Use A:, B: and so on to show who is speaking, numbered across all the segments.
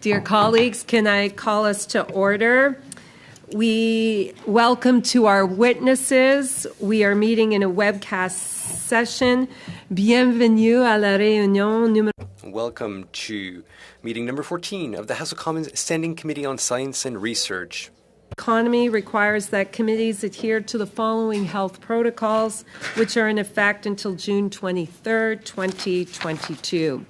A: Dear colleagues, can I call us to order? We welcome to our witnesses. We are meeting in a webcast session. Bienvenue à la réunion numéro.
B: Welcome to meeting number 14 of the House of Commons Standing Committee on Science and Research.
A: Economy requires that committees adhere to the following health protocols, which are in effect until June 23, 2022.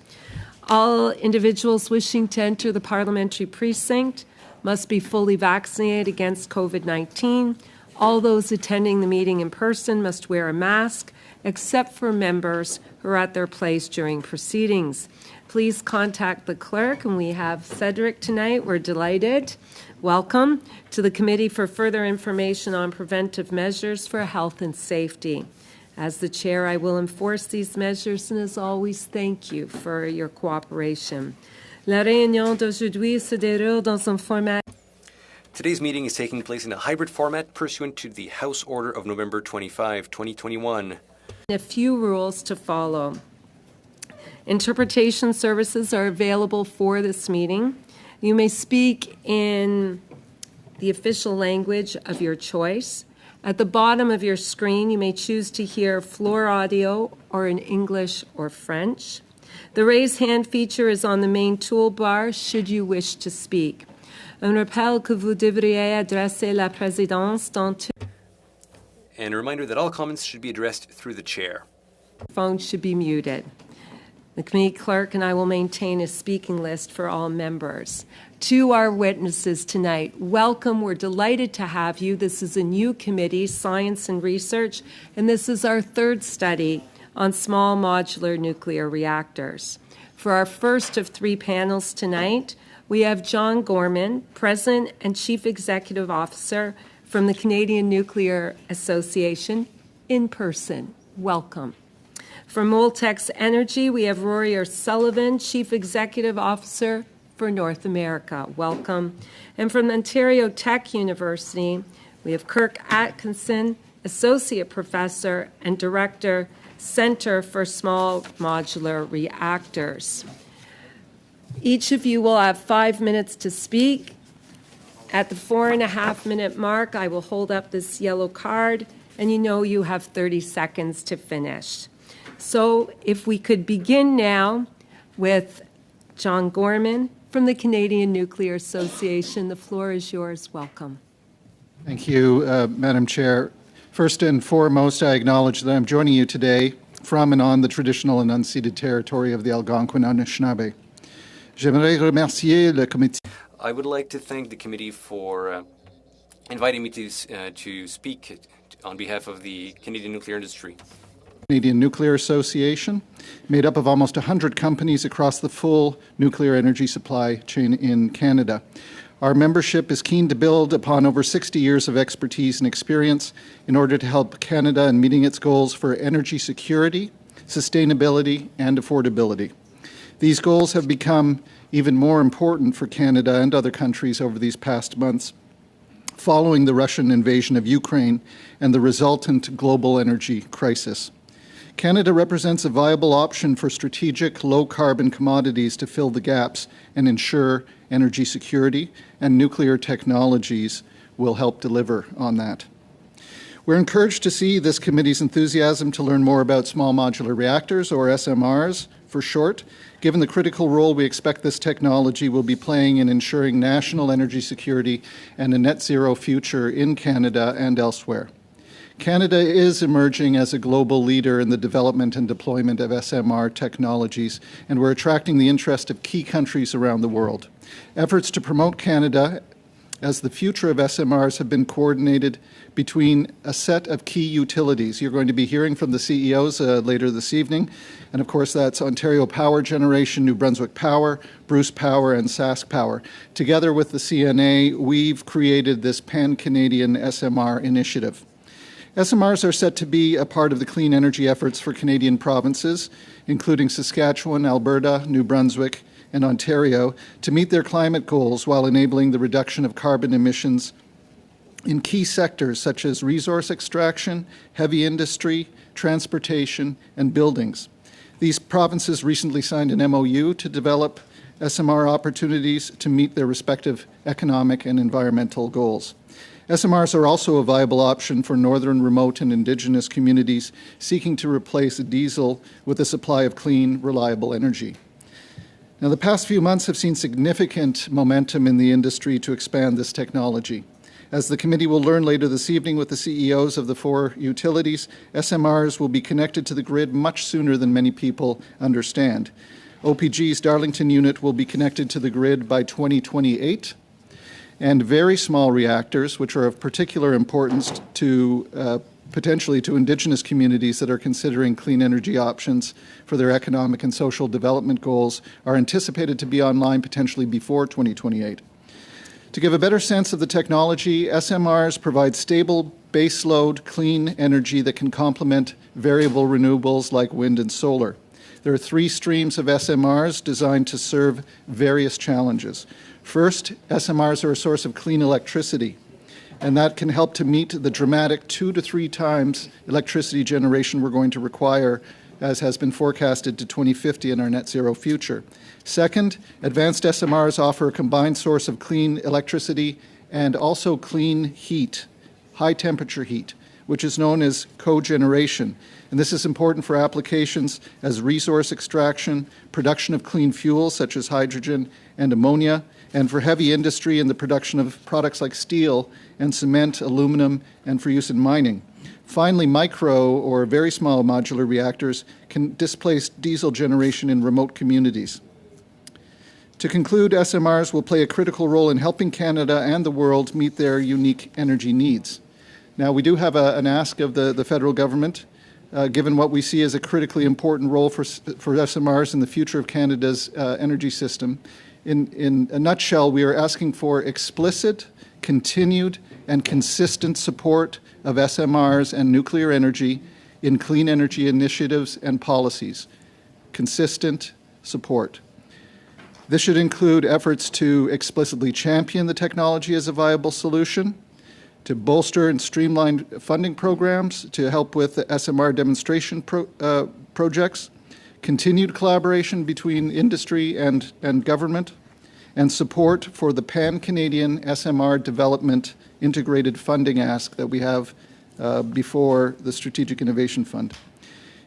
A: All individuals wishing to enter the parliamentary precinct must be fully vaccinated against COVID-19. All those attending the meeting in person must wear a mask, except for members who are at their place during proceedings. Please contact the clerk, and we have Cedric tonight. We're delighted. Welcome to the committee for further information on preventive measures for health and safety. As the chair, I will enforce these measures, and as always, thank you for your cooperation. La réunion d'aujourd'hui se déroule dans un format.
B: Today's meeting is taking place in a hybrid format pursuant to the House Order of November 25, 2021.
A: A few rules to follow. Interpretation services are available for this meeting. You may speak in the official language of your choice. At the bottom of your screen, you may choose to hear floor audio or in English or French. The raise hand feature is on the main toolbar should you wish to speak. Un rappel que vous devriez adresser la présidence dans tout.
B: And a reminder that all comments should be addressed through the chair.
A: Phones should be muted. The committee clerk and I will maintain a speaking list for all members. To our witnesses tonight, welcome. We're delighted to have you. This is a new committee, Science and Research, and this is our third study on small modular nuclear reactors. For our first of three panels tonight, we have John Gorman, President and Chief Executive Officer from the Canadian Nuclear Association, in person. Welcome. From Moltex Energy, we have Rory O'Sullivan, Chief Executive Officer for North America. Welcome. And from Ontario Tech University, we have Kirk Atkinson, Associate Professor and Director, Center for Small Modular Reactors. Each of you will have 5 minutes to speak. At the 4.5-minute mark, I will hold up this yellow card, and you know you have 30 seconds to finish. So if we could begin now with John Gorman from the Canadian Nuclear Association. The floor is yours. Welcome.
C: Thank you, Madam Chair. First and foremost, I acknowledge that I'm joining you today from and on the traditional and unceded territory of the Algonquin Anishinaabe. J'aimerais remercier le comité.
B: I would like to thank the committee for inviting me to speak on behalf of the Canadian nuclear industry.
C: Canadian Nuclear Association, made up of almost 100 companies across the full nuclear energy supply chain in Canada. Our membership is keen to build upon over 60 years of expertise and experience in order to help Canada in meeting its goals for energy security, sustainability, and affordability. These goals have become even more important for Canada and other countries over these past months, following the Russian invasion of Ukraine and the resultant global energy crisis. Canada represents a viable option for strategic, low-carbon commodities to fill the gaps and ensure energy security, and nuclear technologies will help deliver on that. We're encouraged to see this committee's enthusiasm to learn more about small modular reactors, or SMRs for short, given the critical role we expect this technology will be playing in ensuring national energy security and a net zero future in Canada and elsewhere. Canada is emerging as a global leader in the development and deployment of SMR technologies, and we're attracting the interest of key countries around the world. Efforts to promote Canada as the future of SMRs have been coordinated between a set of key utilities. You're going to be hearing from the CEOs later this evening, and of course that's Ontario Power Generation, New Brunswick Power, Bruce Power, and Sask Power. Together with the CNA, we've created this pan-Canadian SMR initiative. SMRs are set to be a part of the clean energy efforts for Canadian provinces, including Saskatchewan, Alberta, New Brunswick, and Ontario, to meet their climate goals while enabling the reduction of carbon emissions in key sectors such as resource extraction, heavy industry, transportation, and buildings. These provinces recently signed an MOU to develop SMR opportunities to meet their respective economic and environmental goals. SMRs are also a viable option for northern, remote, and indigenous communities seeking to replace diesel with a supply of clean, reliable energy. Now, the past few months have seen significant momentum in the industry to expand this technology. As the committee will learn later this evening with the CEOs of the 4 utilities, SMRs will be connected to the grid much sooner than many people understand. OPG's Darlington unit will be connected to the grid by 2028, and very small reactors, which are of particular importance to potentially to Indigenous communities that are considering clean energy options for their economic and social development goals, are anticipated to be online potentially before 2028. To give a better sense of the technology, SMRs provide stable baseload clean energy that can complement variable renewables like wind and solar. There are 3 streams of SMRs designed to serve various challenges. First, SMRs are a source of clean electricity, and that can help to meet the dramatic 2 to 3 times electricity generation we're going to require, as has been forecasted to 2050 in our net zero future. Second, advanced SMRs offer a combined source of clean electricity and also clean heat, high temperature heat, which is known as cogeneration. And this is important for applications as resource extraction, production of clean fuels such as hydrogen and ammonia, and for heavy industry in the production of products like steel and cement, aluminum, and for use in mining. Finally, micro or very small modular reactors can displace diesel generation in remote communities. To conclude, SMRs will play a critical role in helping Canada and the world meet their unique energy needs. Now, we do have an ask of the federal government, given what we see as a critically important role for SMRs in the future of Canada's energy system. In a nutshell, we are asking for explicit, continued, and consistent support of SMRs and nuclear energy in clean energy initiatives and policies. Consistent support. This should include efforts to explicitly champion the technology as a viable solution, to bolster and streamline funding programs to help with the SMR demonstration projects, continued collaboration between industry and government, and support for the Pan-Canadian SMR Development Integrated Funding Ask that we have before the Strategic Innovation Fund.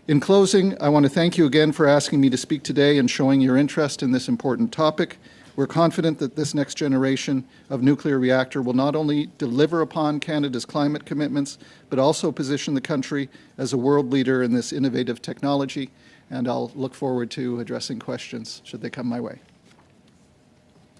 C: In closing, I want to thank you again for asking me to speak today and showing your interest in this important topic. We're confident that this next generation of nuclear reactor will not only deliver upon Canada's climate commitments, but also position the country as a world leader in this innovative technology. And I'll look forward to addressing questions should they come my way.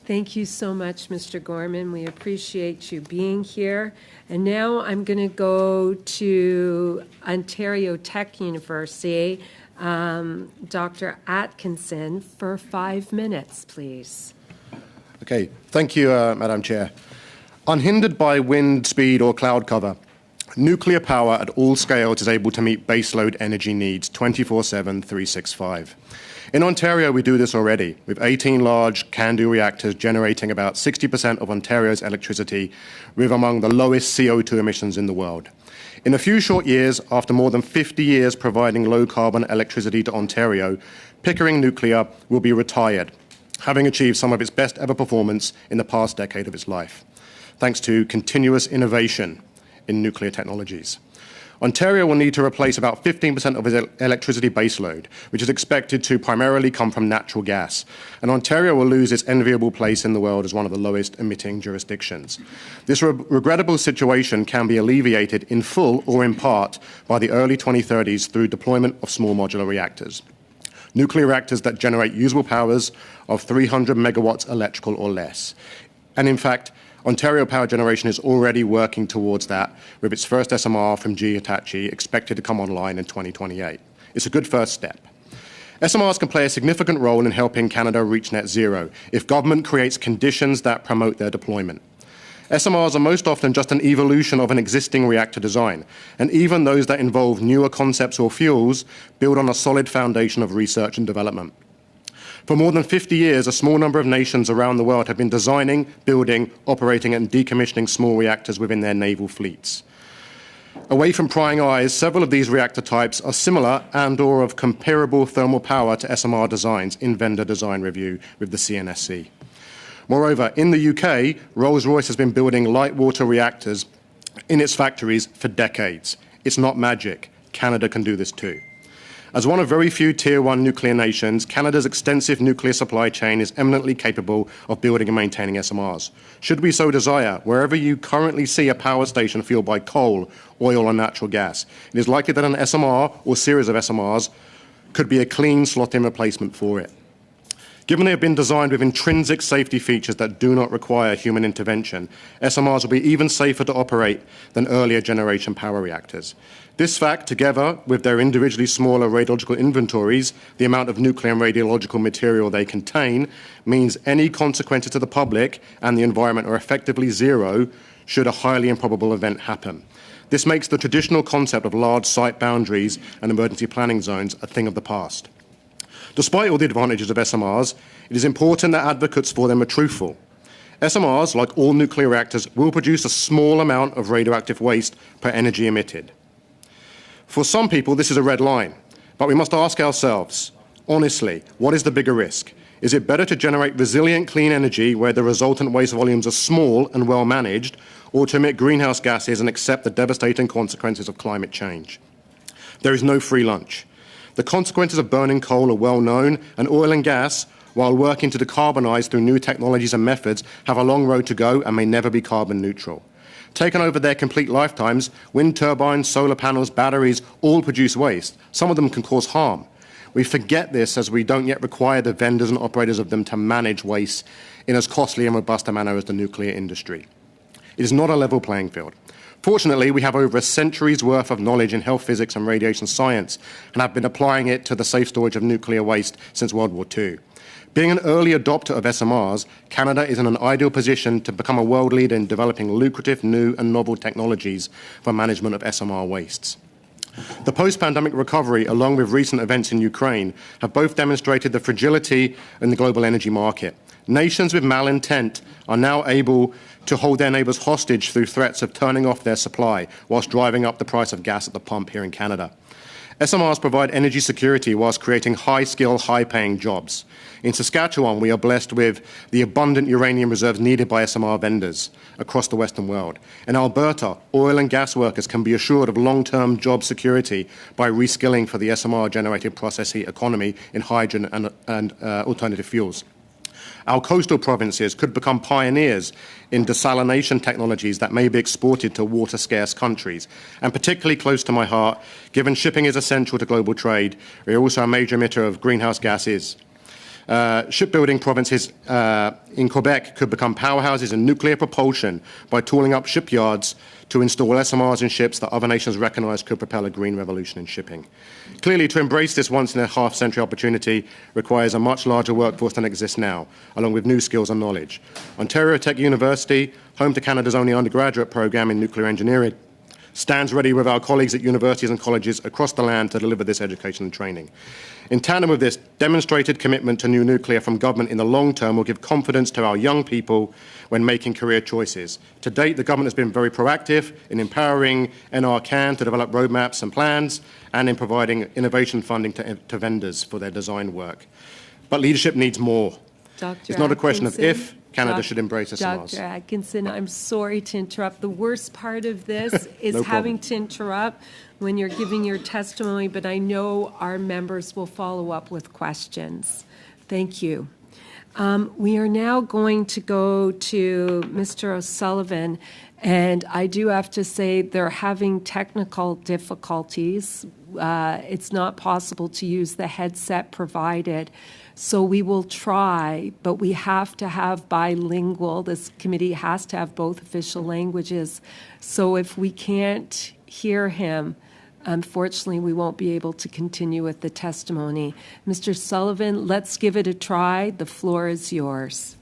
A: Thank you so much, Mr. Gorman. We appreciate you being here. And now I'm going to go to Ontario Tech University, Dr. Atkinson, for 5 minutes, please.
D: Okay, thank you, Madam Chair. Unhindered by wind speed or cloud cover, nuclear power at all scales is able to meet baseload energy needs 24/7, 365. In Ontario, we do this already, with 18 large CANDU reactors generating about 60% of Ontario's electricity, with among the lowest CO2 emissions in the world. In a few short years, after more than 50 years providing low-carbon electricity to Ontario, Pickering Nuclear will be retired, having achieved some of its best ever performance in the past decade of its life, thanks to continuous innovation in nuclear technologies. Ontario will need to replace about 15% of its electricity baseload, which is expected to primarily come from natural gas. And Ontario will lose its enviable place in the world as one of the lowest emitting jurisdictions. This regrettable situation can be alleviated in full or in part by the early 2030s through deployment of small modular reactors. Nuclear reactors that generate usable powers of 300 megawatts electrical or less. And in fact, Ontario Power Generation is already working towards that, with its first SMR from GE Hitachi expected to come online in 2028. It's a good first step. SMRs can play a significant role in helping Canada reach net zero if government creates conditions that promote their deployment. SMRs are most often just an evolution of an existing reactor design, and even those that involve newer concepts or fuels build on a solid foundation of research and development. For more than 50 years, a small number of nations around the world have been designing, building, operating, and decommissioning small reactors within their naval fleets. Away from prying eyes, several of these reactor types are similar and/or of comparable thermal power to SMR designs in vendor design review with the CNSC. Moreover, in the UK, Rolls-Royce has been building light water reactors in its factories for decades. It's not magic. Canada can do this too. As one of very few Tier 1 nuclear nations, Canada's extensive nuclear supply chain is eminently capable of building and maintaining SMRs. Should we so desire, wherever you currently see a power station fueled by coal, oil, or natural gas, it is likely that an SMR or series of SMRs could be a clean slot-in replacement for it. Given they have been designed with intrinsic safety features that do not require human intervention, SMRs will be even safer to operate than earlier generation power reactors. This fact, together with their individually smaller radiological inventories, the amount of nuclear and radiological material they contain, means any consequences to the public and the environment are effectively zero should a highly improbable event happen. This makes the traditional concept of large site boundaries and emergency planning zones a thing of the past. Despite all the advantages of SMRs, it is important that advocates for them are truthful. SMRs, like all nuclear reactors, will produce a small amount of radioactive waste per energy emitted. For some people, this is a red line, but we must ask ourselves, honestly, what is the bigger risk? Is it better to generate resilient clean energy where the resultant waste volumes are small and well managed, or to emit greenhouse gases and accept the devastating consequences of climate change? There is no free lunch. The consequences of burning coal are well known, and oil and gas, while working to decarbonise through new technologies and methods, have a long road to go and may never be carbon neutral. Taken over their complete lifetimes, wind turbines, solar panels, batteries all produce waste. Some of them can cause harm. We forget this as we don't yet require the vendors and operators of them to manage waste in as costly and robust a manner as the nuclear industry. It is not a level playing field. Fortunately, we have over a century's worth of knowledge in health physics and radiation science and have been applying it to the safe storage of nuclear waste since World War II. Being an early adopter of SMRs, Canada is in an ideal position to become a world leader in developing lucrative, new and novel technologies for management of SMR wastes. The post-pandemic recovery, along with recent events in Ukraine, have both demonstrated the fragility in the global energy market. Nations with malintent are now able to hold their neighbours hostage through threats of turning off their supply, whilst driving up the price of gas at the pump here in Canada. SMRs provide energy security whilst creating high-skill, high-paying jobs. In Saskatchewan, we are blessed with the abundant uranium reserves needed by SMR vendors across the Western world. In Alberta, oil and gas workers can be assured of long-term job security by reskilling for the SMR-generated process heat economy in hydrogen and alternative fuels. Our coastal provinces could become pioneers in desalination technologies that may be exported to water-scarce countries. And particularly close to my heart, given shipping is essential to global trade, we are also a major emitter of greenhouse gases. Shipbuilding provinces in Quebec could become powerhouses in nuclear propulsion by tooling up shipyards to install SMRs in ships that other nations recognise could propel a green revolution in shipping. Clearly, to embrace this once-in-a-half-century opportunity requires a much larger workforce than exists now, along with new skills and knowledge. Ontario Tech University, home to Canada's only undergraduate programme in nuclear engineering, stands ready with our colleagues at universities and colleges across the land to deliver this education and training. In tandem with this, demonstrated commitment to new nuclear from government in the long term will give confidence to our young people when making career choices. To date, the government has been very proactive in empowering NRCan to develop roadmaps and plans and in providing innovation funding to vendors for their design work. But leadership needs more. It's not a question of if Canada should embrace SMRs.
A: Dr. Atkinson, I'm sorry to interrupt. The worst part of this is having to interrupt when you're giving your testimony, but I know our members will follow up with questions. Thank you. We are now going to go to Mr. O'Sullivan, and I do have to say they're having technical difficulties. It's not possible to use the headset provided. So we will try, but we have to have bilingual. This committee has to have both official languages. So if we can't hear him, unfortunately, we won't be able to continue with the testimony. Mr. Sullivan, let's give it a try. The floor is yours.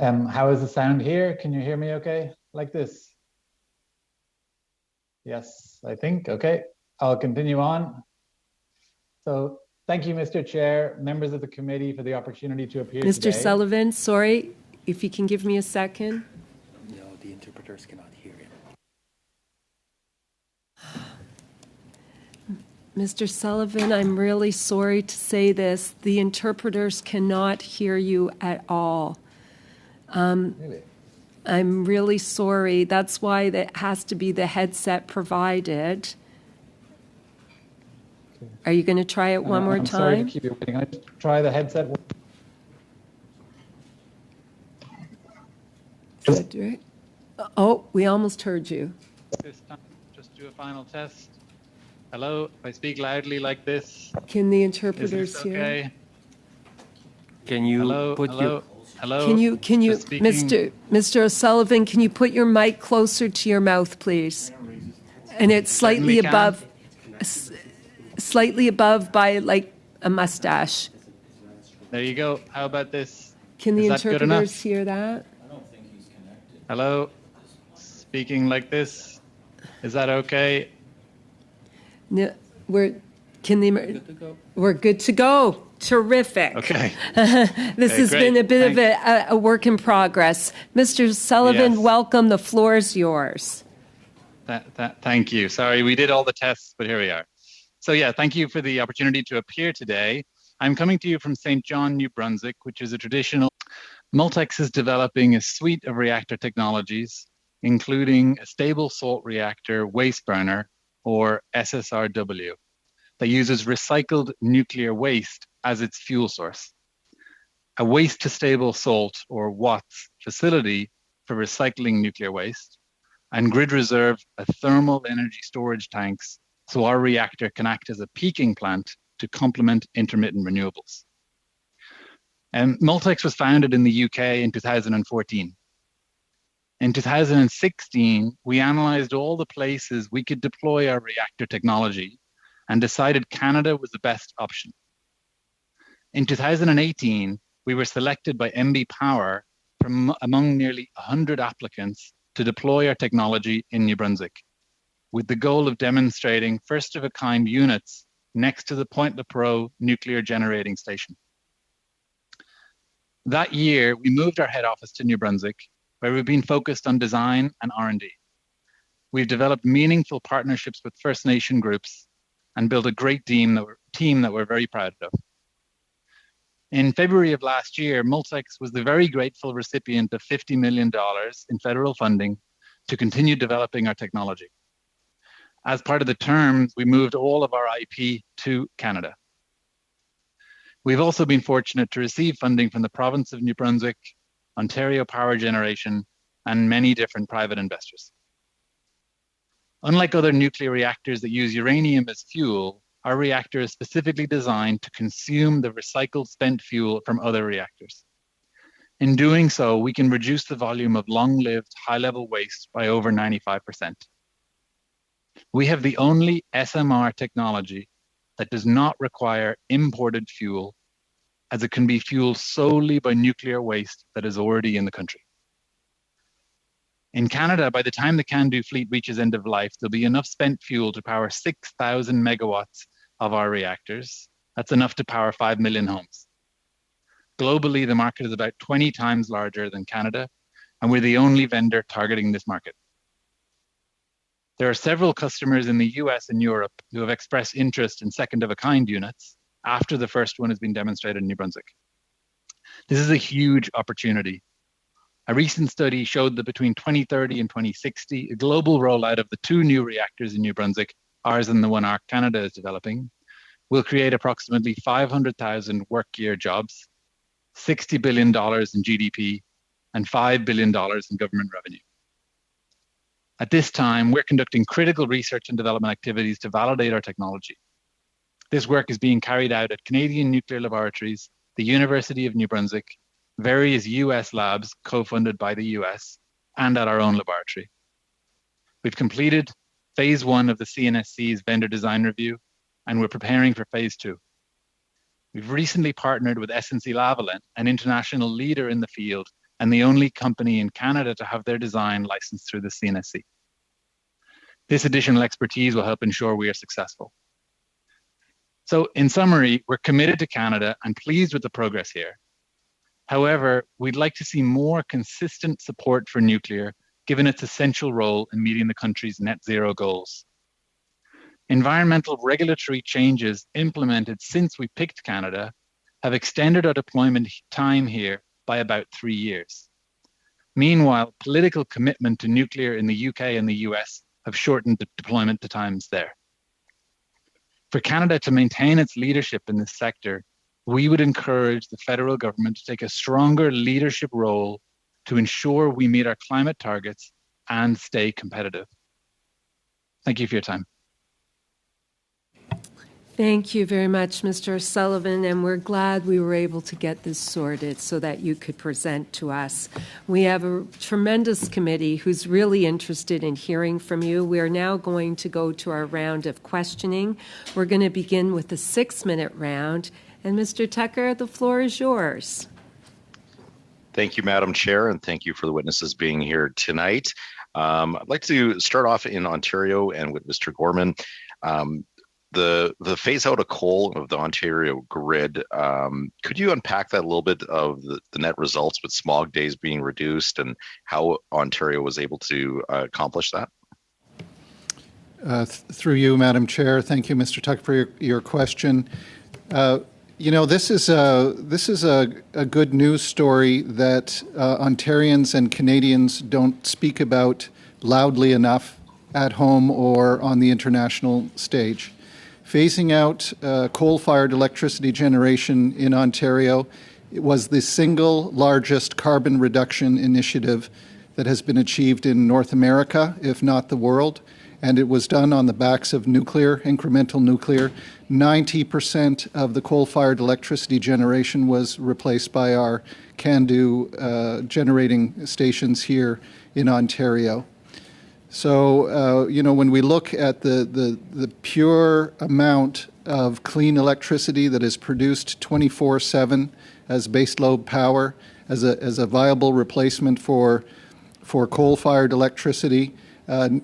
E: How is the sound here? Can you hear me okay? Like this? Yes, I think. Okay, I'll continue on. So thank you, Mr. Chair, members of the committee, for the opportunity to appear today.
A: Mr. Sullivan, sorry, if you can give me a second.
F: No, the interpreters cannot hear him.
A: Mr. Sullivan, I'm really sorry to say this. The interpreters cannot hear you at all.
E: Really?
A: I'm really sorry. That's why that has to be the headset provided.
E: Okay.
A: Are you going to try it one more
E: I'm sorry to
A: time?
E: keep you waiting. I just try the headset.
A: Cedric? Oh, we almost heard you.
F: This time, just do a final test. Hello, if I speak loudly like this,
A: Can the
F: is
A: interpreters
F: this
A: hear?
F: okay?
G: Can you
F: Hello,
G: put
F: hello,
G: your
F: hello.
A: Can you,
F: Just speaking.
A: Mr. O'Sullivan, can you put your mic closer to your mouth, please? And it's slightly
F: Certainly can.
A: above, slightly above by like a mustache.
F: There you go. How about this?
A: Can the
F: Is that good
A: interpreters
F: enough?
A: hear that?
F: Hello, speaking like this. Is that okay?
A: No, we're good to go. Terrific.
F: Okay.
A: This
F: Okay,
A: has
F: great.
A: been a bit of a work in progress. Mr. Sullivan,
F: Yes.
A: welcome. The floor is yours.
F: Thank you. Sorry, we did all the tests, but here we are. So yeah, thank you for the opportunity to appear today. I'm coming to you from St. John, New Brunswick, which is a traditional. Multex is developing a suite of reactor technologies, including a stable salt reactor waste burner, or SSRW, that uses recycled nuclear waste as its fuel source. A waste to stable salt, or WATS, facility for recycling nuclear waste, and grid reserve thermal energy storage tanks so our reactor can act as a peaking plant to complement intermittent renewables. Multex was founded in the UK in 2014. In 2016, we analyzed all the places we could deploy our reactor technology and decided Canada was the best option. In 2018, we were selected by MB Power from among nearly 100 applicants to deploy our technology in New Brunswick, with the goal of demonstrating first-of-a-kind units next to the Pointe-le-Préau nuclear generating station. That year, we moved our head office to New Brunswick, where we've been focused on design and R&D. We've developed meaningful partnerships with First Nation groups and built a great team that we're very proud of. In February of last year, Multex was the very grateful recipient of $50 million in federal funding to continue developing our technology. As part of the terms, we moved all of our IP to Canada. We've also been fortunate to receive funding from the province of New Brunswick, Ontario Power Generation, and many different private investors. Unlike other nuclear reactors that use uranium as fuel, our reactor is specifically designed to consume the recycled spent fuel from other reactors. In doing so, we can reduce the volume of long-lived, high-level waste by over 95%. We have the only SMR technology that does not require imported fuel, as it can be fueled solely by nuclear waste that is already in the country. In Canada, by the time the CANDU fleet reaches end of life, there'll be enough spent fuel to power 6,000 megawatts of our reactors. That's enough to power 5 million homes. Globally, the market is about 20 times larger than Canada, and we're the only vendor targeting this market. There are several customers in the US and Europe who have expressed interest in second-of-a-kind units after the first one has been demonstrated in New Brunswick. This is a huge opportunity. A recent study showed that between 2030 and 2060, a global rollout of the 2 new reactors in New Brunswick, ours and the one our Canada is developing, will create approximately 500,000 work-year jobs, $60 billion in GDP, and $5 billion in government revenue. At this time, we're conducting critical research and development activities to validate our technology. This work is being carried out at Canadian nuclear laboratories, the University of New Brunswick, various US labs co-funded by the US, and at our own laboratory. We've completed phase 1 of the CNSC's vendor design review, and we're preparing for phase 2. We've recently partnered with SNC-Lavalin, an international leader in the field and the only company in Canada to have their design licensed through the CNSC. This additional expertise will help ensure we are successful. So in summary, we're committed to Canada and pleased with the progress here. However, we'd like to see more consistent support for nuclear, given its essential role in meeting the country's net zero goals. Environmental regulatory changes implemented since we picked Canada have extended our deployment time here by about 3 years. Meanwhile, political commitment to nuclear in the UK and the US have shortened the deployment times there. For Canada to maintain its leadership in this sector, we would encourage the federal government to take a stronger leadership role to ensure we meet our climate targets and stay competitive. Thank you for your time.
A: Thank you very much, Mr. Sullivan, and we're glad we were able to get this sorted so that you could present to us. We have a tremendous committee who's really interested in hearing from you. We are now going to go to our round of questioning. We're going to begin with the 6-minute round, and Mr. Tucker, the floor is yours.
H: Thank you, Madam Chair, and thank you for the witnesses being here tonight. I'd like to start off in Ontario and with Mr. Gorman. The phase out of coal of the Ontario grid, could you unpack that a little bit of the net results with smog days being reduced and how Ontario was able to accomplish that?
C: Through you, Madam Chair. Thank you, Mr. Tuck, for your question. This is a good news story that Ontarians and Canadians don't speak about loudly enough at home or on the international stage. Phasing out coal-fired electricity generation in Ontario was the single largest carbon reduction initiative that has been achieved in North America, if not the world, and it was done on the backs of nuclear, incremental nuclear. 90% of the coal-fired electricity generation was replaced by our CANDU generating stations here in Ontario. So, when we look at the pure amount of clean electricity that is produced 24/7 as baseload power, as a viable replacement for coal-fired electricity,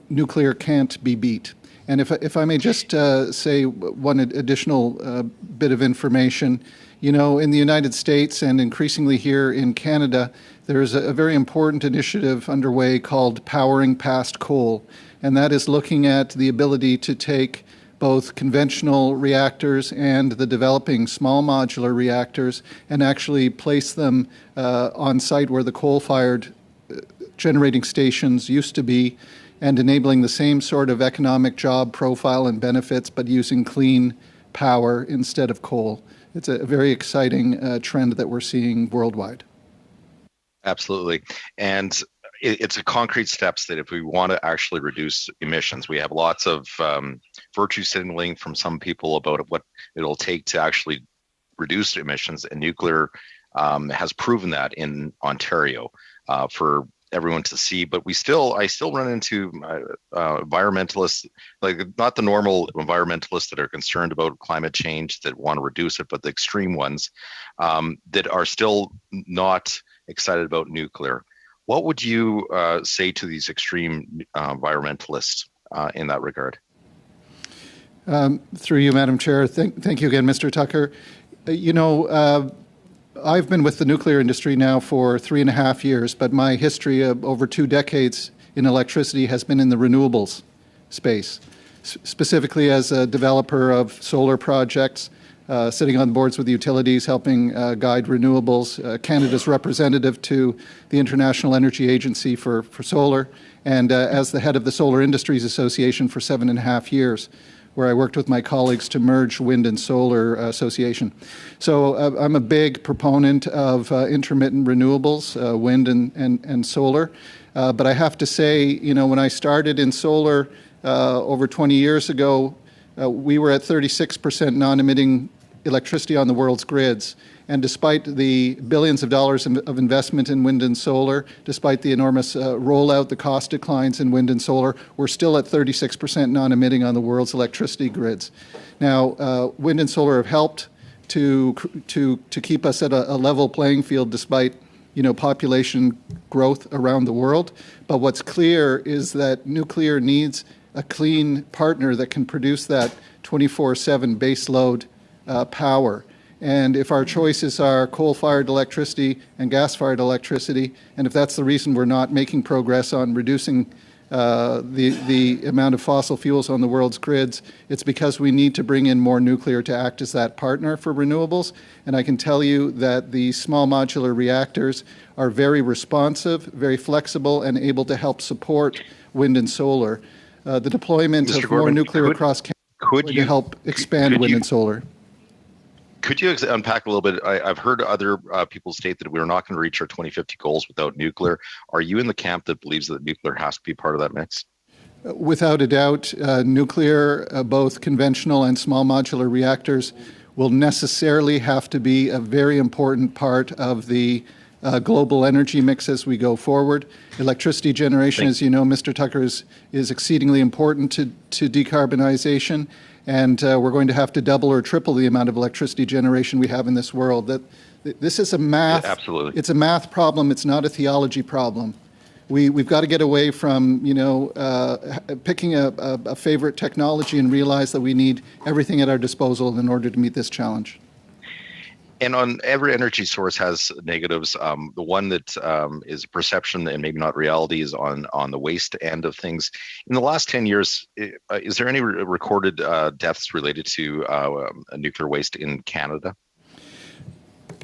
C: nuclear can't be beat. And if I may just say one additional bit of information, in the United States and increasingly here in Canada, there is a very important initiative underway called Powering Past Coal, and that is looking at the ability to take both conventional reactors and the developing small modular reactors and actually place them on site where the coal-fired generating stations used to be, and enabling the same sort of economic job profile and benefits, but using clean power instead of coal. It's a very exciting trend that we're seeing worldwide.
H: Absolutely. And it's a concrete steps that if we want to actually reduce emissions, we have lots of virtue signaling from some people about what it'll take to actually reduce emissions, and nuclear has proven that in Ontario for everyone to see. But I still run into environmentalists, like not the normal environmentalists that are concerned about climate change that want to reduce it, but the extreme ones that are still not excited about nuclear. What would you say to these extreme environmentalists in that regard?
C: Through you, Madam Chair. Thank you again, Mr. Tucker. I've been with the nuclear industry now for 3.5 years, but my history of over 2 decades in electricity has been in the renewables space, specifically as a developer of solar projects, sitting on boards with utilities, helping guide renewables, Canada's representative to the International Energy Agency for solar, and as the head of the Solar Industries Association for 7.5 years, where I worked with my colleagues to merge wind and solar association. So I'm a big proponent of intermittent renewables, wind and solar. But I have to say, when I started in solar over 20 years ago, we were at 36% non-emitting electricity on the world's grids. And despite the billions of dollars of investment in wind and solar, despite the enormous rollout, the cost declines in wind and solar, we're still at 36% non-emitting on the world's electricity grids. Now, wind and solar have helped to keep us at a level playing field despite population growth around the world. But what's clear is that nuclear needs a clean partner that can produce that 24/7 baseload power. And if our choices are coal-fired electricity and gas-fired electricity, and if that's the reason we're not making progress on reducing the amount of fossil fuels on the world's grids. It's because we need to bring in more nuclear to act as that partner for renewables. And I can tell you that the small modular reactors are very responsive, very flexible, and able to help support wind and solar. The deployment
H: Mr.
C: of more
H: Gorman,
C: nuclear across Canada to help expand wind and solar.
H: Could you unpack a little bit? I've heard other people state that we're not going to reach our 2050 goals without nuclear. Are you in the camp that believes that nuclear has to be part of that mix?
C: Without a doubt, nuclear, both conventional and small modular reactors, will necessarily have to be a very important part of the global energy mix as we go forward. Electricity generation, as you know, Mr. Tucker, is exceedingly important to decarbonization. And we're going to have to double or triple the amount of electricity generation we have in this world. This is a math.
H: Yeah, absolutely.
C: It's a math problem. It's not a theology problem. We've got to get away from picking a favorite technology and realize that we need everything at our disposal in order to meet this challenge.
H: And on every energy source has negatives. The one that is perception and maybe not reality is on the waste end of things. In the last 10 years, is there any recorded deaths related to nuclear waste in Canada?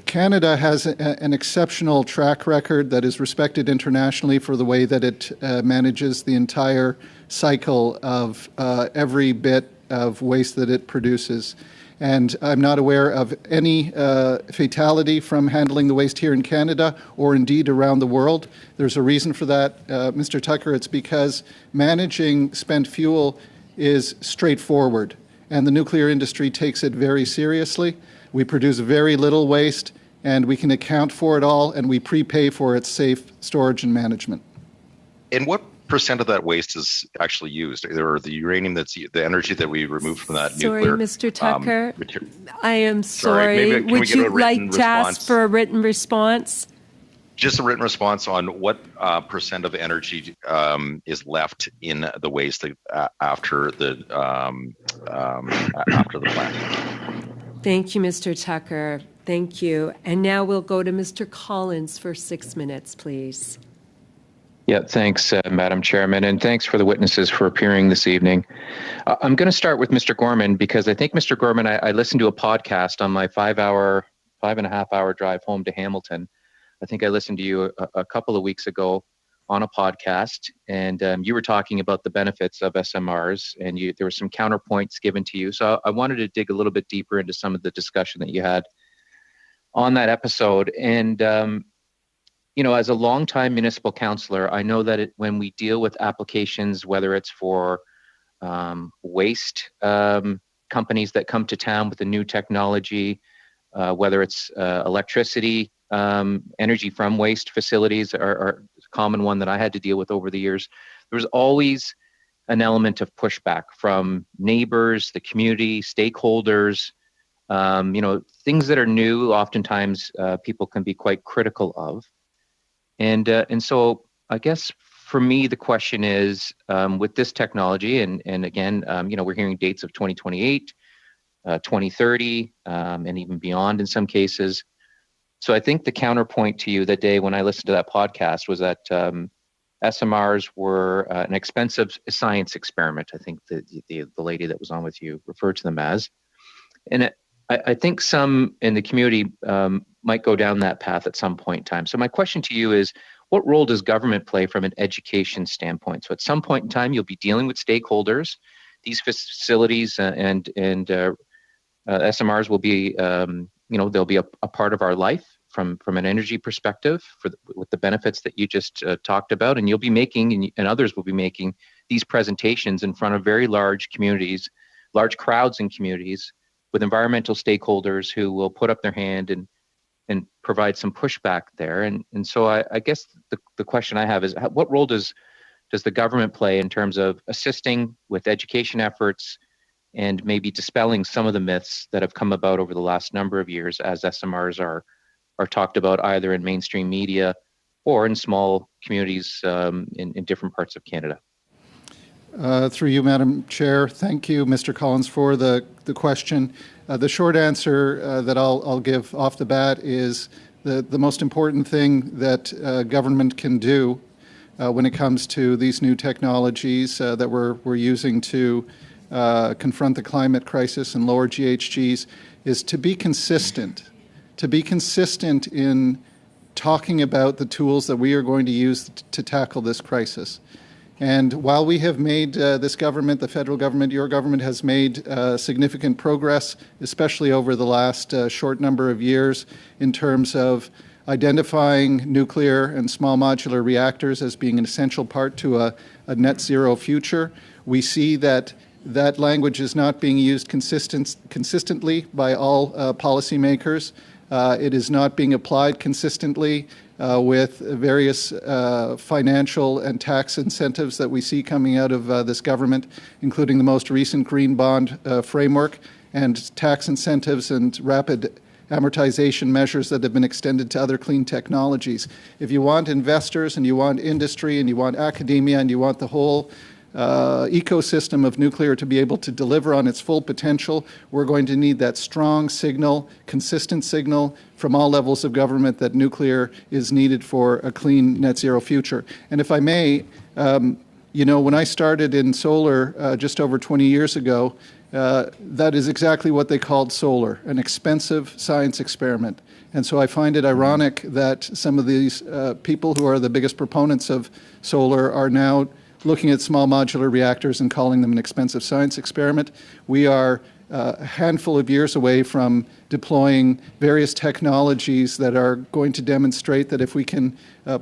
C: Canada has an exceptional track record that is respected internationally for the way that it manages the entire cycle of every bit of waste that it produces. And I'm not aware of any fatality from handling the waste here in Canada or indeed around the world. There's a reason for that, Mr. Tucker. It's because managing spent fuel is straightforward, and the nuclear industry takes it very seriously. We produce very little waste, and we can account for it all, and we prepay for its safe storage and management.
H: And what percent of that waste is actually used, or the uranium that's the energy that we remove from that
A: sorry,
H: nuclear?
A: Mr. Tucker, I am sorry.
H: Maybe,
A: would you like to ask for a written response?
H: Just a written response on what percent of energy is left in the waste after the plant.
A: Thank you, Mr. Tucker. Thank you. And now we'll go to Mr. Collins for 6 minutes, please.
I: Yeah, thanks, Madam Chairman, and thanks for the witnesses for appearing this evening. I'm going to start with Mr. Gorman because I think, Mr. Gorman, I listened to a podcast on my 5.5 hour drive home to Hamilton. I think I listened to you a couple of weeks ago on a podcast, and you were talking about the benefits of SMRs, and there were some counterpoints given to you. So I wanted to dig a little bit deeper into some of the discussion that you had on that episode. And as a longtime municipal councillor, I know that when we deal with applications, whether it's for waste companies that come to town with a new technology, whether it's electricity, energy from waste facilities are a common one that I had to deal with over the years. There was always an element of pushback from neighbors, the community, stakeholders. Things that are new, oftentimes people can be quite critical of. And so I guess for me, the question is, with this technology, and again, we're hearing dates of 2028, 2030, and even beyond in some cases. So I think the counterpoint to you that day when I listened to that podcast was that SMRs were an expensive science experiment. I think the lady that was on with you referred to them as. And I think some in the community might go down that path at some point in time. So my question to you is, what role does government play from an education standpoint? So at some point in time, you'll be dealing with stakeholders. These facilities and SMRs will be, they'll be a part of our life from an energy perspective with the benefits that you just talked about. And you'll be making, and others will be making, these presentations in front of very large communities, large crowds in communities, with environmental stakeholders who will put up their hand and provide some pushback there. And so I guess the question I have is, what role does the government play in terms of assisting with education efforts and maybe dispelling some of the myths that have come about over the last number of years as SMRs are talked about either in mainstream media or in small communities in different parts of Canada?
C: Through you, Madam Chair, thank you, Mr. Collins, for the question. The short answer that I'll give off the bat is the most important thing that government can do when it comes to these new technologies that we're using to confront the climate crisis and lower GHGs is to be consistent in talking about the tools that we are going to use to tackle this crisis. And while we have made this government, the federal government, your government has made significant progress, especially over the last short number of years in terms of identifying nuclear and small modular reactors as being an essential part to a net zero future. We see that that language is not being used consistently by all policymakers. It is not being applied consistently with various financial and tax incentives that we see coming out of this government, including the most recent green bond framework and tax incentives and rapid amortization measures that have been extended to other clean technologies. If you want investors and you want industry and you want academia and you want the whole ecosystem of nuclear to be able to deliver on its full potential, we're going to need that strong signal, consistent signal from all levels of government that nuclear is needed for a clean net zero future. And if I may, when I started in solar just over 20 years ago, that is exactly what they called solar, an expensive science experiment. And so I find it ironic that some of these people who are the biggest proponents of solar are now looking at small modular reactors and calling them an expensive science experiment. We are a handful of years away from deploying various technologies that are going to demonstrate that if we can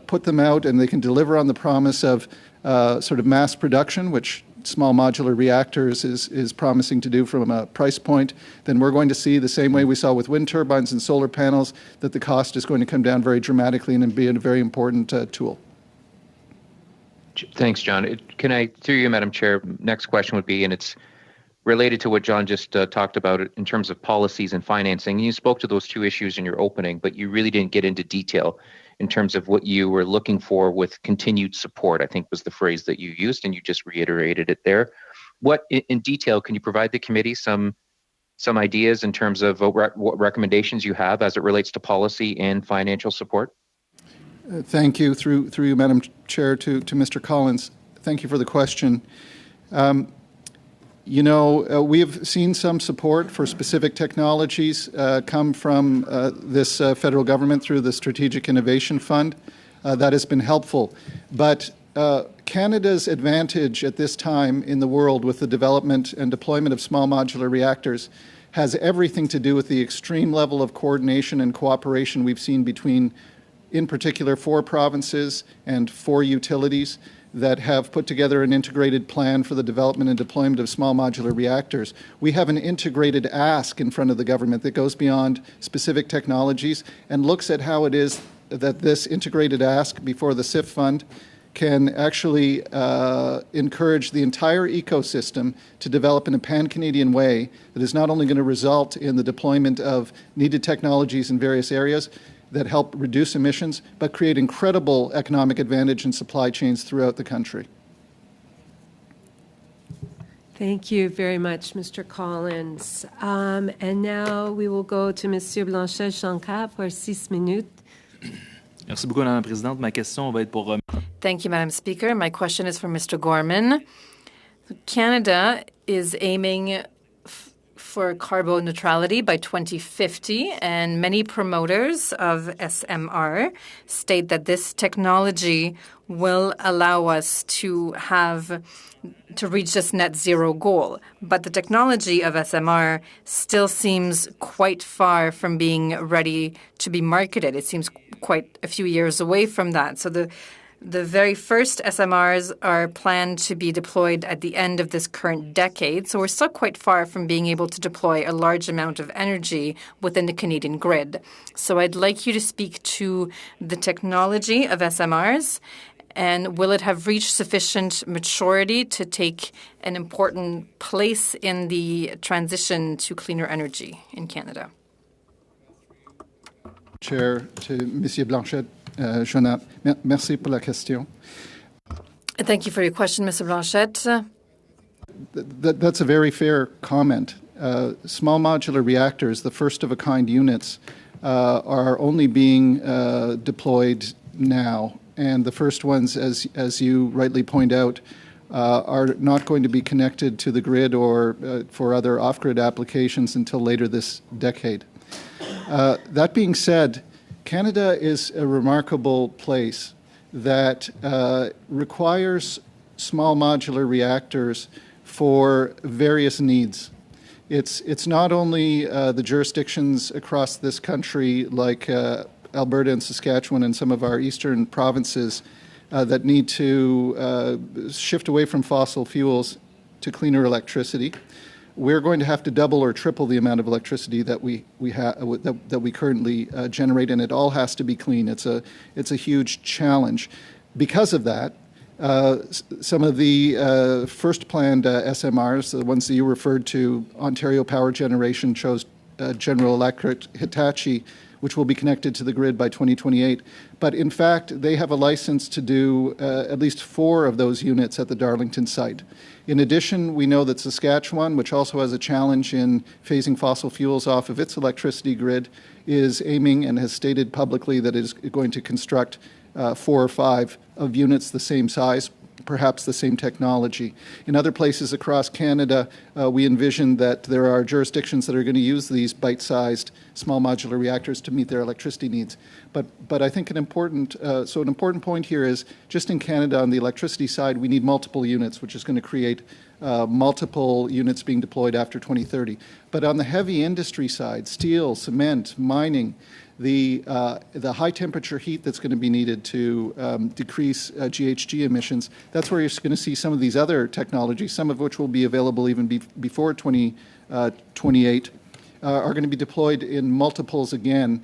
C: put them out and they can deliver on the promise of sort of mass production, which small modular reactors is promising to do from a price point, then we're going to see the same way we saw with wind turbines and solar panels, that the cost is going to come down very dramatically and be a very important tool.
I: Thanks, John. Can I, through you, Madam Chair, next question would be, and it's related to what John just talked about in terms of policies and financing. You spoke to those two issues in your opening, but you really didn't get into detail in terms of what you were looking for with continued support, I think was the phrase that you used, and you just reiterated it there. What, in detail, can you provide the committee some ideas in terms of what recommendations you have as it relates to policy and financial support?
C: Thank you, through you, Madam Chair, to Mr. Collins. Thank you for the question. We have seen some support for specific technologies come from this federal government through the Strategic Innovation Fund. That has been helpful. But Canada's advantage at this time in the world with the development and deployment of small modular reactors has everything to do with the extreme level of coordination and cooperation we've seen between, in particular, 4 provinces and 4 utilities that have put together an integrated plan for the development and deployment of small modular reactors. We have an integrated ask in front of the government that goes beyond specific technologies and looks at how it is that this integrated ask before the SIF fund can actually encourage the entire ecosystem to develop in a pan-Canadian way that is not only going to result in the deployment of needed technologies in various areas that help reduce emissions, but create incredible economic advantage in supply chains throughout the country.
A: Thank you very much, Mr. Collins. And now we will go to Monsieur Blanchet-Jean-Cap for 6 minutes.
J: Merci beaucoup, Madame la Présidente. Ma question va être pour...
K: Thank you, Madam Speaker. My question is for Mr. Gorman. Canada is aiming for carbon neutrality by 2050, and many promoters of SMR state that this technology will allow us to reach this net zero goal. But the technology of SMR still seems quite far from being ready to be marketed. It seems quite a few years away from that. So the very first SMRs are planned to be deployed at the end of this current decade, so we're still quite far from being able to deploy a large amount of energy within the Canadian grid. So I'd like you to speak to the technology of SMRs, and will it have reached sufficient maturity to take an important place in the transition to cleaner energy in Canada?
C: Chair, to Monsieur Blanchet. Jonat, merci pour la question.
K: Thank you for your question, Mr. Blanchet.
C: That's a very fair comment. Small modular reactors, the first-of-a-kind units, are only being deployed now. and the first ones, as you rightly point out, are not going to be connected to the grid or for other off-grid applications until later this decade. That being said, Canada is a remarkable place that requires small modular reactors for various needs. It's not only the jurisdictions across this country like Alberta and Saskatchewan and some of our eastern provinces that need to shift away from fossil fuels to cleaner electricity. We're going to have to double or triple the amount of electricity that we currently generate, and it all has to be clean. It's a huge challenge. Because of that, some of the first planned SMRs, the ones that you referred to, Ontario Power Generation chose General Electric Hitachi, which will be connected to the grid by 2028. But in fact, they have a license to do at least 4 of those units at the Darlington site. In addition, we know that Saskatchewan, which also has a challenge in phasing fossil fuels off of its electricity grid, is aiming and has stated publicly that it is going to construct 4 or 5 of units the same size, perhaps the same technology. In other places across Canada, we envision that there are jurisdictions that are going to use these bite-sized small modular reactors to meet their electricity needs. But I think an important point here is just in Canada on the electricity side, we need multiple units, which is going to create multiple units being deployed after 2030. But on the heavy industry side, steel, cement, mining, the high temperature heat that's going to be needed to decrease GHG emissions, that's where you're going to see some of these other technologies, some of which will be available even before 2028, are going to be deployed in multiples again.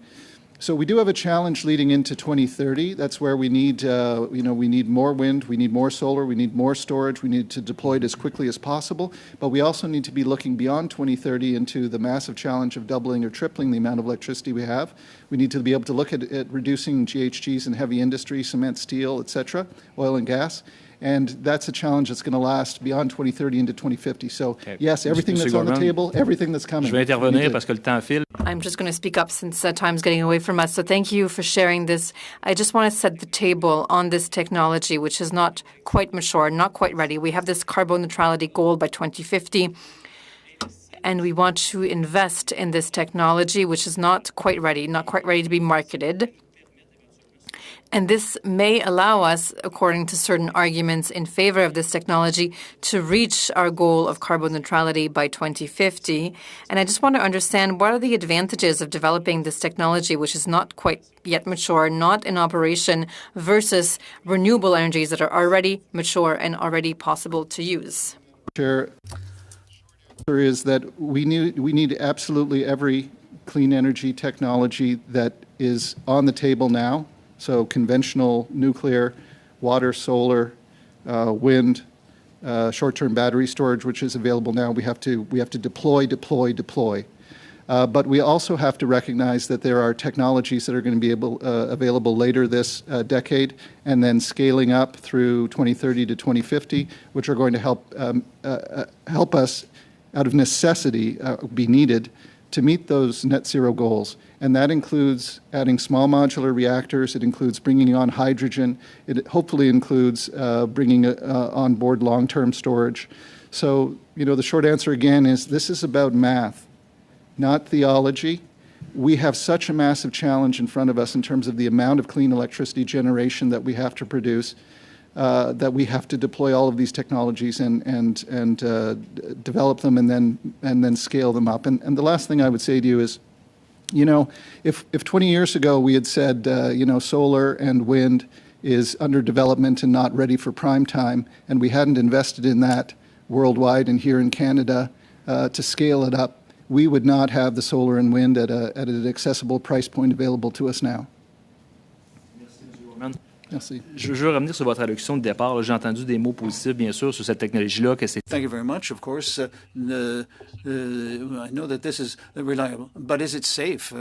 C: So we do have a challenge leading into 2030. That's where we need, we need more wind, we need more solar, we need more storage, we need to deploy it as quickly as possible. But we also need to be looking beyond 2030 into the massive challenge of doubling or tripling the amount of electricity we have. We need to be able to look at reducing GHGs in heavy industry, cement, steel, et cetera, oil and gas. And that's a challenge that's going to last beyond 2030 into 2050. So, yes, everything that's on the table, everything that's coming.
J: Je vais intervenir parce que le temps file.
K: I'm just going to speak up since time's getting away from us. So thank you for sharing this. I just want to set the table on this technology, which is not quite mature, not quite ready. We have this carbon neutrality goal by 2050. And we want to invest in this technology, which is not quite ready to be marketed. And this may allow us, according to certain arguments in favor of this technology, to reach our goal of carbon neutrality by 2050. And I just want to understand, what are the advantages of developing this technology, which is not quite yet mature, not in operation, versus renewable energies that are already mature and already possible to use?
C: Chair, is that we need absolutely every clean energy technology that is on the table now. So conventional nuclear, water, solar, wind, short-term battery storage, which is available now. We have to deploy. But we also have to recognize that there are technologies that are going to be available later this decade, and then scaling up through 2030 to 2050, which are going to help us, out of necessity, be needed to meet those net zero goals. And that includes adding small modular reactors. It includes bringing on hydrogen. It hopefully includes bringing on board long-term storage. So, the short answer again is this is about math, not theology. We have such a massive challenge in front of us in terms of the amount of clean electricity generation that we have to produce, that we have to deploy all of these technologies and develop them and then scale them up. And the last thing I would say to you is, if 20 years ago we had said, solar and wind is under development and not ready for prime time, and we hadn't invested in that worldwide and here in Canada to scale it up, we would not have the solar and wind at an accessible price point available to us now. Merci.
J: Je veux revenir sur votre allocution de départ. J'ai entendu des mots positifs, bien sûr, sur cette technologie-là. Que c'est...
L: Thank you very much. Of course, I know that this is reliable, but is it safe?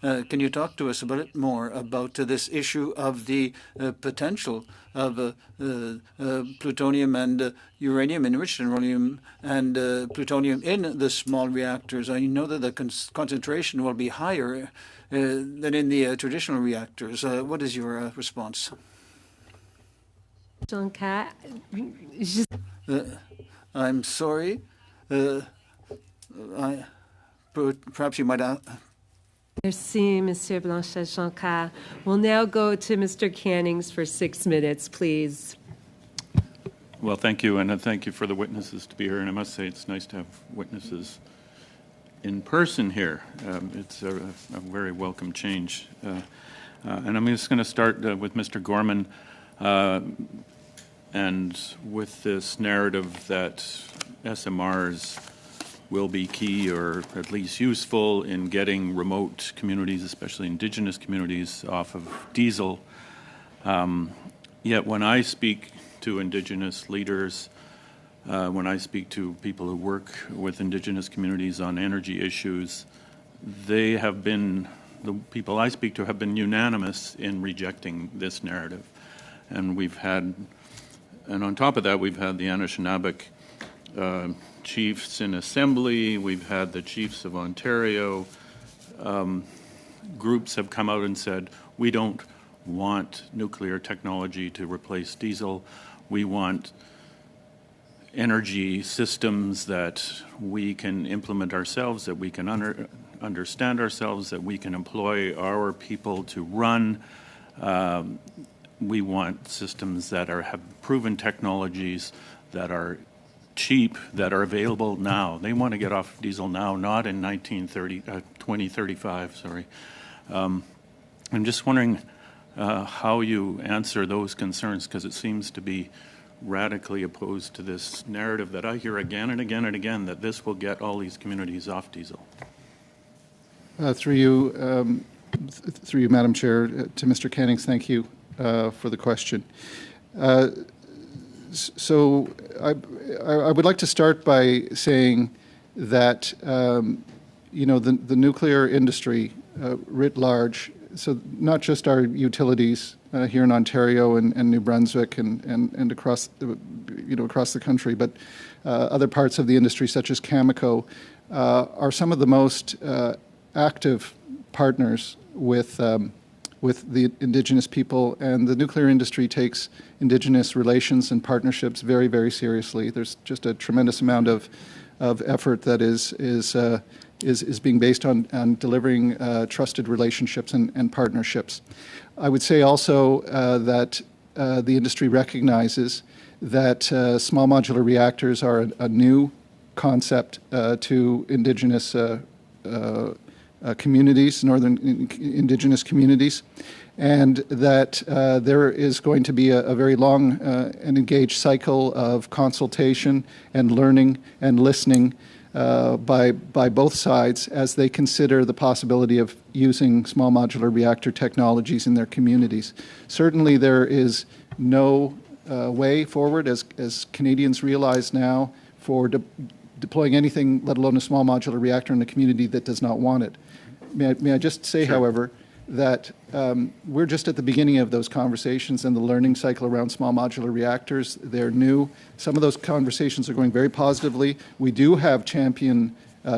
L: Can you talk to us a bit more about this issue of the potential of plutonium and uranium, enriched uranium and plutonium in the small reactors? I know that the concentration will be higher than in the traditional reactors. What is your response?
A: Jean-Cat,
L: I'm sorry. Perhaps you might
A: Merci, Monsieur Blanchet-Jean-Cat. We'll now go to Mr. Cannings for 6 minutes, please.
M: Well, thank you, and thank you for the witnesses to be here. And I must say, it's nice to have witnesses in person here. It's a very welcome change. And I'm just going to start with Mr. Gorman, and with this narrative that SMRs will be key or at least useful in getting remote communities, especially Indigenous communities, off of diesel. Yet when I speak to Indigenous leaders, when I speak to people who work with Indigenous communities on energy issues, they have been, the people I speak to have been unanimous in rejecting this narrative. And we've had, and on top of that, we've had the Anishinaabe chiefs in assembly, we've had the chiefs of Ontario. Groups have come out and said, we don't want nuclear technology to replace diesel. We want energy systems that we can implement ourselves, that we can understand ourselves, that we can employ our people to run. We want systems that have proven technologies, that are cheap, that are available now. They want to get off diesel now, not in 2035, sorry. I'm just wondering how you answer those concerns, because it seems to be radically opposed to this narrative that I hear again and again and again, that this will get all these communities off diesel.
C: Through you, Madam Chair, to Mr. Cannings, thank you for the question. So I would like to start by saying that you know, the nuclear industry writ large, so not just our utilities here in Ontario and New Brunswick and across across the country, but other parts of the industry such as Cameco are some of the most active partners with the Indigenous people, and the nuclear industry takes Indigenous relations and partnerships very, very seriously. There's just a tremendous amount of effort that is being based on delivering trusted relationships and partnerships. I would say also that the industry recognizes that small modular reactors are a new concept to Indigenous communities, northern Indigenous communities, and that there is going to be a very long and engaged cycle of consultation and learning and listening by both sides as they consider the possibility of using small modular reactor technologies in their communities. Certainly there is no way forward, as Canadians realize now, for deploying anything, let alone a small modular reactor in a community that does not want it. May I just say, sure, however, that we're just at the beginning of those conversations and the learning cycle around small modular reactors. They're new. Some of those conversations are going very positively. We do have champion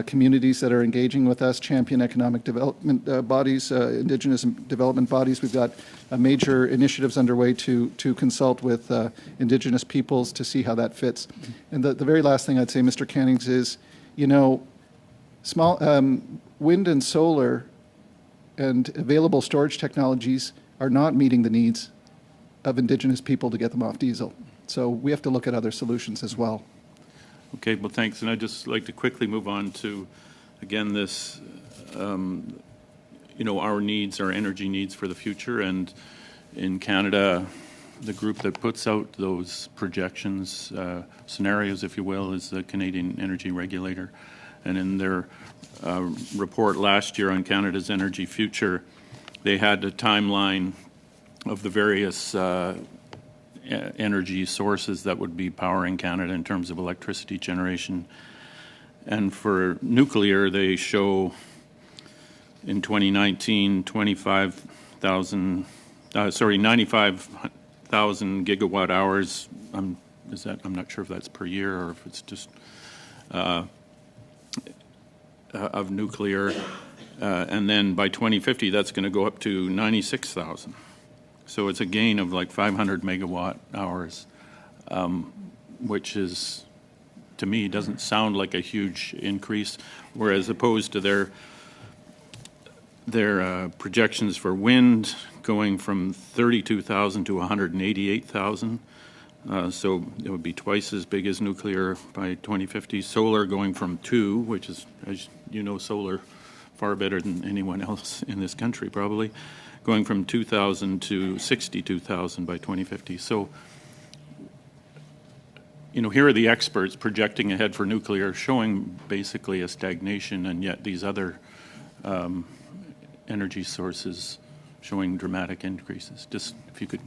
C: communities that are engaging with us, champion economic development bodies, Indigenous development bodies. We've got major initiatives underway to consult with Indigenous peoples to see how that fits. And the very last thing I'd say, Mr. Cannings, is, you know, small wind and solar and available storage technologies are not meeting the needs of Indigenous people to get them off diesel. So we have to look at other solutions as well.
M: Okay, well, thanks. And I'd just like to quickly move on to, again, this, you know, our needs, our energy needs for the future. And in Canada, the group that puts out those projections, scenarios, if you will, is the Canadian Energy Regulator. And in their report last year on Canada's energy future, they had a timeline of the various energy sources that would be powering Canada in terms of electricity generation. And for nuclear, they show in 2019 95,000 gigawatt hours. I'm not sure if that's per year or if it's just of nuclear, and then by 2050 that's going to go up to 96,000. So it's a gain of like 500 megawatt hours, which is, to me, doesn't sound like a huge increase, whereas opposed to their projections for wind going from 32,000 to 188,000. So it would be twice as big as nuclear by 2050. Solar going from 2, which is, as you know, solar far better than anyone else in this country probably, going from 2,000 to 62,000 by 2050. So, you know, here are the experts projecting ahead for nuclear, showing basically a stagnation, and yet these other energy sources showing dramatic increases. Just if you could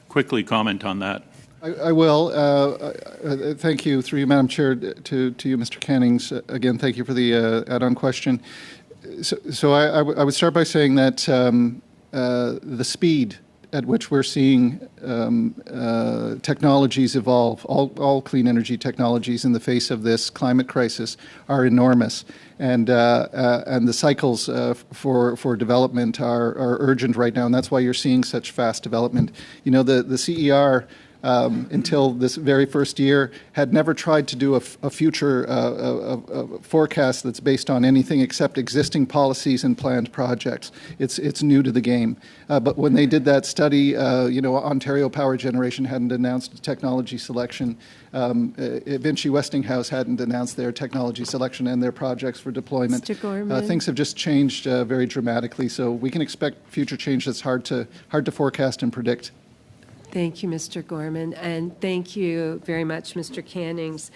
M: quickly comment on that.
C: I will. Thank you, through you, Madam Chair, to you, Mr. Cannings. Again, thank you for the add-on question. So I would start by saying that the speed at which we're seeing technologies evolve, all clean energy technologies in the face of this climate crisis, are enormous, and the cycles for development are urgent right now, and that's why you're seeing such fast development. You know, the CER. Until this very first year, had never tried to do a future forecast that's based on anything except existing policies and planned projects. It's new to the game. But when they did that study, you know, Ontario Power Generation hadn't announced technology selection. Vinci Westinghouse hadn't announced their technology selection and their projects for deployment.
A: Mr. Gorman.
C: Things have just changed very dramatically. So we can expect future change that's hard to forecast and predict.
A: Thank you, Mr. Gorman, and thank you very much, Mr. Cannings.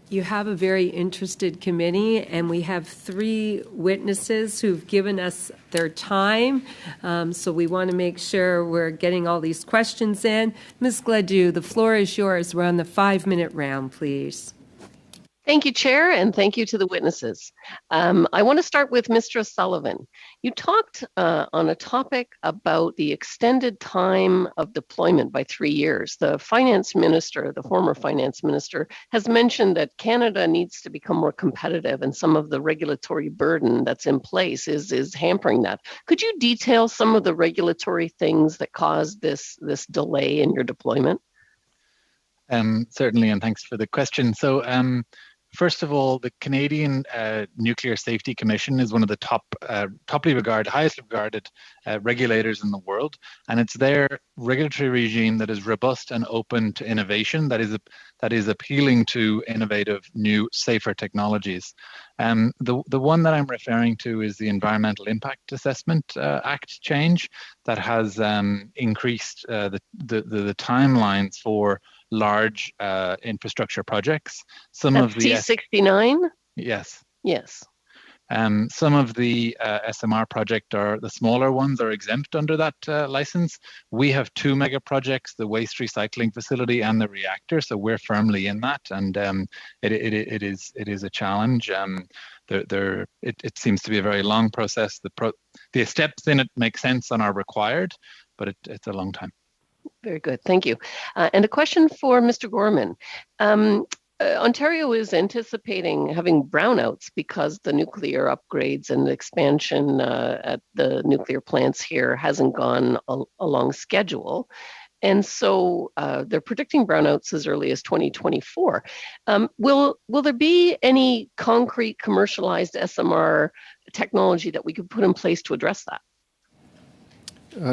A: You have a very interested committee, and we have 3 witnesses who've given us their time, so we want to make sure we're getting all these questions in. Ms. Gladue, the floor is yours. We're on the 5-minute round, please.
N: Thank you, Chair, and thank you to the witnesses. I want to start with Mr. O'Sullivan. You talked on a topic about the extended time of deployment by 3 years. The finance minister, the former finance minister, has mentioned that Canada needs to become more competitive, and some of the regulatory burden that's in place is hampering that. Could you detail some of the regulatory things that caused this delay in your deployment?
F: Certainly, and thanks for the question. So, first of all, the Canadian Nuclear Safety Commission is one of the highest regarded regulators in the world, and it's their regulatory regime that is robust and open to innovation, that is appealing to innovative, new, safer technologies. The one that I'm referring to is the Environmental Impact Assessment Act change that has increased the timelines for large infrastructure projects. Some
N: That's
F: of the
N: T69?
F: Yes.
N: Yes.
F: Some of the SMR project, or the smaller ones, are exempt under that license. We have 2 mega projects, the waste recycling facility and the reactor, so we're firmly in that, and it is a challenge. It seems to be a very long process. The steps in it make sense and are required, but it's a long time.
N: Very good, thank you. And a question for Mr. Gorman. Ontario is anticipating having brownouts because the nuclear upgrades and the expansion at the nuclear plants here hasn't gone along schedule. And so they're predicting brownouts as early as 2024. Will there be any concrete commercialized SMR technology that we could put in place to address that?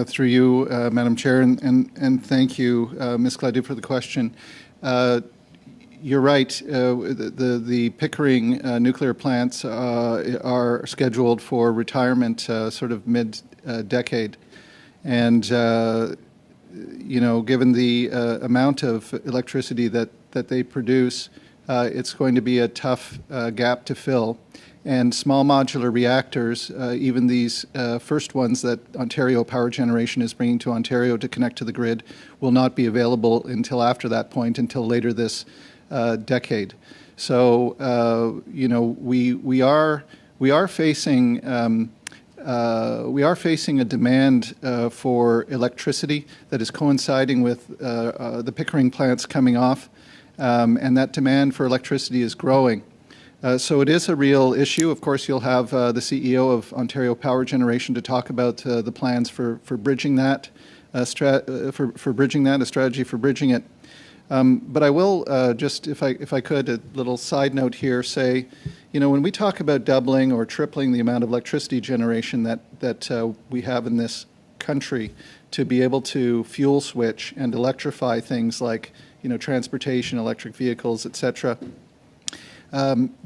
C: Through you, Madam Chair, and thank you, Ms. Gladue, for the question. You're right. The Pickering nuclear plants are scheduled for retirement sort of mid-decade. And, you know, given the amount of electricity that they produce, it's going to be a tough gap to fill. And small modular reactors, even these first ones that Ontario Power Generation is bringing to Ontario to connect to the grid, will not be available until after that point, until later this decade. So, you know, we are facing a demand for electricity that is coinciding with the Pickering plants coming off, and that demand for electricity is growing. So it is a real issue. Of course, you'll have the CEO of Ontario Power Generation to talk about the plans for bridging that for bridging that, a strategy for bridging it. But I will just, if I could, a little side note here, say, when we talk about doubling or tripling the amount of electricity generation that we have in this country to be able to fuel switch and electrify things like, transportation, electric vehicles, etc.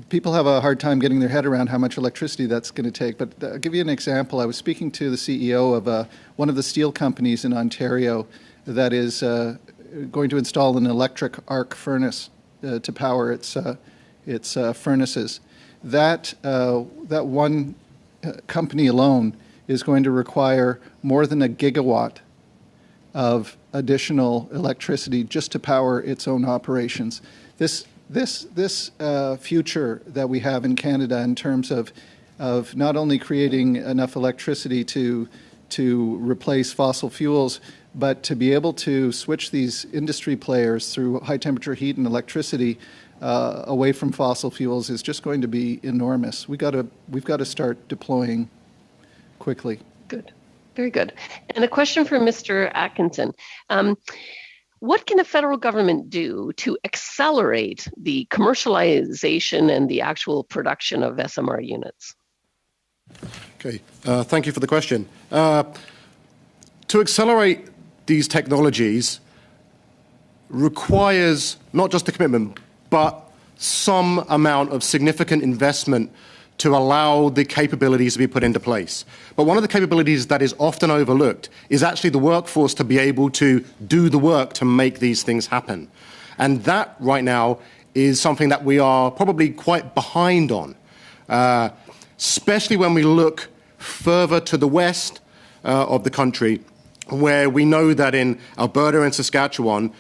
C: People have a hard time getting their head around how much electricity that's going to take. But I'll give you an example. I was speaking to the CEO of one of the steel companies in Ontario that is going to install an electric arc furnace to power its furnaces. That one company alone is going to require more than a gigawatt of additional electricity just to power its own operations. This future that we have in Canada in terms of not only creating enough electricity to replace fossil fuels, but to be able to switch these industry players through high temperature heat and electricity away from fossil fuels is just going to be enormous. We've got to start deploying quickly.
N: Good. Very good. And a question for Mr. Atkinson. What can the federal government do to accelerate the commercialization and the actual production of SMR units?
D: Okay, thank you for the question. To accelerate these technologies requires not just a commitment, but some amount of significant investment to allow the capabilities to be put into place. But one of the capabilities that is often overlooked is actually the workforce to be able to do the work to make these things happen. And that right now is something that we are probably quite behind on, especially when we look further to the west of the country, where we know that in Alberta and Saskatchewan,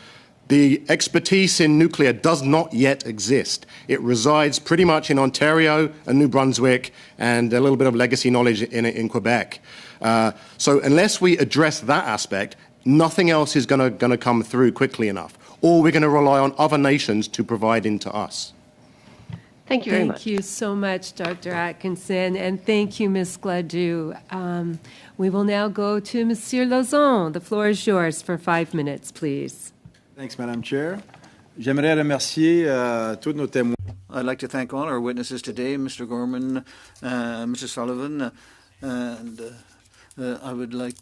D: the expertise in nuclear does not yet exist. It resides pretty much in Ontario and New Brunswick and a little bit of legacy knowledge in Quebec. So unless we address that aspect, nothing else is going to come through quickly enough, or we're going to rely on other nations to provide into us.
N: Thank you very much.
A: Thank you so much, Dr. Atkinson, and thank you, Ms. Gladue. We will now go to Monsieur Lauzon. The floor is yours for 5 minutes, please.
O: Thanks, Madam Chair. J'aimerais remercier tous nos témoins.
L: I'd like to thank all our witnesses today, Mr. Gorman, Mr. Sullivan, and I would like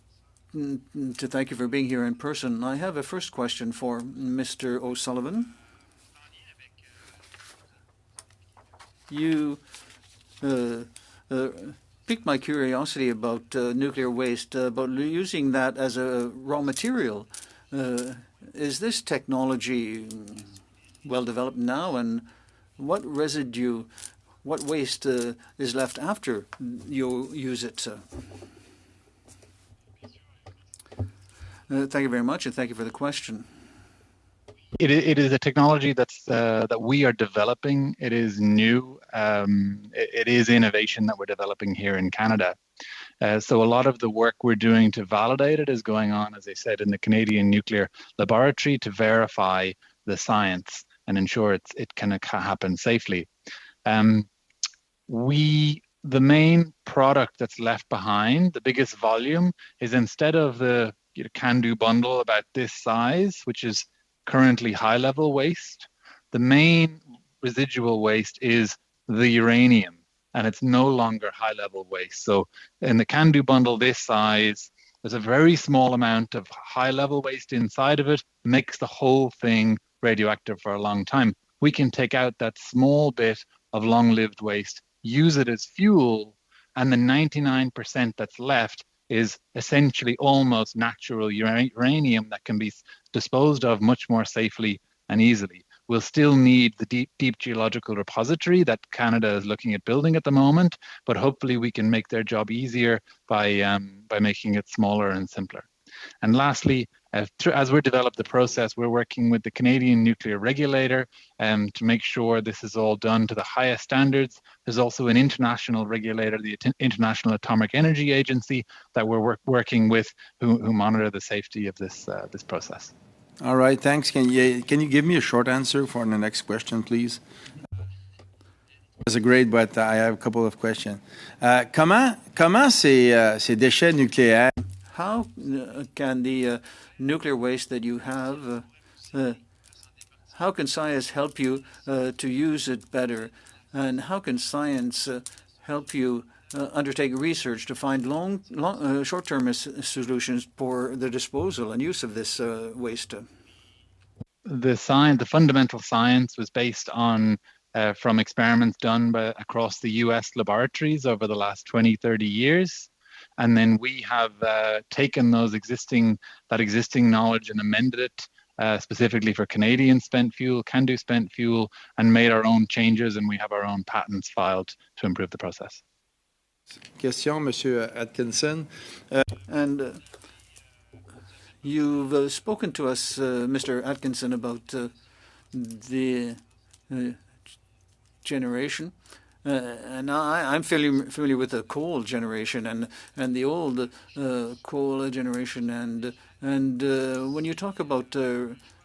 L: to thank you for being here in person. I have a first question for Mr. O'Sullivan. You piqued my curiosity about nuclear waste, about using that as a raw material. Is this technology well developed now, and what residue, what waste is left after you use it? Thank you very much, and thank you for the question.
F: It is a technology that we are developing. It is new. It is innovation that we're developing here in Canada. So a lot of the work we're doing to validate it is going on, as I said, in the Canadian Nuclear Laboratory to verify the science and ensure it can happen safely. The main product that's left behind, the biggest volume, is instead of the can-do bundle about this size, which is currently high-level waste, the main residual waste is the uranium. And it's no longer high-level waste. So in the can-do bundle this size, there's a very small amount of high-level waste inside of it, makes the whole thing radioactive for a long time. We can take out that small bit of long-lived waste, use it as fuel, and the 99% that's left is essentially almost natural uranium that can be disposed of much more safely and easily. We'll still need the deep geological repository that Canada is looking at building at the moment, but hopefully we can make their job easier by making it smaller and simpler. And lastly, as we develop the process, we're working with the Canadian Nuclear Regulator to make sure this is all done to the highest standards. There's also an international regulator, the International Atomic Energy Agency, that we're working with who monitor the safety of this process.
O: All right, thanks. Can you give me a short answer for the next question, please? That's great, but I have a couple of questions. Comment ces déchets nucléaires?
L: how can the nuclear waste that you have, how can science help you to use it better? And how can science help you undertake research to find short-term solutions for the disposal and use of this waste?
F: The fundamental science was based on from experiments done across the US laboratories over the last 20, 30 years. And then we have taken that existing knowledge and amended it specifically for Canadian spent fuel, CANDU spent fuel, and made our own changes, and we have our own patents filed to improve the process.
O: Question, Monsieur Atkinson.
L: And you've spoken to us, Mr. Atkinson, about the generation. And I'm familiar with the coal generation and the old coal generation. And when you talk about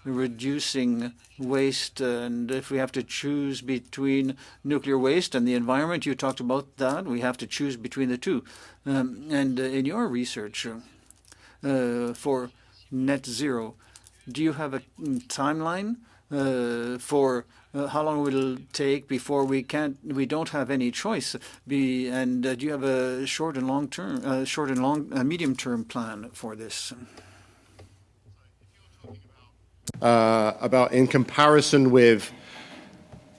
L: reducing waste, and if we have to choose between nuclear waste and the environment, you talked about that. We have to choose between the two. And in your research for net zero, do you have a timeline for how long will it take before we don't have any choice? And do you have a short and medium term plan for this?
D: About in comparison with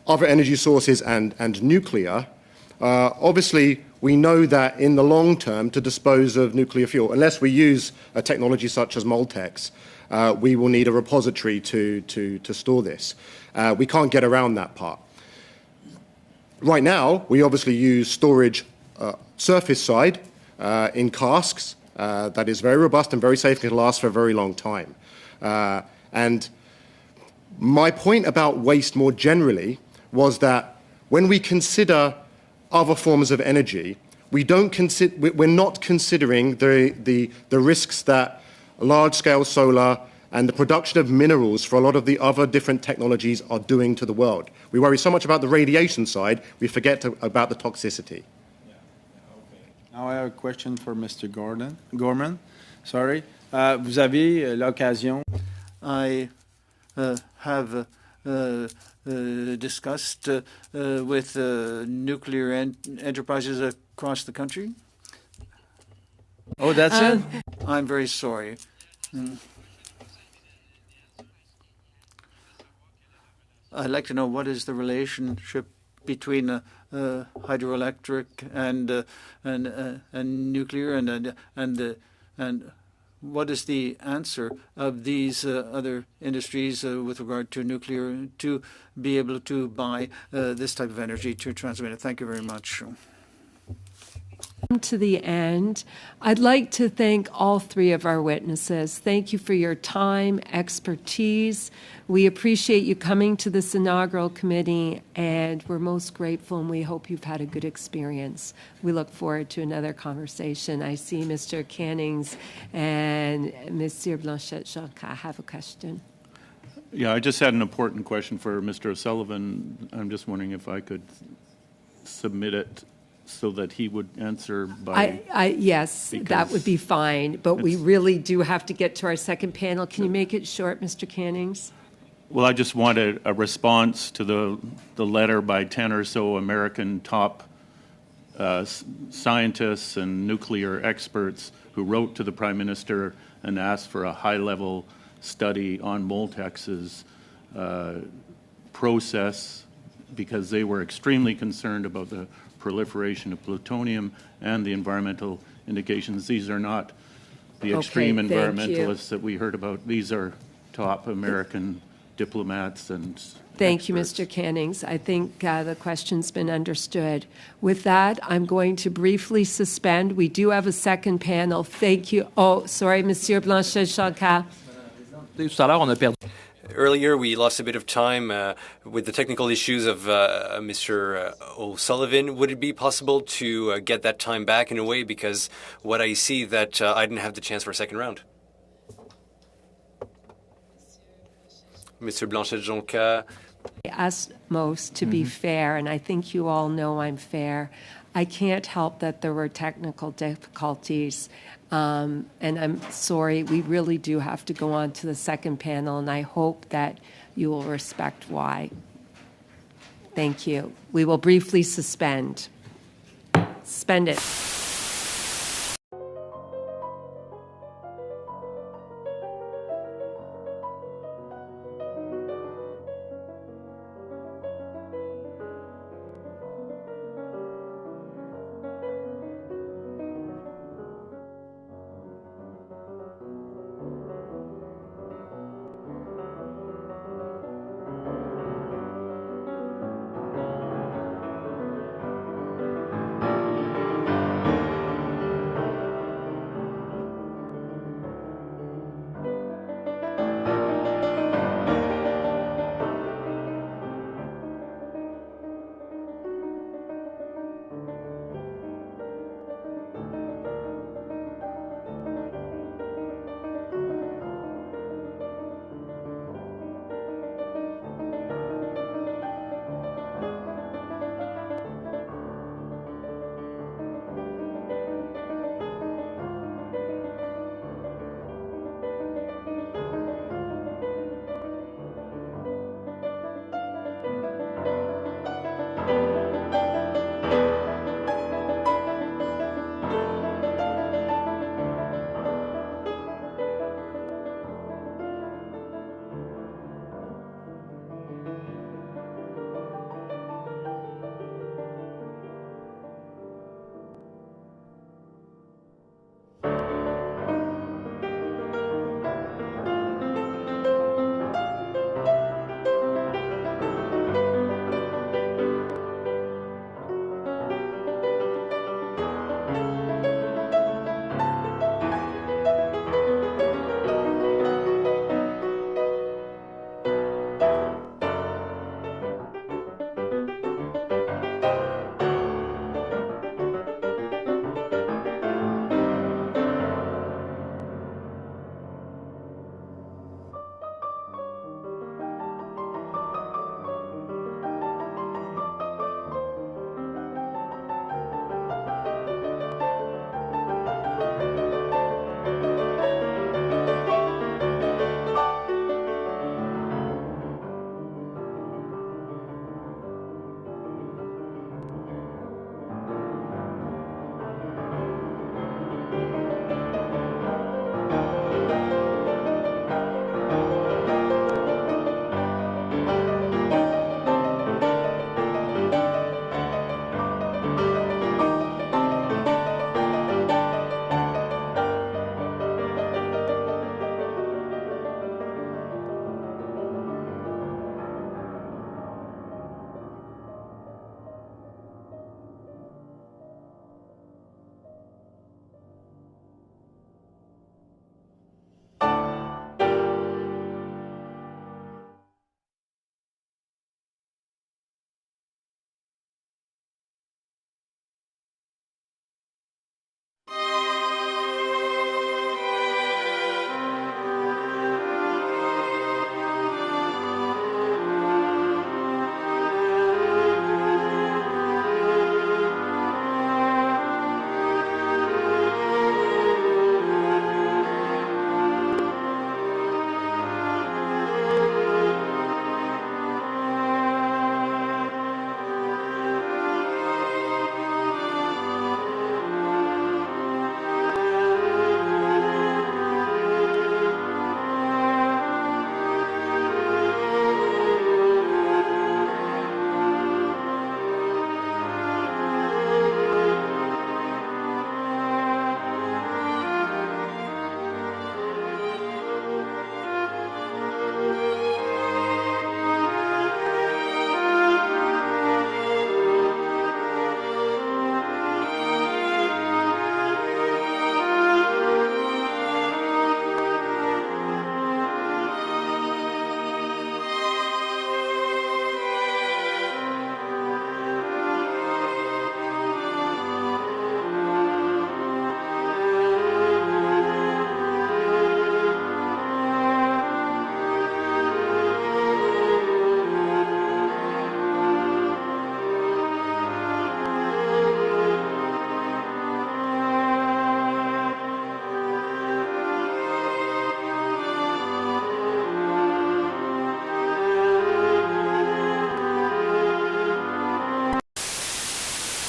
D: other energy sources and nuclear, obviously we know that in the long term, to dispose of nuclear fuel, unless we use a technology such as Moltex, we will need a repository to store this. We can't get around that part. Right now, we obviously use storage surface side in casks that is very robust and very safe, can last for a very long time. And my point about waste more generally was that when we consider other forms of energy, we're not considering the risks that large-scale solar and the production of minerals for a lot of the other different technologies are doing to the world. We worry so much about the radiation side, we forget about the toxicity.
O: Now I have a question for Mr. Gorman. Sorry. Vous avez l'occasion.
L: I have discussed with nuclear enterprises across the country.
O: Oh, that's it?
L: I'm very sorry. I'd like to know what is the relationship between hydroelectric and nuclear, and what is the answer of these other industries with regard to nuclear to be able to buy this type of energy to transmit it? Thank you very much.
A: To the end, I'd like to thank all three of our witnesses. Thank you for your time, expertise. We appreciate you coming to this inaugural committee, and we're most grateful, and we hope you've had a good experience. We look forward to another conversation. I see Mr. Cannings and Monsieur Blanchet-Jonca have a question.
M: Yeah, I just had an important question for Mr. O'Sullivan. I'm just wondering if I could submit it so that he would answer by...
A: Yes, that would be fine, but we really do have to get to our second panel. Can you make it short, Mr. Cannings?
M: Well, I just wanted a response to the letter by 10 or so American top scientists and nuclear experts who wrote to the Prime Minister and asked for a high-level study on Moltex's process, because they were extremely concerned about the proliferation of plutonium and the environmental indications. These are not the extreme environmentalists that we heard about. These are top American diplomats and
A: Thank you,
M: experts.
A: Mr. Cannings. I think the question's been understood. With that, I'm going to briefly suspend. We do have a second panel. Thank you. Oh, sorry, Monsieur Blanchet-Jonca.
B: Earlier, we lost a bit of time with the technical issues of Mr. O'Sullivan. Would it be possible to get that time back in a way? Because what I see that I didn't have the chance for a second round. Mr. Blanchet-Jonca.
A: I ask most to be fair, and I think you all know I'm fair. I can't help that there were technical difficulties, and I'm sorry. We really do have to go on to the second panel, and I hope that you will respect why. Thank you. We will briefly suspend. Suspend it.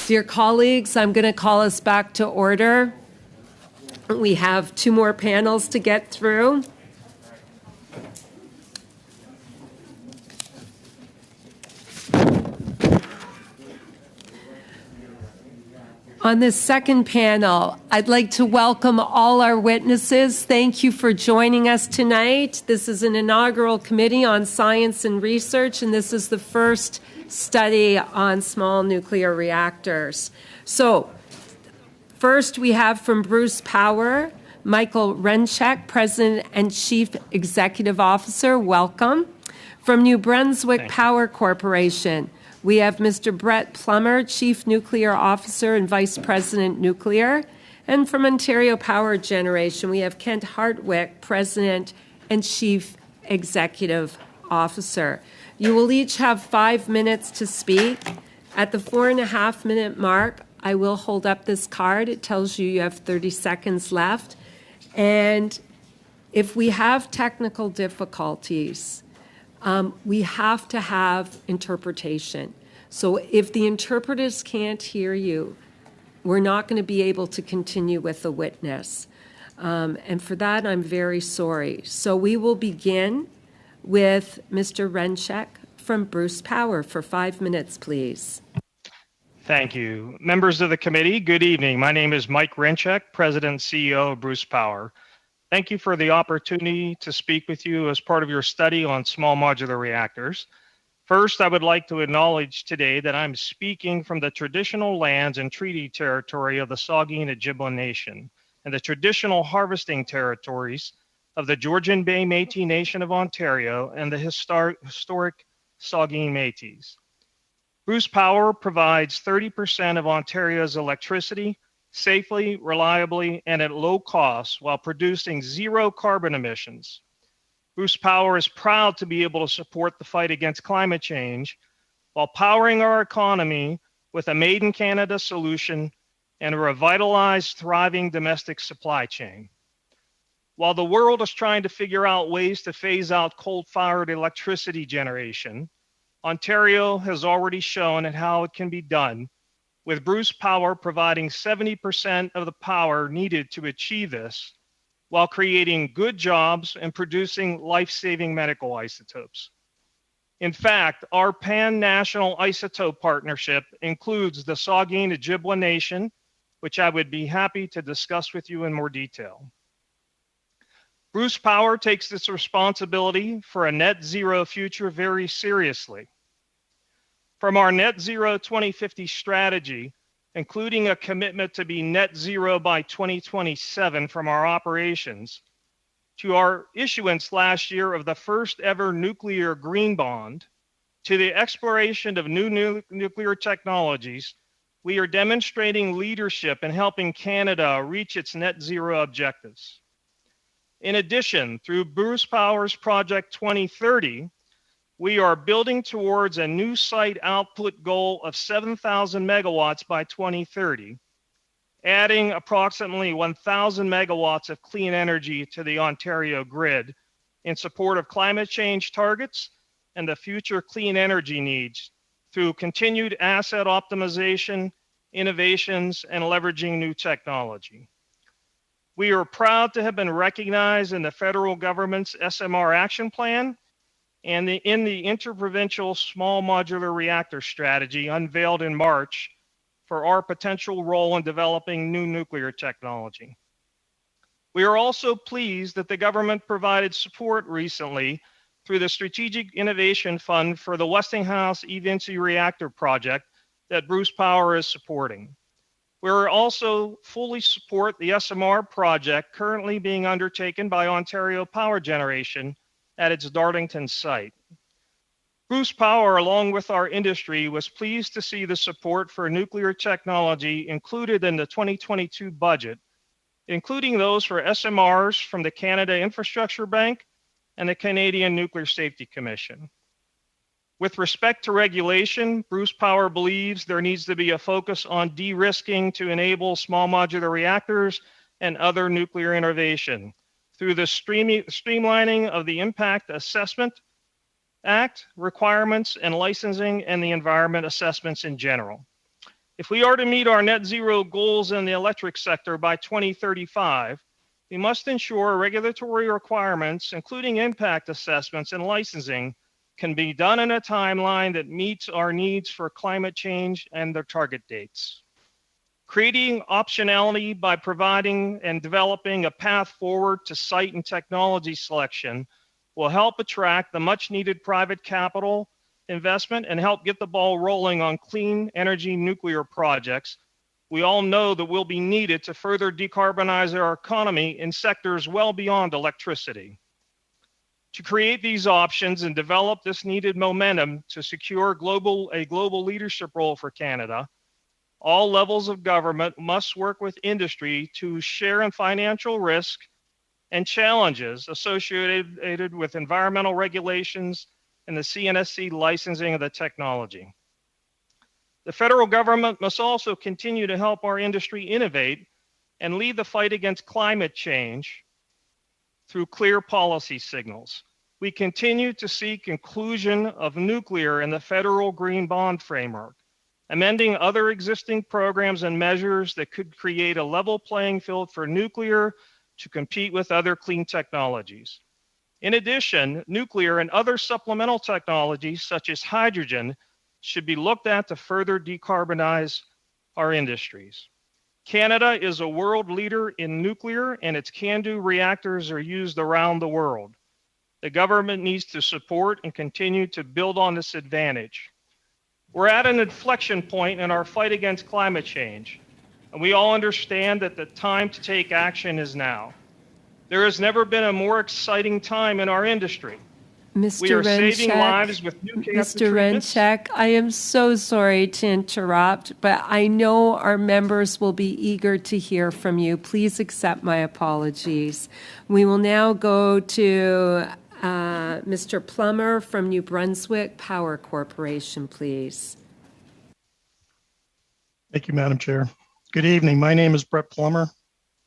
A: Dear colleagues, I'm going to call us back to order. We have 2 more panels to get through. On this second panel, I'd like to welcome all our witnesses. Thank you for joining us tonight. This is an inaugural committee on science and research, and this is the first study on small nuclear reactors. So, first we have from Bruce Power, Michael Renchek, President and Chief Executive Officer. Welcome. From New Brunswick Power Corporation, we have Mr. Brett Plummer, Chief Nuclear Officer and Vice President Nuclear. And from Ontario Power Generation, we have Kent Hartwick, President and Chief Executive Officer. You will each have 5 minutes to speak. At the 4.5-minute mark, I will hold up this card. It tells you have 30 seconds left. And if we have technical difficulties, we have to have interpretation. So if the interpreters can't hear you, we're not going to be able to continue with the witness. And for that, I'm very sorry. So we will begin with Mr. Renchek from Bruce Power for 5 minutes, please.
P: Thank you. Members of the committee, good evening. My name is Mike Renchek, President and CEO of Bruce Power. Thank you for the opportunity to speak with you as part of your study on small modular reactors. First, I would like to acknowledge today that I'm speaking from the traditional lands and treaty territory of the Saugeen Ojibwa Nation and the traditional harvesting territories of the Georgian Bay Métis Nation of Ontario and the historic Saugeen Métis. Bruce Power provides 30% of Ontario's electricity safely, reliably, and at low cost while producing 0 carbon emissions. Bruce Power is proud to be able to support the fight against climate change while powering our economy with a made-in-Canada solution and a revitalized, thriving domestic supply chain. While the world is trying to figure out ways to phase out coal-fired electricity generation, Ontario has already shown how it can be done, with Bruce Power providing 70% of the power needed to achieve this, while creating good jobs and producing life-saving medical isotopes. In fact, our pan-national isotope partnership includes the Saugeen Ojibwa Nation, which I would be happy to discuss with you in more detail. Bruce Power takes this responsibility for a net zero future very seriously. From our net zero 2050 strategy, including a commitment to be net zero by 2027 from our operations, to our issuance last year of the first ever nuclear green bond, to the exploration of new nuclear technologies, we are demonstrating leadership in helping Canada reach its net zero objectives. In addition, through Bruce Power's Project 2030, we are building towards a new site output goal of 7,000 megawatts by 2030, adding approximately 1,000 megawatts of clean energy to the Ontario grid in support of climate change targets and the future clean energy needs through continued asset optimization, innovations, and leveraging new technology. We are proud to have been recognized in the federal government's SMR action plan and in the interprovincial small modular reactor strategy unveiled in March for our potential role in developing new nuclear technology. We are also pleased that the government provided support recently through the Strategic Innovation Fund for the Westinghouse eVinci reactor project that Bruce Power is supporting. We also fully support the SMR project currently being undertaken by Ontario Power Generation at its Darlington site. Bruce Power, along with our industry, was pleased to see the support for nuclear technology included in the 2022 budget, including those for SMRs from the Canada Infrastructure Bank and the Canadian Nuclear Safety Commission. With respect to regulation, Bruce Power believes there needs to be a focus on de-risking to enable small modular reactors and other nuclear innovation through the streamlining of the Impact Assessment Act requirements and licensing and the environment assessments in general. If we are to meet our net zero goals in the electric sector by 2035, we must ensure regulatory requirements, including impact assessments and licensing, can be done in a timeline that meets our needs for climate change and their target dates. Creating optionality by providing and developing a path forward to site and technology selection will help attract the much needed private capital investment and help get the ball rolling on clean energy nuclear projects we all know that will be needed to further decarbonize our economy in sectors well beyond electricity. To create these options and develop this needed momentum to secure a global leadership role for Canada, all levels of government must work with industry to share in financial risk and challenges associated with environmental regulations and the CNSC licensing of the technology. The federal government must also continue to help our industry innovate and lead the fight against climate change through clear policy signals. We continue to seek inclusion of nuclear in the federal green bond framework, amending other existing programs and measures that could create a level playing field for nuclear to compete with other clean technologies. In addition, nuclear and other supplemental technologies such as hydrogen should be looked at to further decarbonize our industries. Canada is a world leader in nuclear, and its CANDU reactors are used around the world. The government needs to support and continue to build on this advantage. We're at an inflection point in our fight against climate change, and we all understand that the time to take action is now. There has never been a more exciting time in our industry. We are saving lives with new cancer treatments.
A: Mr. Renchek, I am so sorry to interrupt, but I know our members will be eager to hear from you. Please accept my apologies. We will now go to Mr. Plummer from New Brunswick Power Corporation, please.
Q: Thank you, Madam Chair. Good evening. My name is Brett Plummer.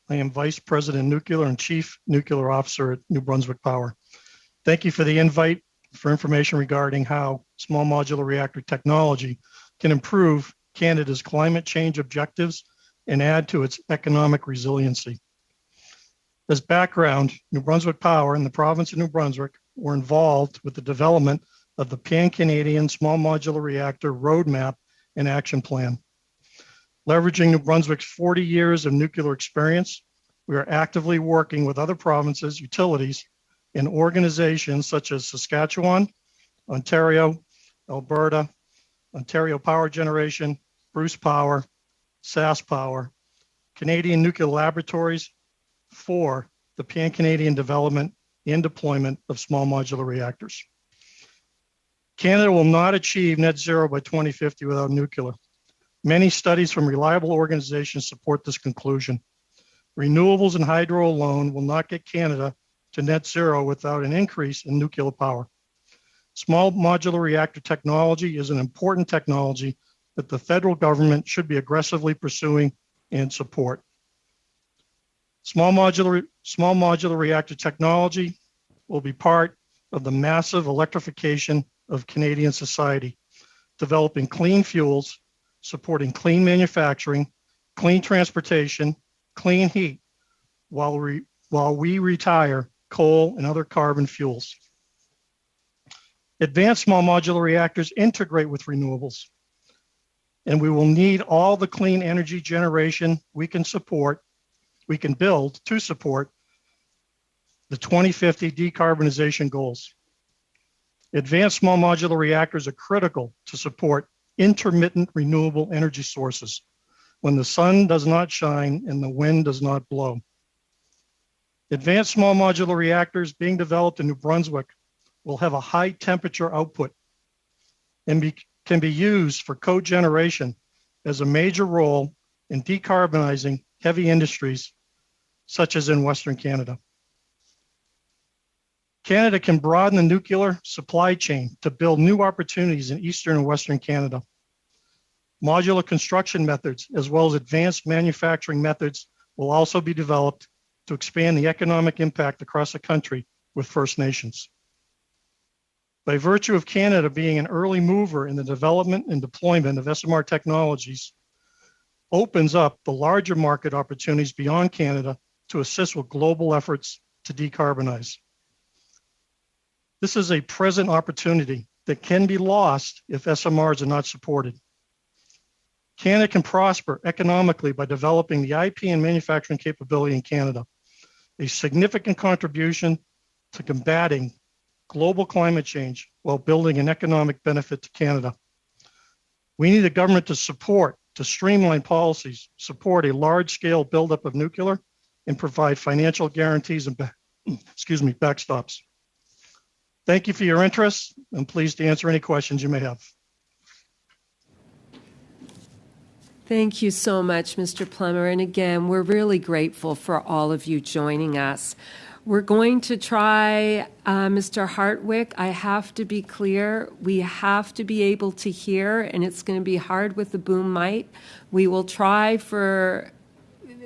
Q: I am Vice President Nuclear and Chief Nuclear Officer at New Brunswick Power. Thank you for the invite for information regarding how small modular reactor technology can improve Canada's climate change objectives and add to its economic resiliency. As background, New Brunswick Power and the province of New Brunswick were involved with the development of the Pan-Canadian Small Modular Reactor Roadmap and Action Plan. Leveraging New Brunswick's 40 years of nuclear experience, we are actively working with other provinces, utilities, and organizations such as Saskatchewan, Ontario, Alberta, Ontario Power Generation, Bruce Power, SAS Power, Canadian Nuclear Laboratories for the Pan-Canadian development and deployment of small modular reactors. Canada will not achieve net zero by 2050 without nuclear. Many studies from reliable organizations support this conclusion. Renewables and hydro alone will not get Canada to net zero without an increase in nuclear power. Small modular reactor technology is an important technology that the federal government should be aggressively pursuing and support. Small modular reactor technology will be part of the massive electrification of Canadian society, developing clean fuels, supporting clean manufacturing, clean transportation, clean heat, while we retire coal and other carbon fuels. Advanced small modular reactors integrate with renewables, and we will need all the clean energy generation we can build to support the 2050 decarbonization goals. Advanced small modular reactors are critical to support intermittent renewable energy sources when the sun does not shine and the wind does not blow. Advanced small modular reactors being developed in New Brunswick will have a high temperature output and can be used for cogeneration as a major role in decarbonizing heavy industries such as in Western Canada. Canada can broaden the nuclear supply chain to build new opportunities in Eastern and Western Canada. Modular construction methods, as well as advanced manufacturing methods, will also be developed to expand the economic impact across the country with First Nations. By virtue of Canada being an early mover in the development and deployment of SMR technologies, opens up the larger market opportunities beyond Canada to assist with global efforts to decarbonize. This is a present opportunity that can be lost if SMRs are not supported. Canada can prosper economically by developing the IP and manufacturing capability in Canada, a significant contribution to combating global climate change while building an economic benefit to Canada. We need the government to streamline policies, support a large-scale buildup of nuclear, and provide financial guarantees and backstops. Thank you for your interest. I'm pleased to answer any questions you may have.
A: Thank you so much, Mr. Plummer. And again, we're really grateful for all of you joining us. We're going to try, Mr. Hartwick, I have to be clear, we have to be able to hear, and it's going to be hard with the boom mic. We will try for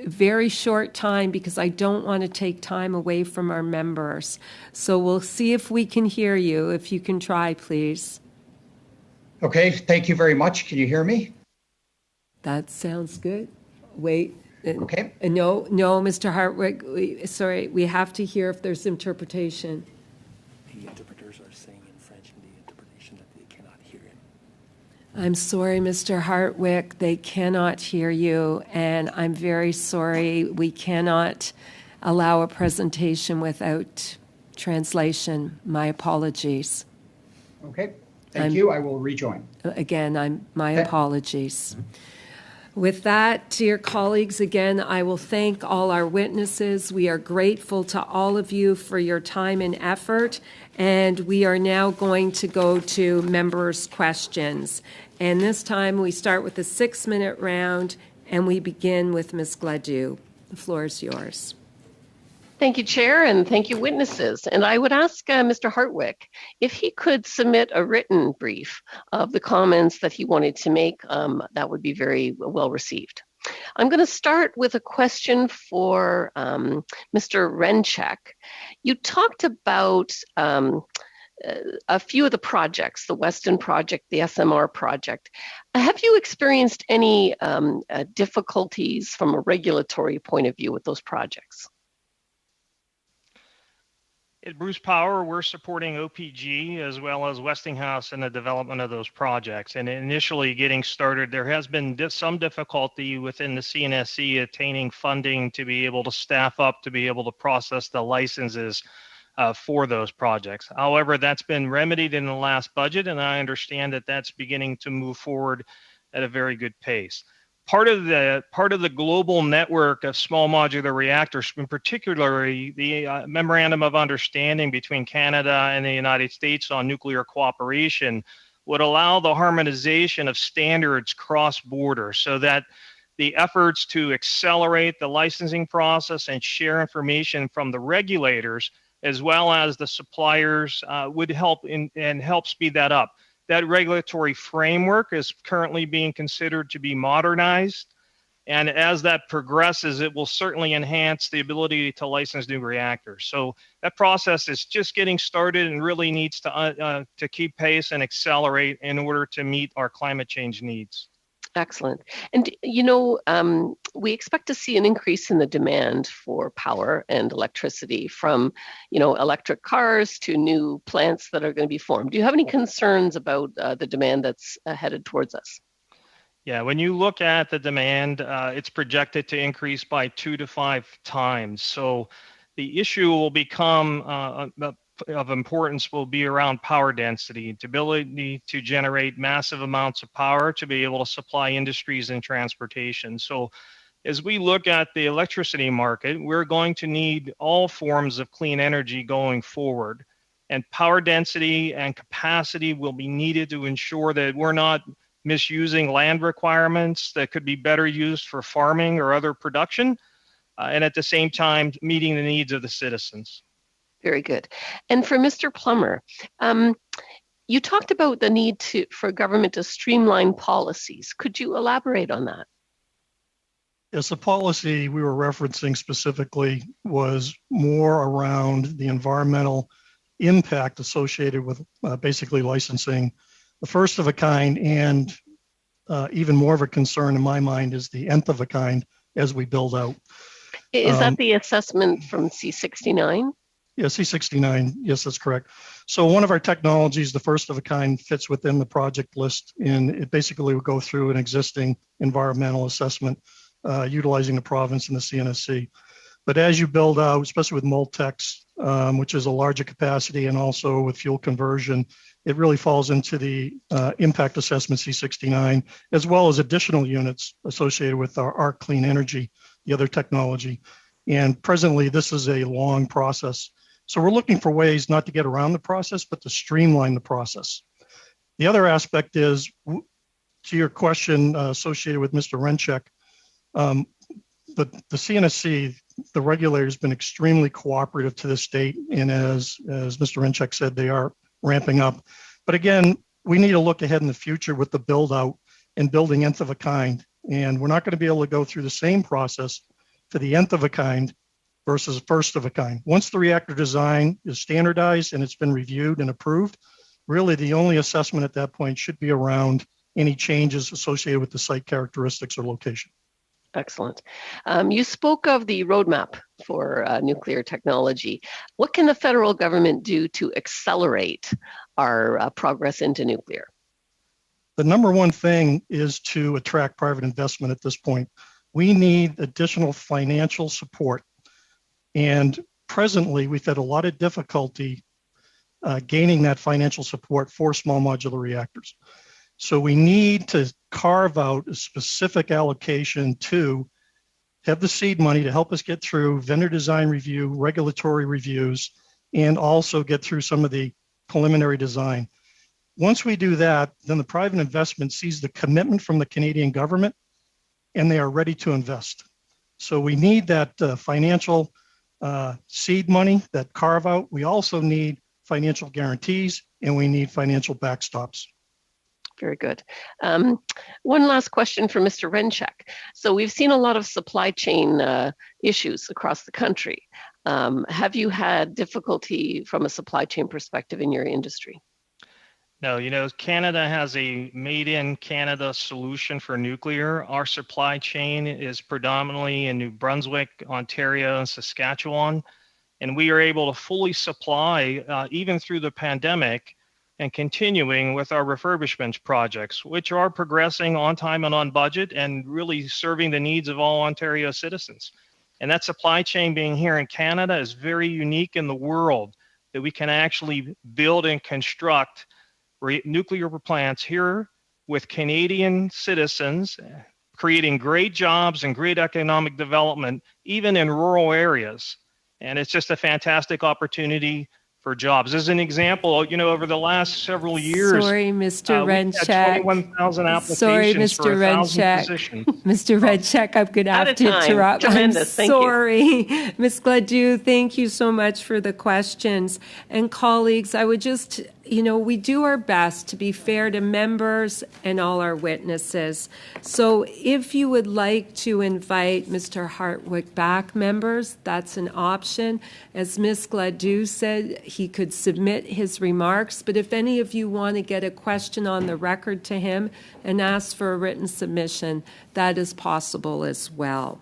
A: a very short time because I don't want to take time away from our members. So we'll see if we can hear you. If you can try, please.
R: Okay, thank you very much. Can you hear me?
A: That sounds good. Wait.
R: Okay.
A: No, Mr. Hartwick, sorry, we have to hear if there's interpretation.
G: The interpreters are saying in French in the interpretation that they cannot hear him.
A: I'm sorry, Mr. Hartwick, they cannot hear you, and I'm very sorry. We cannot allow a presentation without translation. My apologies.
R: Okay, thank you. I will rejoin.
A: Again, my apologies. With that, dear colleagues, again, I will thank all our witnesses. We are grateful to all of you for your time and effort, and we are now going to go to members' questions. And this time we start with a 6-minute round, and we begin with Ms. Gladue. The floor is yours.
N: Thank you, Chair, and thank you, witnesses. And I would ask Mr. Hartwick if he could submit a written brief of the comments that he wanted to make. That would be very well received. I'm going to start with a question for Mr. Renchek. You talked about a few of the projects, the Weston project, the SMR project. Have you experienced any difficulties from a regulatory point of view with those projects?
P: At Bruce Power, we're supporting OPG as well as Westinghouse in the development of those projects. And initially getting started, there has been some difficulty within the CNSC attaining funding to be able to staff up, to be able to process the licenses for those projects. However, that's been remedied in the last budget, and I understand that that's beginning to move forward at a very good pace. Part of the global network of small modular reactors, in particular the Memorandum of Understanding between Canada and the United States on nuclear cooperation, would allow the harmonization of standards cross-border so that the efforts to accelerate the licensing process and share information from the regulators as well as the suppliers would help help speed that up. That regulatory framework is currently being considered to be modernized. And as that progresses, it will certainly enhance the ability to license new reactors. So that process is just getting started and really needs to keep pace and accelerate in order to meet our climate change needs.
N: Excellent. And, we expect to see an increase in the demand for power and electricity from, electric cars to new plants that are going to be formed. Do you have any concerns about the demand that's headed towards us?
P: Yeah, when you look at the demand, it's projected to increase by 2 to 5 times. So the issue will become of importance will be around power density, the ability to generate massive amounts of power to be able to supply industries and transportation. So as we look at the electricity market, we're going to need all forms of clean energy going forward. And power density and capacity will be needed to ensure that we're not misusing land requirements that could be better used for farming or other production, and at the same time meeting the needs of the citizens.
N: Very good. And for Mr. Plummer, you talked about the need for government to streamline policies. Could you elaborate on that?
Q: Yes, the policy we were referencing specifically was more around the environmental impact associated with basically licensing the first of a kind and even more of a concern in my mind is the nth of a kind as we build out.
N: Is that the assessment from C69?
Q: Yeah, C69. Yes, that's correct. So one of our technologies, the first of a kind, fits within the project list, and it basically will go through an existing environmental assessment utilizing the province and the CNSC. But as you build out, especially with Moltex, which is a larger capacity, and also with fuel conversion, it really falls into the impact assessment C69, as well as additional units associated with our ARC Clean Energy, the other technology. And presently, this is a long process. So we're looking for ways not to get around the process, but to streamline the process. The other aspect is, to your question associated with Mr. Renchek, the CNSC, the regulator, has been extremely cooperative to this date. And as Mr. Renchek said, they are ramping up. But again, we need to look ahead in the future with the build out and building nth of a kind. And we're not going to be able to go through the same process for the nth of a kind versus first of a kind. Once the reactor design is standardized and it's been reviewed and approved, really the only assessment at that point should be around any changes associated with the site characteristics or location.
N: Excellent. You spoke of the roadmap for nuclear technology. What can the federal government do to accelerate our progress into nuclear?
Q: The number one thing is to attract private investment at this point. We need additional financial support. And presently, we've had a lot of difficulty gaining that financial support for small modular reactors. So we need to carve out a specific allocation to have the seed money to help us get through vendor design review, regulatory reviews, and also get through some of the preliminary design. Once we do that, then the private investment sees the commitment from the Canadian government, and they are ready to invest. So we need that financial seed money, that carve out. We also need financial guarantees, and we need financial backstops.
N: Very good. One last question for Mr. Renchek. So we've seen a lot of supply chain issues across the country. Have you had difficulty from a supply chain perspective in your industry?
P: No, Canada has a made in Canada solution for nuclear. Our supply chain is predominantly in New Brunswick, Ontario, and Saskatchewan. And we are able to fully supply, even through the pandemic, and continuing with our refurbishment projects, which are progressing on time and on budget and really serving the needs of all Ontario citizens. And that supply chain being here in Canada is very unique in the world, that we can actually build and construct nuclear plants here with Canadian citizens, creating great jobs and great economic development, even in rural areas. And it's just a fantastic opportunity for jobs. As an example, over the last several years,
A: Sorry, Mr. Renchek.
P: 21,000 applications
A: Sorry,
P: for
A: Mr.
P: 1,000
A: Renchek.
P: positions.
A: Mr. Renchek, I'm going to have to interrupt.
N: Tremendous.
A: I'm sorry. Ms. Gladue, thank you so much for the questions. And colleagues, I would just, we do our best to be fair to members and all our witnesses. So if you would like to invite Mr. Hartwick back, members, that's an option. As Ms. Gladue said, he could submit his remarks, but if any of you want to get a question on the record to him and ask for a written submission, that is possible as well.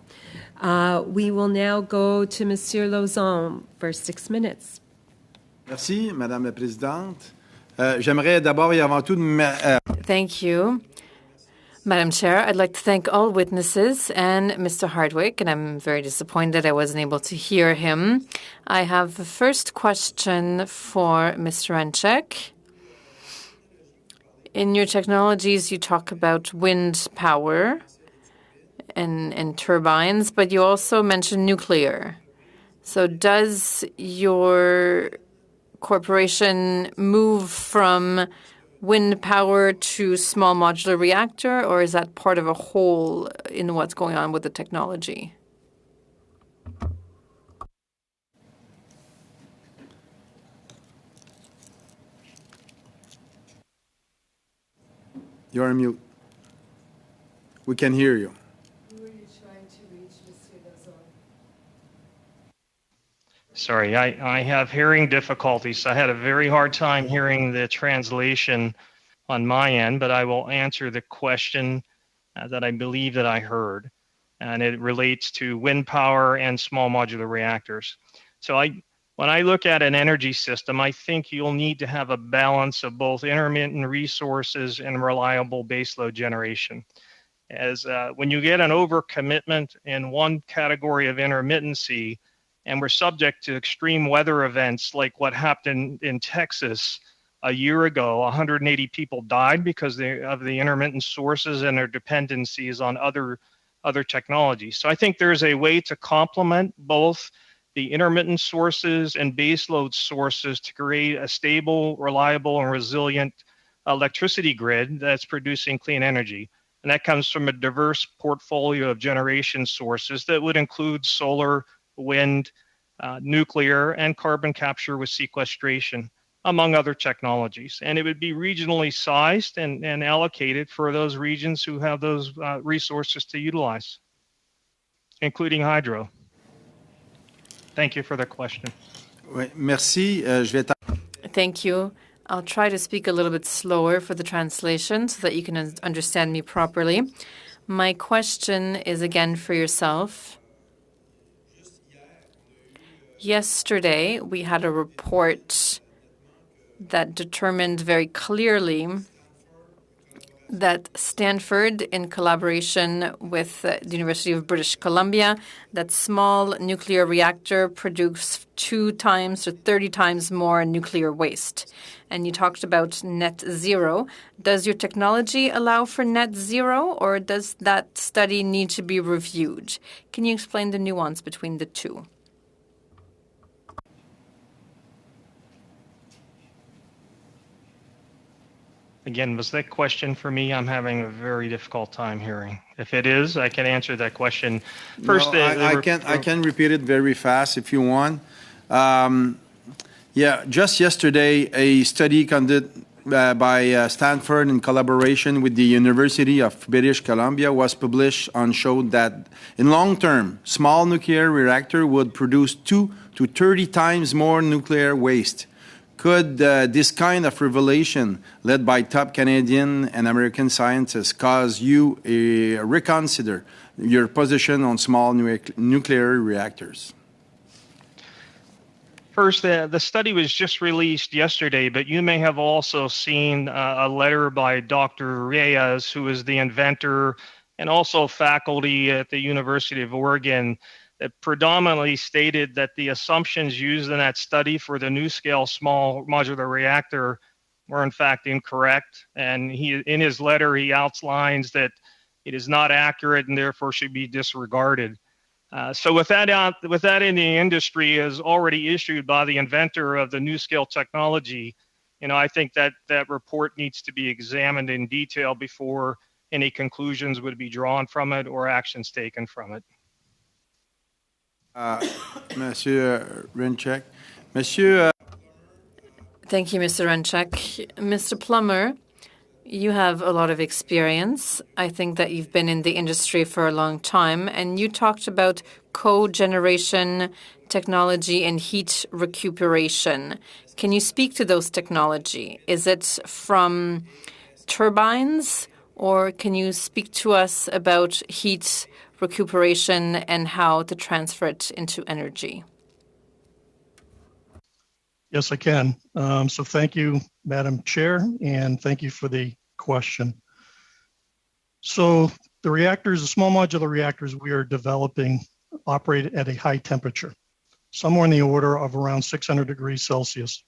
A: We will now go to Monsieur Lauzon for 6 minutes.
O: Merci, Madame la Présidente. J'aimerais d'abord et avant tout...
K: Thank you. Madam Chair, I'd like to thank all witnesses and Mr. Hardwick, and I'm very disappointed I wasn't able to hear him. I have the first question for Mr. Renchek. In your technologies, you talk about wind power and turbines, but you also mentioned nuclear. So does your corporation move from wind power to small modular reactor, or is that part of a whole in what's going on with the technology?
O: You're on mute. We can hear you.
A: Who are you trying to reach, Monsieur Lauzon?
P: Sorry, I have hearing difficulties. I had a very hard time hearing the translation on my end, but I will answer the question that I believe that I heard, and it relates to wind power and small modular reactors. So when I look at an energy system, I think you'll need to have a balance of both intermittent resources and reliable baseload generation. As when you get an overcommitment in one category of intermittency, and we're subject to extreme weather events like what happened in Texas a year ago, 180 people died because of the intermittent sources and their dependencies on other technologies. So I think there's a way to complement both the intermittent sources and baseload sources to create a stable, reliable, and resilient electricity grid that's producing clean energy. And that comes from a diverse portfolio of generation sources that would include solar, wind, nuclear, and carbon capture with sequestration, among other technologies. And it would be regionally sized and allocated for those regions who have those resources to utilize, including hydro. Thank you for the question.
O: Oui, merci.
K: Thank you. I'll try to speak a little bit slower for the translation so that you can understand me properly. My question is again for yourself. Yesterday, we had a report that determined very clearly that Stanford, in collaboration with the University of British Columbia, that small nuclear reactor produced 2 times or 30 times more nuclear waste. And you talked about net zero. Does your technology allow for net zero, or does that study need to be reviewed? Can you explain the nuance between the two?
P: Again, was that question for me? I'm having a very difficult time hearing. If it is, I can answer that question. First,
O: no, I can repeat it very fast if you want. Yeah, just yesterday, a study conducted by Stanford in collaboration with the University of British Columbia was published and showed that in long term, small nuclear reactor would produce 2 to 30 times more nuclear waste. Could this kind of revelation, led by top Canadian and American scientists, cause you to reconsider your position on small nuclear reactors?
P: First, the study was just released yesterday, but you may have also seen a letter by Dr. Reyes, who is the inventor and also faculty at the University of Oregon, that predominantly stated that the assumptions used in that study for the NuScale small modular reactor were in fact incorrect. And in his letter, he outlines that it is not accurate and therefore should be disregarded. So with that in the industry is already issued by the inventor of the NuScale technology, I think that report needs to be examined in detail before any conclusions would be drawn from it or actions taken from it.
O: Monsieur Renchek.
K: Thank you, Mr. Renchek. Mr. Plummer, you have a lot of experience. I think that you've been in the industry for a long time, and you talked about cogeneration technology and heat recuperation. Can you speak to those technology? Is it from turbines, or can you speak to us about heat recuperation and how to transfer it into energy?
Q: Yes, I can. So thank you, Madam Chair, and thank you for the question. So the reactors, the small modular reactors we are developing operate at a high temperature, somewhere in the order of around 600 degrees Celsius.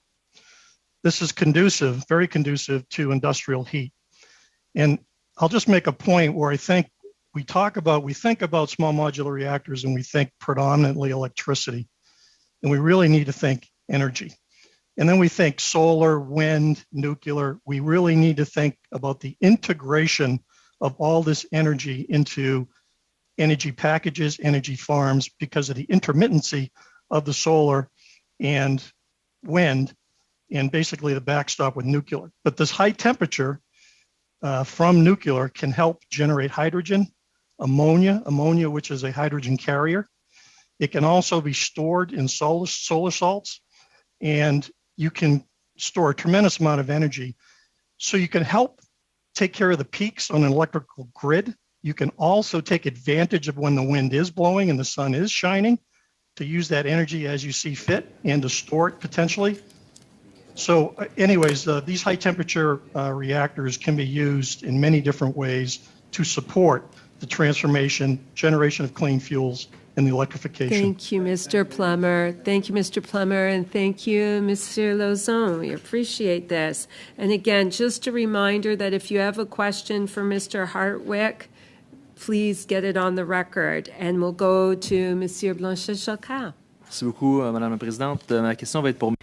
Q: This is conducive, very conducive to industrial heat. And I'll just make a point where I think we think about small modular reactors and we think predominantly electricity, and we really need to think energy. And then we think solar, wind, nuclear. We really need to think about the integration of all this energy into energy packages, energy farms, because of the intermittency of the solar and wind, and basically the backstop with nuclear. But this high temperature from nuclear can help generate hydrogen, ammonia, which is a hydrogen carrier. It can also be stored in solar salts, and you can store a tremendous amount of energy So you can help take care of the peaks on an electrical grid. You can also take advantage of when the wind is blowing and the sun is shining to use that energy as you see fit and to store it potentially. So anyways, these high temperature reactors can be used in many different ways to support the generation of clean fuels and the electrification.
A: Thank you, Mr. Plummer. Thank you, Mr. Plummer, and thank you, Mr. Lauzon. We appreciate this. And again, just a reminder that if you have a question for Mr. Hartwick, please get it on the record. And we'll go to Monsieur Blanchet-Jacquard.
J: Merci beaucoup, Madame la Présidente. Ma question va être pour...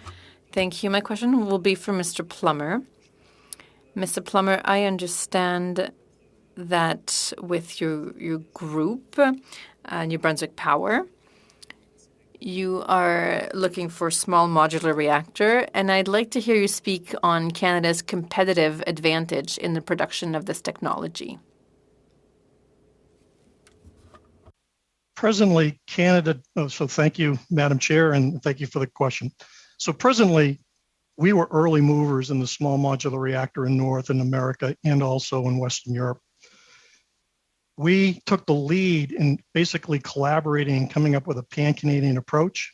K: Thank you. My question will be for Mr. Plummer. Mr. Plummer, I understand that with your group, New Brunswick Power, you are looking for a small modular reactor, and I'd like to hear you speak on Canada's competitive advantage in the production of this technology.
Q: Presently, Canada, so thank you, Madam Chair, and thank you for the question. So presently, we were early movers in the small modular reactor in North America and also in Western Europe. We took the lead in basically collaborating and coming up with a pan-Canadian approach,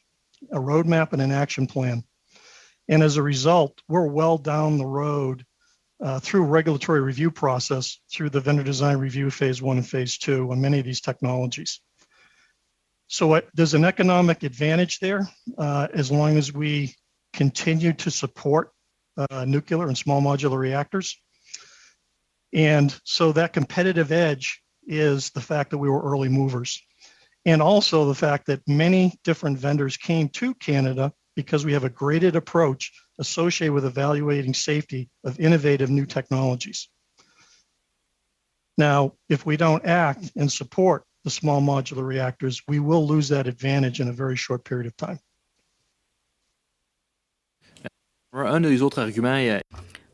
Q: a roadmap, and an action plan. And as a result, we're well down the road through regulatory review process, through the vendor design review phase 1 and phase 2 on many of these technologies. So there's an economic advantage there as long as we continue to support nuclear and small modular reactors. And so that competitive edge is the fact that we were early movers. And also the fact that many different vendors came to Canada because we have a graded approach associated with evaluating safety of innovative new technologies. Now, if we don't act and support the small modular reactors, we will lose that advantage in a very short period of time.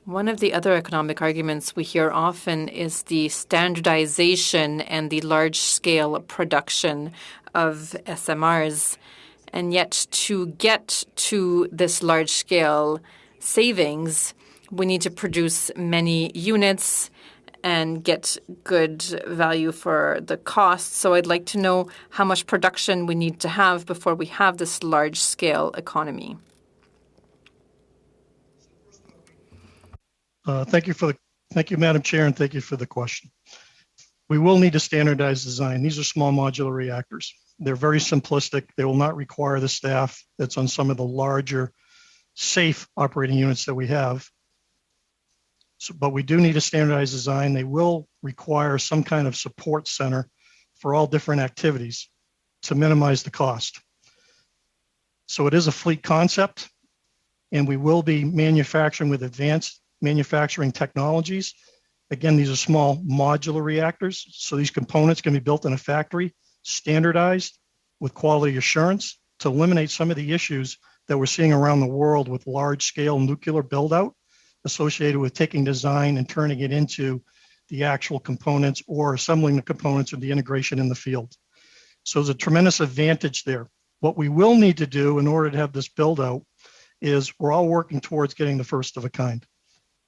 K: One of the other economic arguments we hear often is the standardization and the large-scale production of SMRs. And yet, to get to this large-scale savings, we need to produce many units and get good value for the cost. So I'd like to know how much production we need to have before we have this large-scale economy.
Q: Thank you, Madam Chair, and thank you for the question. We will need a standardized design. These are small modular reactors. They're very simplistic. They will not require the staff that's on some of the larger safe operating units that we have. So, but we do need a standardized design. They will require some kind of support center for all different activities to minimize the cost. So it is a fleet concept, and we will be manufacturing with advanced manufacturing technologies. Again, these are small modular reactors, so these components can be built in a factory, standardized with quality assurance to eliminate some of the issues that we're seeing around the world with large-scale nuclear build-out associated with taking design and turning it into the actual components or assembling the components or the integration in the field. So there's a tremendous advantage there. What we will need to do in order to have this build-out is we're all working towards getting the first of a kind.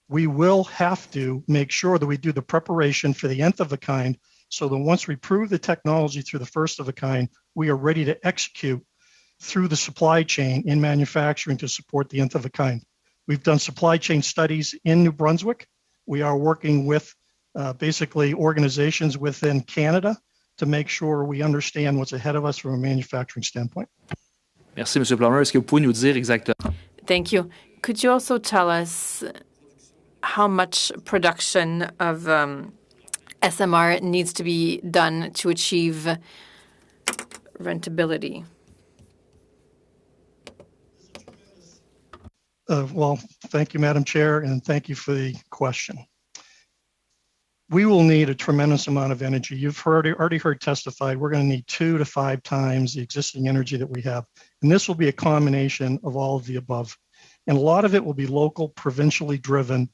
Q: We will have to make sure that we do the preparation for the nth of a kind so that once we prove the technology through the first of a kind, we are ready to execute through the supply chain in manufacturing to support the nth of a kind. We've done supply chain studies in New Brunswick. We are working with basically organizations within Canada to make sure we understand what's ahead of us from a manufacturing standpoint.
J: Merci, Monsieur Plummer. Est-ce que vous pouvez nous dire exactement?
K: Thank you. Could you also tell us how much production of SMR needs to be done to achieve rentability?
Q: Well, thank you, Madam Chair, and thank you for the question. We will need a tremendous amount of energy. You've already heard testified, we're going to need 2 to 5 times the existing energy that we have. And this will be a combination of all of the above. And a lot of it will be local, provincially driven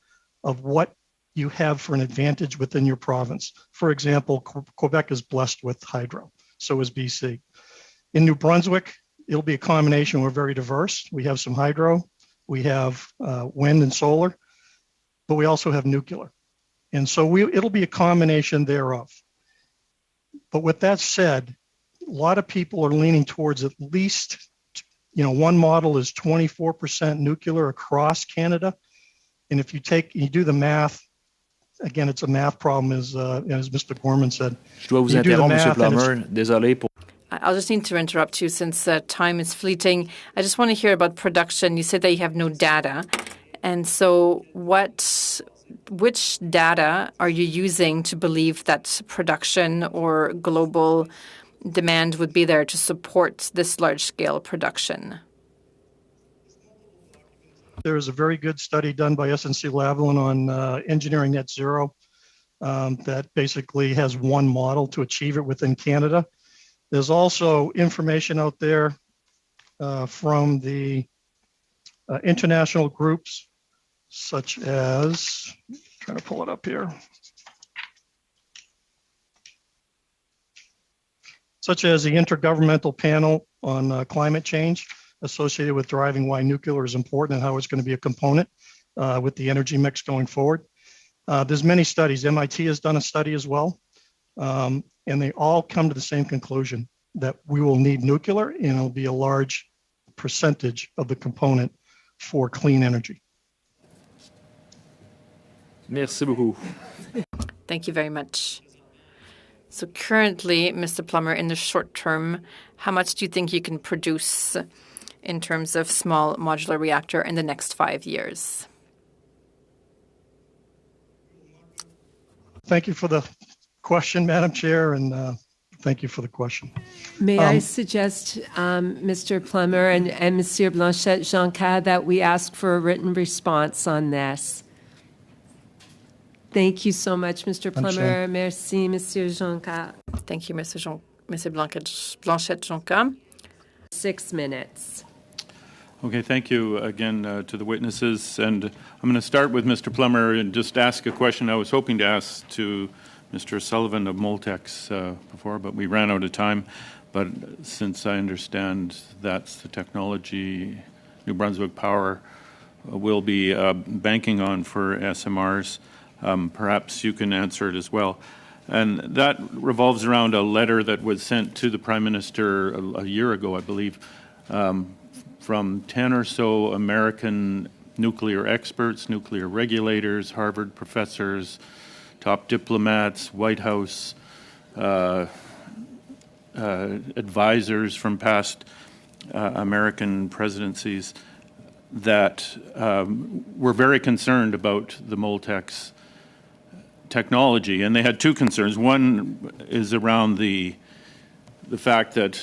Q: of what you have for an advantage within your province. For example, Quebec is blessed with hydro, so is BC. In New Brunswick, it'll be a combination. We're very diverse. We have some hydro, we have wind and solar. but we also have nuclear. And so it'll be a combination thereof. But with that said, a lot of people are leaning towards at least, one model is 24% nuclear across Canada. And if you do the math, again, it's a math problem, as Mr. Gorman said.
J: Je dois vous interrompre, Monsieur Plummer. Désolé pour.
K: I'll just need to interrupt you since time is fleeting. I just want to hear about production. You said that you have no data. And so which data are you using to believe that production or global demand would be there to support this large-scale production?
Q: There is a very good study done by SNC-Lavalin on engineering net zero that basically has one model to achieve it within Canada. There's also information out there from the international groups, such as, trying to pull it up here, such as the Intergovernmental Panel on Climate Change, associated with driving why nuclear is important and how it's going to be a component with the energy mix going forward. There's many studies. MIT has done a study as well, and they all come to the same conclusion, that we will need nuclear, and it'll be a large percentage of the component for clean energy.
J: Merci beaucoup.
K: Thank you very much. So currently, Mr. Plummer, in the short term, how much do you think you can produce in terms of small modular reactor in the next 5 years?
Q: Thank you for the question, Madam Chair, and thank you for the question.
A: May I suggest, Mr. Plummer and Monsieur Blanchette-Jonca, that we ask for a written response on this? Thank you so much, Mr. Plummer. Merci, Monsieur Jonca.
K: Thank you, Monsieur Blanchette-Jonca.
A: 6 minutes.
M: Okay, thank you again to the witnesses. And I'm going to start with Mr. Plummer and just ask a question I was hoping to ask to Mr. Sullivan of Moltex before, but we ran out of time. But since I understand that's the technology New Brunswick Power will be banking on for SMRs, perhaps you can answer it as well. And that revolves around a letter that was sent to the Prime Minister a year ago, I believe, from 10 or so American nuclear experts, nuclear regulators, Harvard professors, top diplomats, White House advisors from past American presidencies that were very concerned about the Moltex technology. And they had two concerns. One is around the fact that,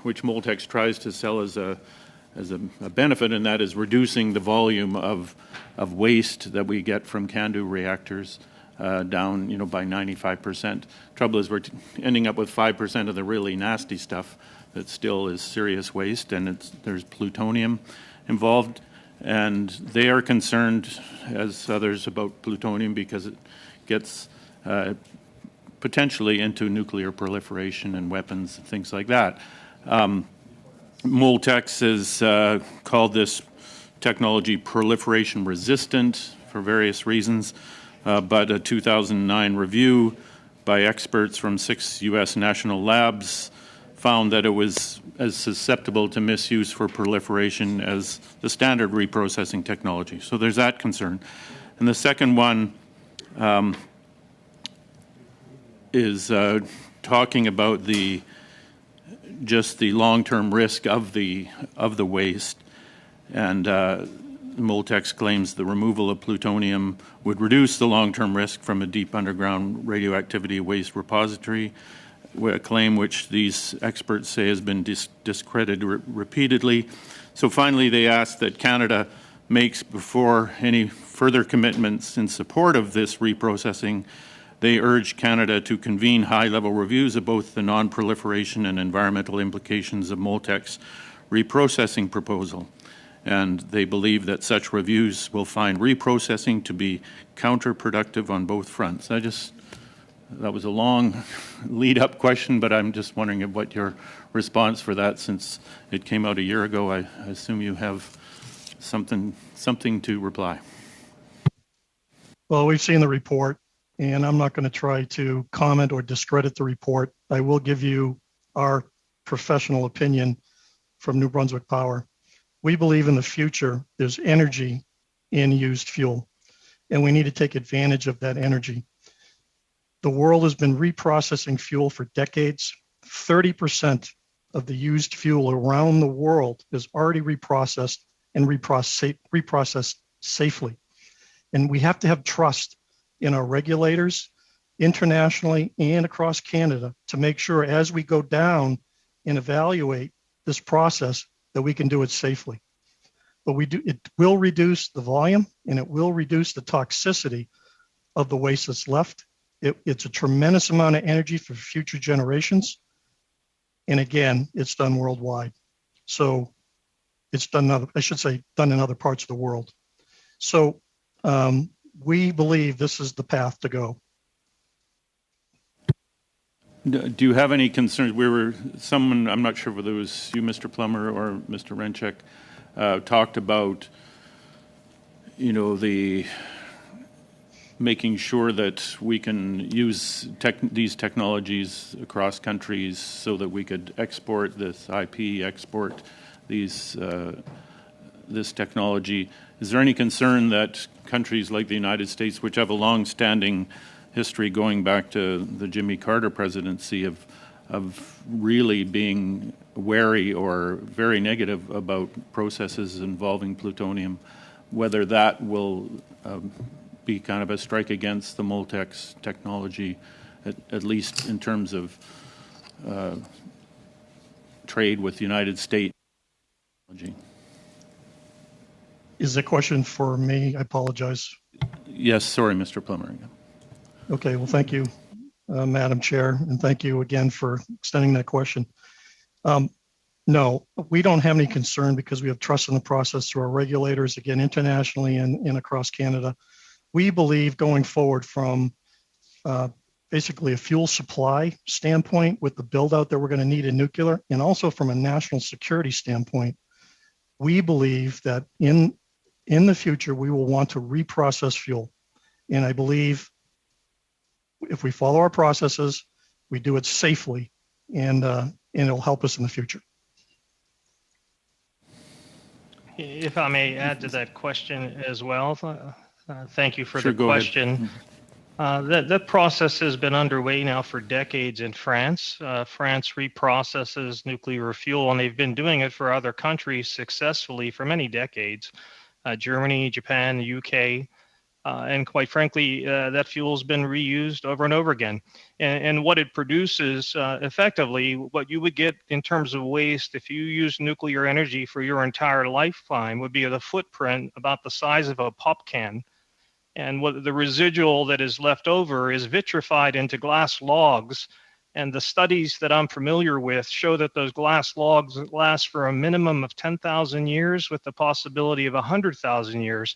M: which Moltex tries to sell as a benefit, and that is reducing the volume of waste that we get from CANDU reactors down, by 95%. Trouble is, we're ending up with 5% of the really nasty stuff that still is serious waste, and there's plutonium involved. And they are concerned, as others, about plutonium because it gets potentially into nuclear proliferation and weapons and things like that. Moltex has called this technology proliferation resistant for various reasons, but a 2009 review by experts from 6 U.S. national labs found that it was as susceptible to misuse for proliferation as the standard reprocessing technology. So there's that concern. And the second one is talking about just the long-term risk of the waste, and Moltex claims the removal of plutonium would reduce the long-term risk from a deep underground radioactivity waste repository, a claim which these experts say has been discredited repeatedly. So finally, they ask that Canada makes, before any further commitments in support of this reprocessing, they urge Canada to convene high-level reviews of both the non-proliferation and environmental implications of Moltex reprocessing proposal. And they believe that such reviews will find reprocessing to be counterproductive on both fronts. That was a long lead-up question, but I'm just wondering what your response for that, since it came out a year ago. I assume you have something to reply.
Q: Well, we've seen the report, and I'm not going to try to comment or discredit the report. I will give you our professional opinion from New Brunswick Power. We believe in the future there's energy in used fuel, and we need to take advantage of that energy. The world has been reprocessing fuel for decades. 30% of the used fuel around the world is already reprocessed and reprocessed safely. And we have to have trust in our regulators internationally and across Canada to make sure as we go down and evaluate this process that we can do it safely. But it will reduce the volume and it will reduce the toxicity of the waste that's left. It's a tremendous amount of energy for future generations. And again, it's done worldwide. So it's done in other parts of the world. So we believe this is the path to go.
M: Do you have any concerns? I'm not sure whether it was you, Mr. Plummer, or Mr. Renchek, talked about, the making sure that we can use these technologies across countries so that we could export this export this technology. Is there any concern that countries like the United States, which have a long-standing history going back to the Jimmy Carter presidency of really being wary or very negative about processes involving plutonium, whether that will be kind of a strike against the Moltex technology, at least in terms of trade with the United States?
Q: Is the question for me? I apologize.
M: Yes, sorry, Mr. Plummer.
Q: Okay, well, thank you, Madam Chair, and thank you again for extending that question. No, we don't have any concern because we have trust in the process through our regulators, again, internationally and across Canada. We believe going forward from basically a fuel supply standpoint with the build out that we're going to need in nuclear, and also from a national security standpoint, we believe that in the future, we will want to reprocess fuel. And I believe if we follow our processes, we do it safely, and it'll help us in the future.
P: If I may add to that question as well, thank you for
M: Sure,
P: the question. That process has been underway now for decades in France. France reprocesses nuclear fuel, and they've been doing it for other countries successfully for many decades. Germany, Japan, the UK, and quite frankly, that fuel has been reused over and over again. And what it produces, effectively, what you would get in terms of waste if you use nuclear energy for your entire lifetime would be the footprint about the size of a pop can. And what the residual that is left over is vitrified into glass logs. And the studies that I'm familiar with show that those glass logs last for a minimum of 10,000 years with the possibility of 100,000 years.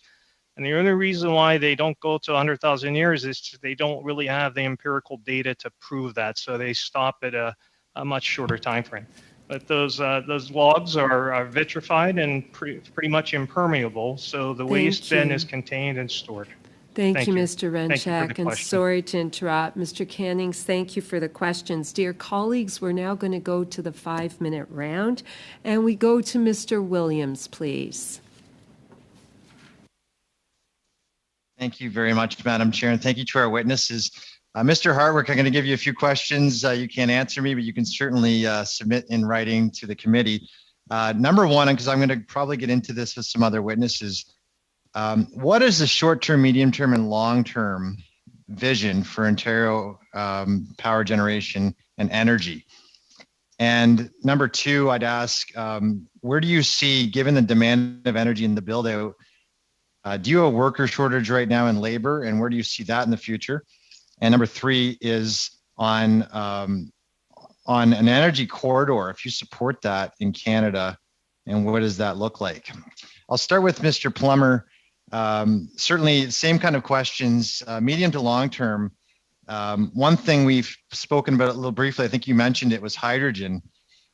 P: And the only reason why they don't go to 100,000 years is they don't really have the empirical data to prove that. So they stop at a much shorter time frame. But those logs are vitrified and pretty much impermeable. So the waste then is contained and stored.
A: Thank you, Mr.
P: Thank you for
A: Renchak,
P: the
A: and
P: question.
A: sorry to interrupt. Mr. Cannings, thank you for the questions. Dear colleagues, we're now going to go to the 5-minute round, and we go to Mr. Williams, please.
S: Thank you very much, Madam Chair, and thank you to our witnesses. Mr. Hartwick, I'm going to give you a few questions. You can't answer me, but you can certainly submit in writing to the committee. Number one, because I'm going to probably get into this with some other witnesses, what is the short-term, medium-term, and long-term vision for Ontario power generation and energy? And number two, I'd ask, where do you see, given the demand of energy and the build-out, do you have a worker shortage right now in labor, and where do you see that in the future? And number three is on an energy corridor, if you support that in Canada, and what does that look like? I'll start with Mr. Plummer. Certainly, same kind of questions, medium to long term. One thing we've spoken about a little briefly, I think you mentioned it, was hydrogen.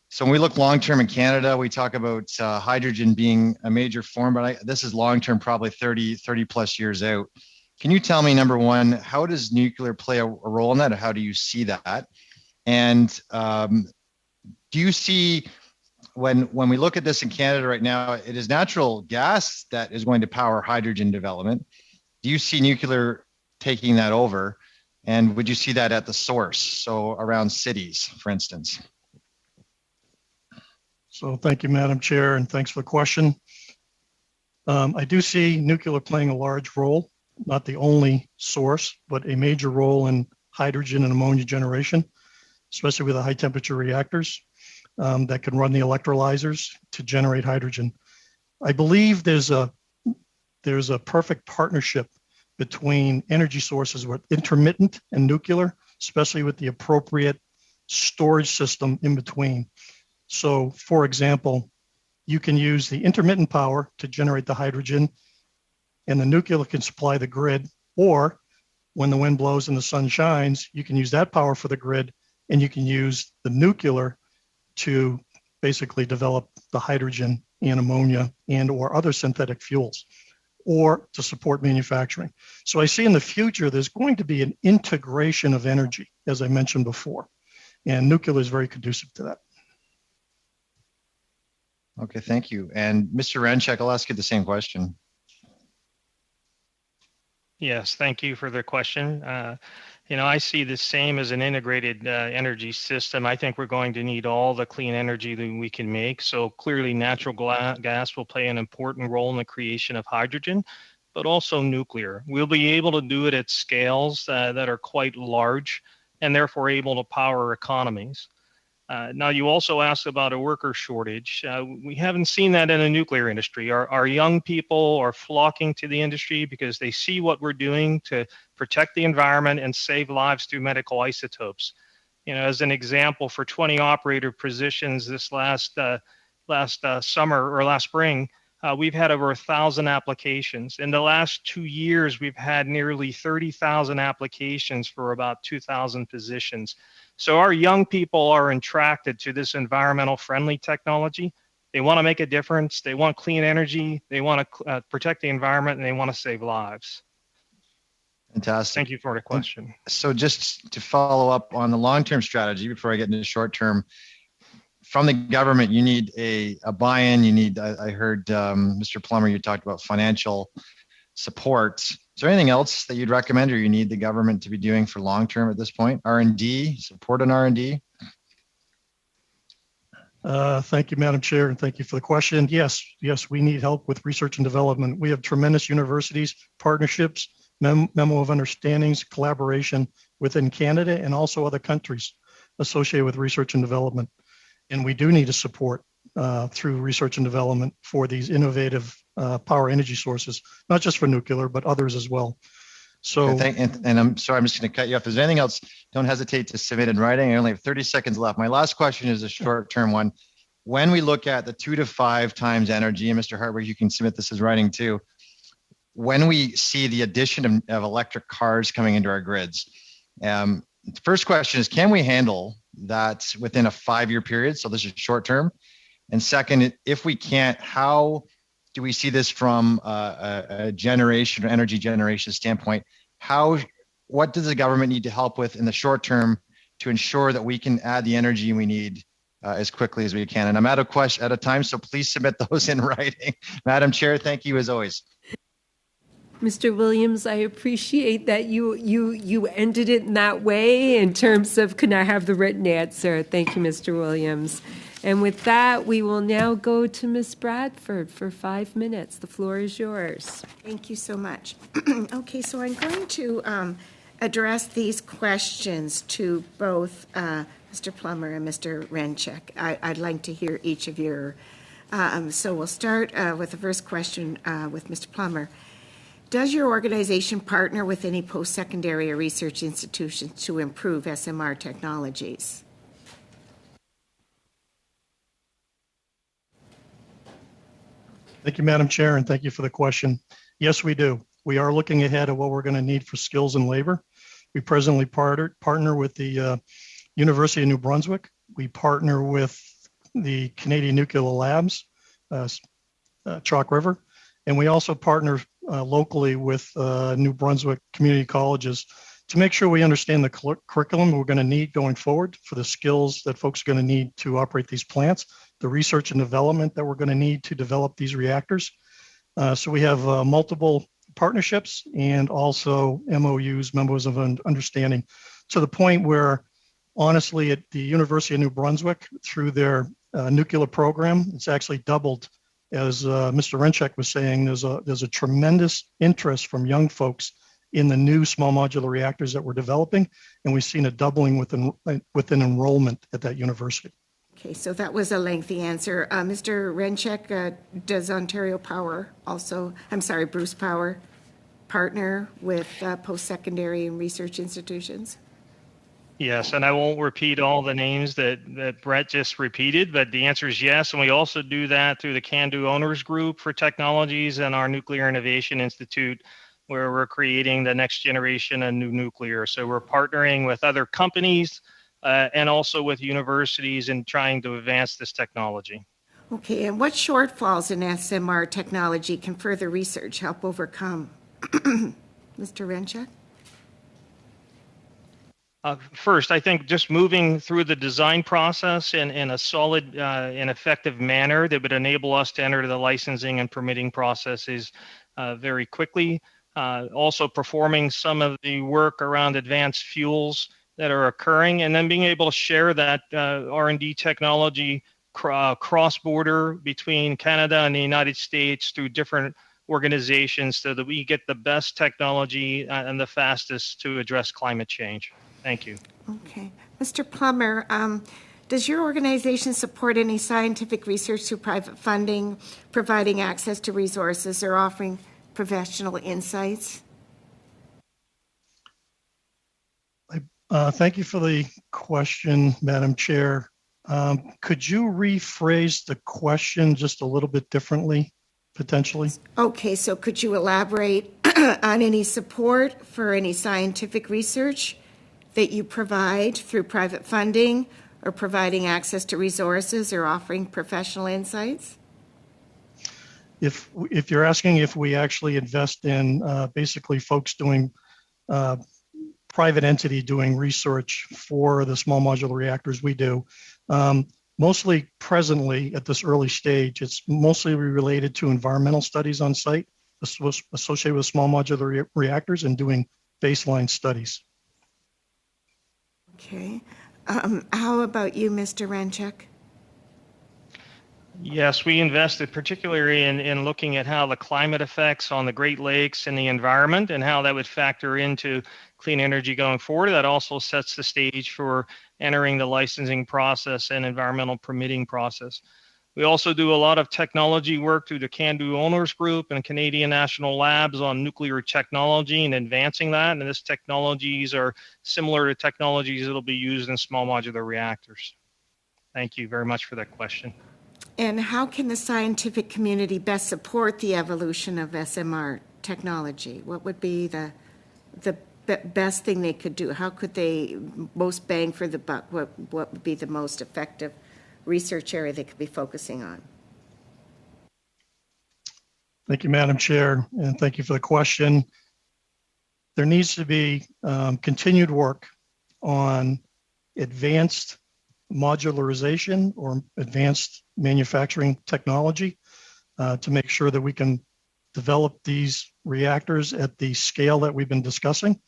S: So when we look long term in Canada, we talk about hydrogen being a major form, but this is long term, probably 30 plus years out. Can you tell me, number one, how does nuclear play a role in that, or how do you see that? And do you see, when we look at this in Canada right now, it is natural gas that is going to power hydrogen development. Do you see nuclear taking that over? And would you see that at the source, so around cities, for instance?
Q: So thank you, Madam Chair, and thanks for the question. I do see nuclear playing a large role, not the only source, but a major role in hydrogen and ammonia generation, especially with the high temperature reactors that can run the electrolyzers to generate hydrogen. I believe there's a perfect partnership between energy sources with intermittent and nuclear, especially with the appropriate storage system in between. So, for example, you can use the intermittent power to generate the hydrogen, and the nuclear can supply the grid, or when the wind blows and the sun shines, you can use that power for the grid, and you can use the nuclear to basically develop the hydrogen and ammonia and or other synthetic fuels, or to support manufacturing. So I see in the future, there's going to be an integration of energy, as I mentioned before, and nuclear is very conducive to that.
S: Okay, thank you. And Mr. Rencheck, I'll ask you the same question.
P: Yes, thank you for the question. I see the same as an integrated energy system. I think we're going to need all the clean energy that we can make. So clearly natural gas will play an important role in the creation of hydrogen, but also nuclear. We'll be able to do it at scales that are quite large and therefore able to power economies. Now, you also asked about a worker shortage. We haven't seen that in the nuclear industry. Our young people are flocking to the industry because they see what we're doing to protect the environment and save lives through medical isotopes. As an example, for 20 operator positions this last summer or last spring, we've had over 1,000 applications. In the last 2 years, we've had nearly 30,000 applications for about 2,000 positions. So our young people are attracted to this environmental friendly technology. They want to make a difference. They want clean energy. They want to protect the environment, and they want to save lives.
S: Fantastic.
P: Thank you for the question.
S: So just to follow up on the long-term strategy before I get into the short-term, from the government, you need a buy-in. You need, I heard Mr. Plummer, you talked about financial support. Is there anything else that you'd recommend or you need the government to be doing for long-term at this point? R&D, support on R&D?
Q: Thank you, Madam Chair, and thank you for the question. Yes, we need help with research and development. We have tremendous universities, partnerships, memo of understandings, collaboration within Canada and also other countries associated with research and development. And we do need to support through research and development for these innovative power energy sources, not just for nuclear, but others as well. So,
S: and I'm sorry, I'm just going to cut you off. Is there anything else? Don't hesitate to submit in writing. I only have 30 seconds left. My last question is a short-term one. When we look at the 2 to 5 times energy, and Mr. Hartwig, you can submit this as writing too. When we see the addition of electric cars coming into our grids, the first question is, can we handle that within a 5-year period? So this is short-term. And second, if we can't, how do we see this from a generation or energy generation standpoint? What does the government need to help with in the short term to ensure that we can add the energy we need as quickly as we can? And I'm out of time, so please submit those in writing. Madam Chair, thank you as always.
A: Mr. Williams, I appreciate that you ended it in that way in terms of, can I have the written answer? Thank you, Mr. Williams. And with that, we will now go to Ms. Bradford for 5 minutes. The floor is yours.
T: Thank you so much. Okay, so I'm going to address these questions to both Mr. Plummer and Mr. Rencheck. I'd like to hear each of your, so we'll start with the first question with Mr. Plummer. Does your organization partner with any post-secondary or research institutions to improve SMR technologies?
Q: Thank you, Madam Chair, and thank you for the question. Yes, we do. We are looking ahead at what we're going to need for skills and labor. We presently partner with the University of New Brunswick. We partner with the Canadian Nuclear Labs, Chalk River, and we also partner locally with New Brunswick community colleges to make sure we understand the curriculum we're going to need going forward for the skills that folks are going to need to operate these plants, the research and development that we're going to need to develop these reactors. So we have multiple partnerships and also MOUs, members of understanding, to the point where, honestly, at the University of New Brunswick, through their nuclear program, it's actually doubled. As Mr. Renchek was saying, there's a tremendous interest from young folks in the new small modular reactors that we're developing, and we've seen a doubling within enrollment at that university.
T: Okay, so that was a lengthy answer. Mr. Renchek, does Ontario Power also, Bruce Power, partner with post-secondary and research institutions?
P: Yes, and I won't repeat all the names that Brett just repeated, but the answer is yes. And we also do that through the CANDO Owners Group for Technologies and our Nuclear Innovation Institute, where we're creating the next generation of new nuclear. So we're partnering with other companies and also with universities in trying to advance this technology.
T: Okay, and what shortfalls in SMR technology can further research help overcome? Mr. Renchek?
P: First, I think just moving through the design process in a solid and effective manner that would enable us to enter the licensing and permitting processes very quickly. Also performing some of the work around advanced fuels that are occurring, and then being able to share that R&D technology cross-border between Canada and the United States through different organizations so that we get the best technology and the fastest to address climate change. Thank you.
T: Okay. Mr. Plummer, does your organization support any scientific research through private funding, providing access to resources, or offering professional insights?
Q: Thank you for the question, Madam Chair. Could you rephrase the question just a little bit differently, potentially?
T: Okay, so could you elaborate on any support for any scientific research that you provide through private funding, or providing access to resources, or offering professional insights?
Q: If you're asking if we actually invest in basically folks doing private entity doing research for the small modular reactors, we do. Mostly presently at this early stage, it's mostly related to environmental studies on site associated with small modular reactors and doing baseline studies.
T: Okay. How about you, Mr. Renchek?
P: Yes, we invested particularly in looking at how the climate effects on the Great Lakes and the environment and how that would factor into clean energy going forward. That also sets the stage for entering the licensing process and environmental permitting process. We also do a lot of technology work through the CANDO Owners Group and Canadian National Labs on nuclear technology and advancing that. And these technologies are similar to technologies that will be used in small modular reactors. Thank you very much for that question.
T: And how can the scientific community best support the evolution of SMR technology? What would be the best thing they could do? How could they most bang for the buck? What would be the most effective research area they could be focusing on?
Q: Thank you, Madam Chair, and thank you for the question. There needs to be continued work on advanced modularization or advanced manufacturing technology to make sure that we can develop these reactors at the scale that we've been discussing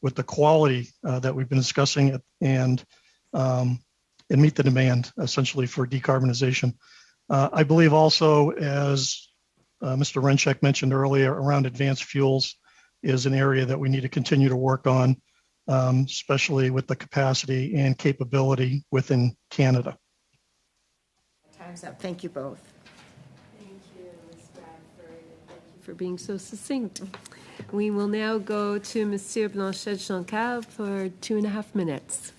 Q: with the quality that we've been discussing and meet the demand essentially for decarbonization. I believe also, as Mr. Renchek mentioned earlier, around advanced fuels is an area that we need to continue to work on, especially with the capacity and capability within Canada.
T: Time's up. Thank you both.
A: Thank you, Ms. Bradford, and thank you for being so succinct. We will now go to Monsieur Blanchet-Joncal for 2.5 minutes.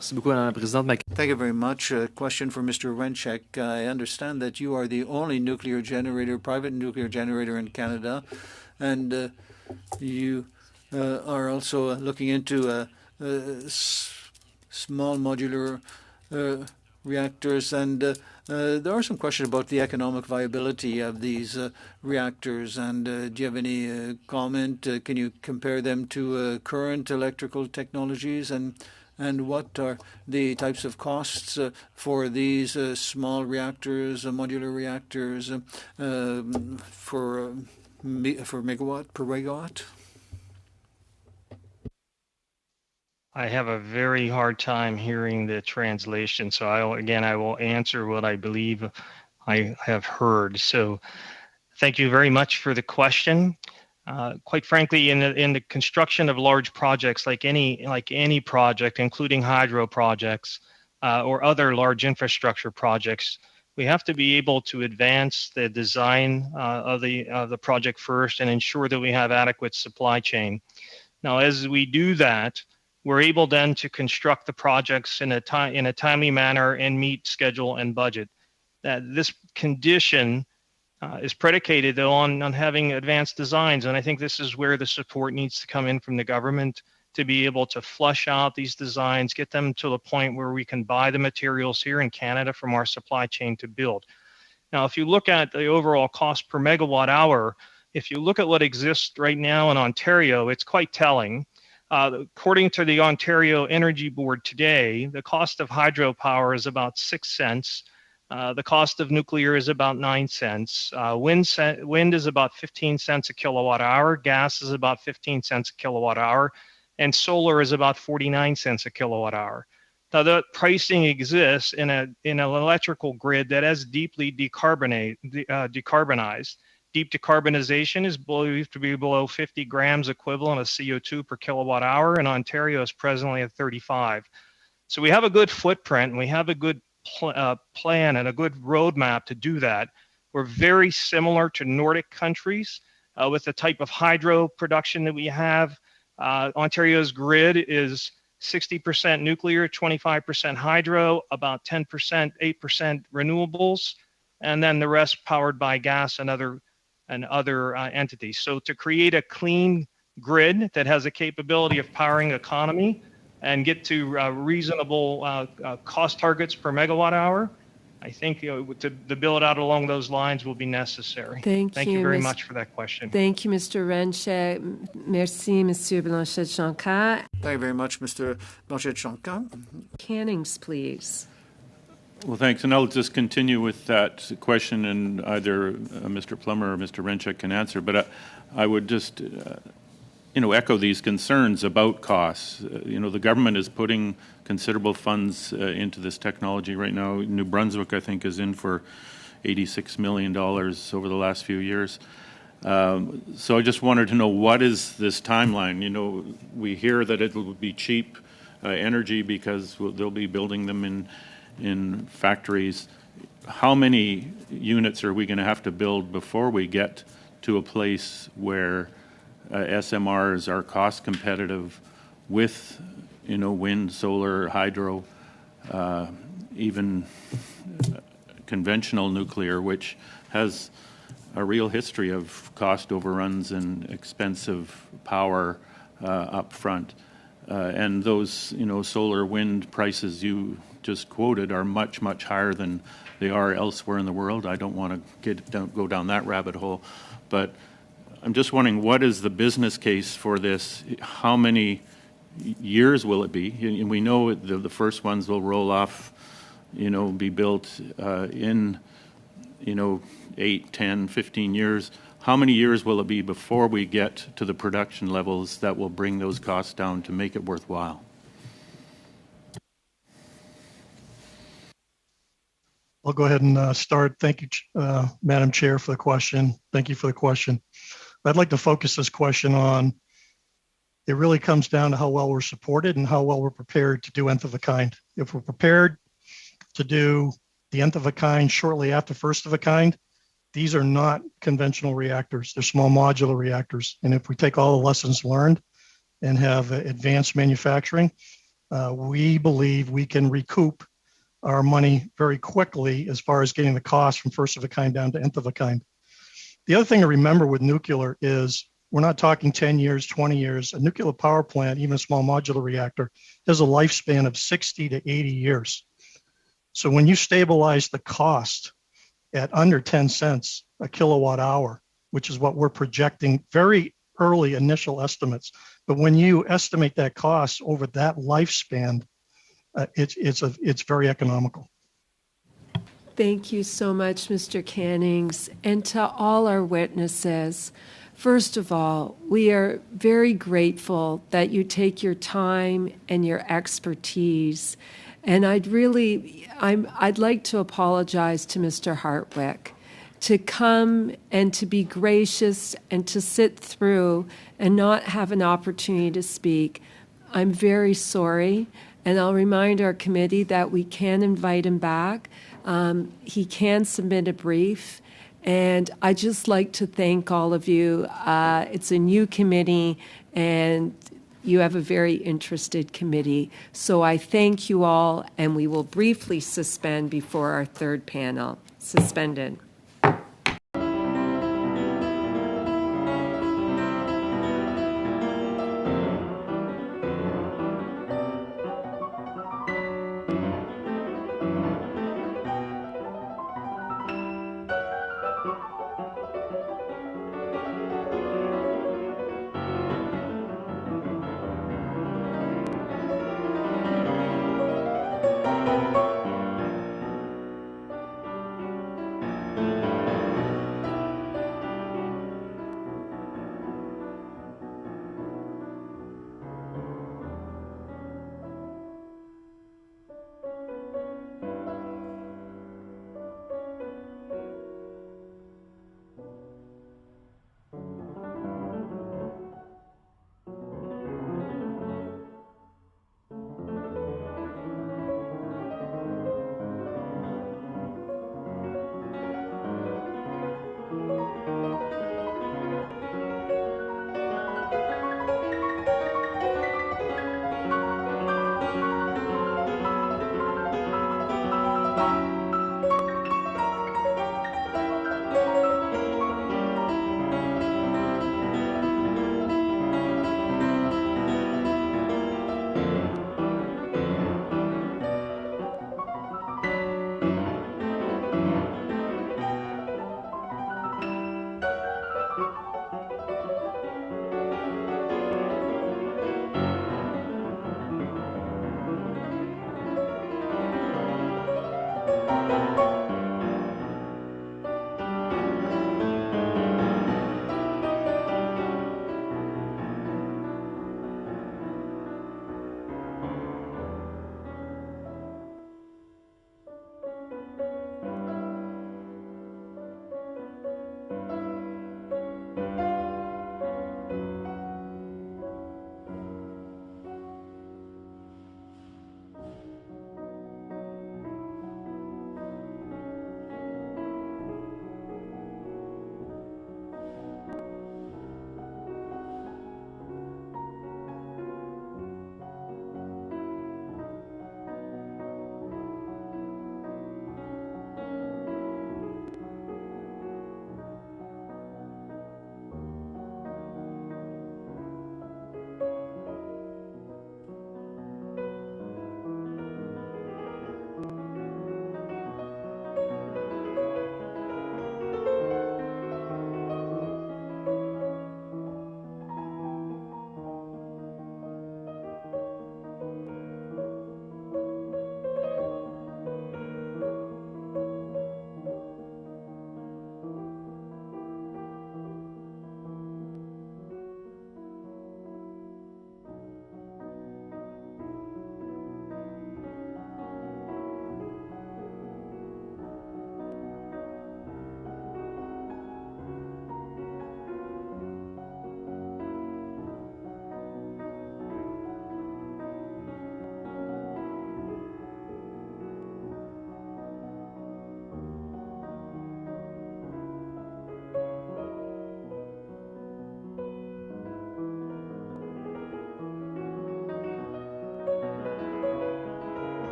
L: Thank you very much. A question for Mr. Renchek. I understand that you are the only nuclear generator, private nuclear generator in Canada, and you are also looking into small modular reactors. And there are some questions about the economic viability of these reactors. And do you have any comment? Can you compare them to current electrical technologies? And what are the types of costs for these small reactors, modular reactors, for megawatt per megawatt?
P: I have a very hard time hearing the translation, so I will answer what I believe I have heard. So thank you very much for the question. Quite frankly, in the construction of large projects, like any project, including hydro projects or other large infrastructure projects, we have to be able to advance the design of the project first and ensure that we have adequate supply chain. Now, as we do that, we're able then to construct the projects in a timely manner and meet schedule and budget. This condition is predicated though on having advanced designs, and I think this is where the support needs to come in from the government to be able to flush out these designs, get them to the point where we can buy the materials here in Canada from our supply chain to build. Now, if you look at the overall cost per megawatt hour, if you look at what exists right now in Ontario, it's quite telling. According to the Ontario Energy Board today, the cost of hydropower is about 6 cents. The cost of nuclear is about 9 cents. Wind is about 15 cents a kilowatt hour. Gas is about 15 cents a kilowatt hour. And solar is about 49 cents a kilowatt hour. Now, the pricing exists in an electrical grid that is deeply decarbonized. Deep decarbonization is believed to be below 50 grams equivalent of CO2 per kilowatt hour, and Ontario is presently at 35. So we have a good footprint, and we have a good plan and a good roadmap to do that. We're very similar to Nordic countries with the type of hydro production that we have. Ontario's grid is 60% nuclear, 25% hydro, about 10%, 8% renewables, and then the rest powered by gas and other entities. So to create a clean grid that has a capability of powering economy and get to reasonable cost targets per megawatt hour, I think to build out along those lines will be necessary.
A: Thank you
P: very much for that question.
A: Thank you, Mr. Renchek. Merci, Monsieur Blanchet-Chanca.
L: Thank you very much, Mr. Blanchet-Chanca.
A: Cannings, please.
M: Well, thanks. And I'll just continue with that question, and either Mr. Plummer or Mr. Renchek can answer. But I would just, echo these concerns about costs. The government is putting considerable funds into this technology right now. New Brunswick, I think, is in for $86 million over the last few years. So I just wanted to know, what is this timeline? We hear that it will be cheap energy because they'll be building them in factories. How many units are we going to have to build before we get to a place where SMRs are cost competitive with, wind, solar, hydro, even conventional nuclear, which has a real history of cost overruns and expensive power up front. And those, solar, wind prices you just quoted are much, much higher than they are elsewhere in the world. I don't want to go down that rabbit hole, but I'm just wondering, what is the business case for this? How many years will it be? And we know the first ones will roll off, be built in, 8, 10, 15 years. How many years will it be before we get to the production levels that will bring those costs down to make it worthwhile?
Q: I'll go ahead and start. Thank you, Madam Chair, for the question. Thank you for the question. I'd like to focus this question on, it really comes down to how well we're supported and how well we're prepared to do nth of a kind. If we're prepared to do the nth of a kind shortly after first of a kind, these are not conventional reactors. They're small modular reactors. And if we take all the lessons learned and have advanced manufacturing, we believe we can recoup our money very quickly as far as getting the cost from first of a kind down to nth of a kind. The other thing to remember with nuclear is we're not talking 10 years, 20 years. A nuclear power plant, even a small modular reactor, has a lifespan of 60 to 80 years. So when you stabilize the cost at under 10 cents a kilowatt hour, which is what we're projecting, very early initial estimates, but when you estimate that cost over that lifespan, it's very economical.
A: Thank you so much, Mr. Cannings, and to all our witnesses. First of all, we are very grateful that you take your time and your expertise. And I'd like to apologize to Mr. Hartwick to come and to be gracious and to sit through and not have an opportunity to speak. I'm very sorry, and I'll remind our committee that we can invite him back. He can submit a brief, and I'd just like to thank all of you. It's a new committee, and you have a very interested committee. So I thank you all, and we will briefly suspend before our third panel. Suspended.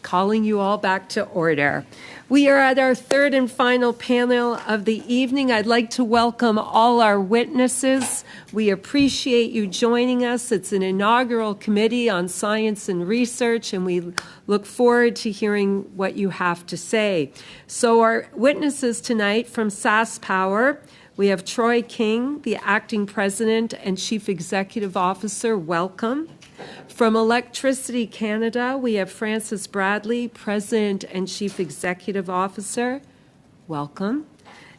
A: calling you all back to order. We are at our third and final panel of the evening. I'd like to welcome all our witnesses. We appreciate you joining us. It's an inaugural committee on science and research, and we look forward to hearing what you have to say. So our witnesses tonight from SaskPower, we have Troy King, the acting president and chief executive officer. Welcome. From Electricity Canada, we have Francis Bradley, President and Chief Executive Officer. Welcome.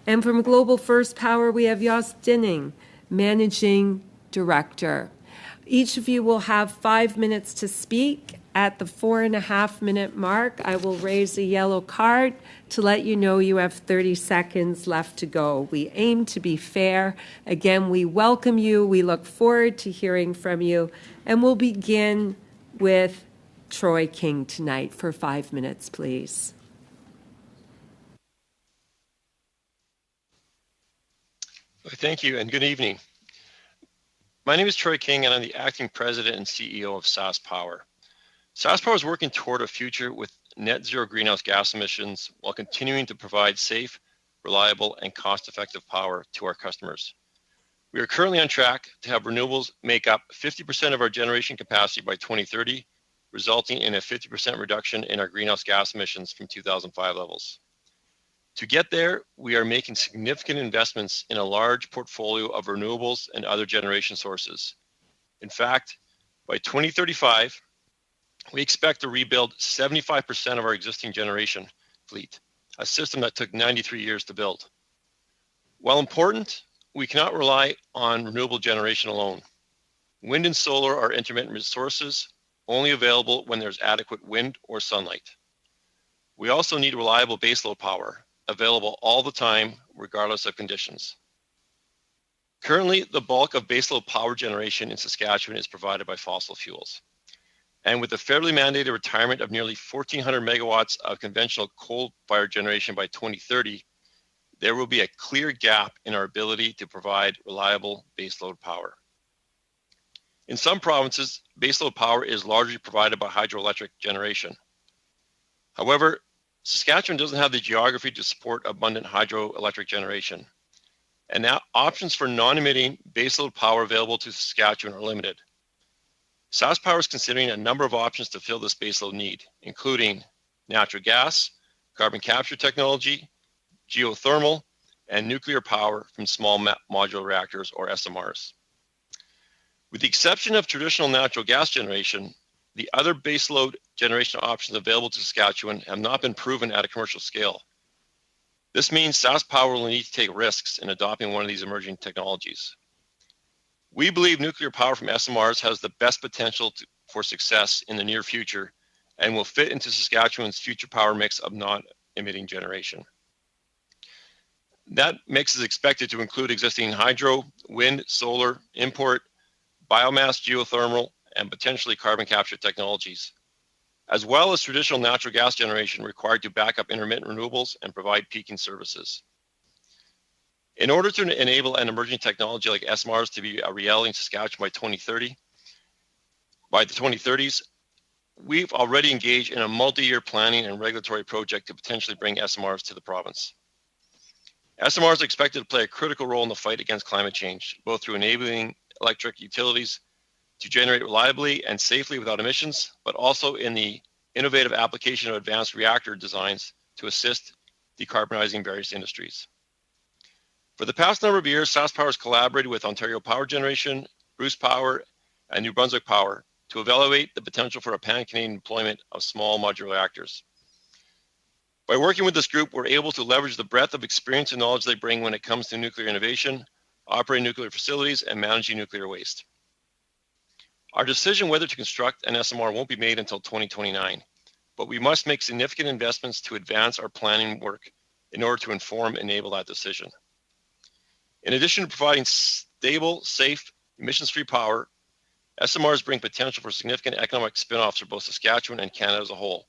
A: And from Global First Power, we have Jos Dinning, Managing Director. Each of you will have 5 minutes to speak. At the 4.5-minute mark, I will raise a yellow card to let you know you have 30 seconds left to go. We aim to be fair. Again, we welcome you. We look forward to hearing from you. And we'll begin with Troy King tonight for 5 minutes, please.
U: Thank you and good evening. My name is Troy King and I'm the acting president and CEO of SaskPower. SaskPower is working toward a future with net zero greenhouse gas emissions while continuing to provide safe, reliable, and cost-effective power to our customers. We are currently on track to have renewables make up 50% of our generation capacity by 2030, resulting in a 50% reduction in our greenhouse gas emissions from 2005 levels. To get there, we are making significant investments in a large portfolio of renewables and other generation sources. In fact, by 2035, we expect to rebuild 75% of our existing generation fleet, a system that took 93 years to build. While important, we cannot rely on renewable generation alone. Wind and solar are intermittent resources, only available when there's adequate wind or sunlight. We also need reliable baseload power, available all the time, regardless of conditions. Currently, the bulk of baseload power generation in Saskatchewan is provided by fossil fuels. And with the federally mandated retirement of nearly 1,400 megawatts of conventional coal-fired generation by 2030, there will be a clear gap in our ability to provide reliable baseload power. In some provinces, baseload power is largely provided by hydroelectric generation. However, Saskatchewan doesn't have the geography to support abundant hydroelectric generation. And now options for non-emitting baseload power available to Saskatchewan are limited. SaskPower is considering a number of options to fill this baseload need, including natural gas, carbon capture technology, geothermal, and nuclear power from small modular reactors, or SMRs. With the exception of traditional natural gas generation, the other baseload generation options available to Saskatchewan have not been proven at a commercial scale. This means SaskPower will need to take risks in adopting one of these emerging technologies. We believe nuclear power from SMRs has the best potential for success in the near future and will fit into Saskatchewan's future power mix of non-emitting generation. That mix is expected to include existing hydro, wind, solar, import, biomass, geothermal, and potentially carbon capture technologies, as well as traditional natural gas generation required to back up intermittent renewables and provide peaking services. In order to enable an emerging technology like SMRs to be a reality in Saskatchewan by the 2030s, we've already engaged in a multi-year planning and regulatory project to potentially bring SMRs to the province. SMRs are expected to play a critical role in the fight against climate change, both through enabling electric utilities to generate reliably and safely without emissions, but also in the innovative application of advanced reactor designs to assist decarbonizing various industries. For the past number of years, SaskPower has collaborated with Ontario Power Generation, Bruce Power, and New Brunswick Power to evaluate the potential for a pan-Canadian deployment of small modular reactors. By working with this group, we're able to leverage the breadth of experience and knowledge they bring when it comes to nuclear innovation, operating nuclear facilities, and managing nuclear waste. Our decision whether to construct an SMR won't be made until 2029, but we must make significant investments to advance our planning work in order to inform and enable that decision. In addition to providing stable, safe, emissions-free power, SMRs bring potential for significant economic spin-offs for both Saskatchewan and Canada as a whole,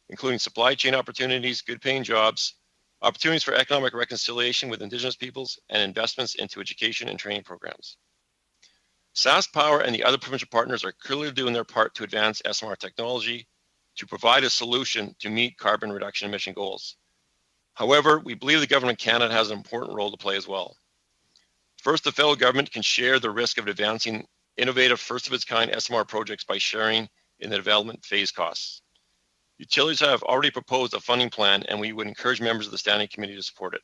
U: including supply chain opportunities, good-paying jobs, opportunities for economic reconciliation with Indigenous peoples, and investments into education and training programs. SaskPower and the other provincial partners are clearly doing their part to advance SMR technology, to provide a solution to meet carbon reduction emission goals. However, we believe the Government of Canada has an important role to play as well. First, the federal government can share the risk of advancing innovative, first-of-its-kind SMR projects by sharing in the development phase costs. Utilities have already proposed a funding plan, and we would encourage members of the Standing Committee to support it.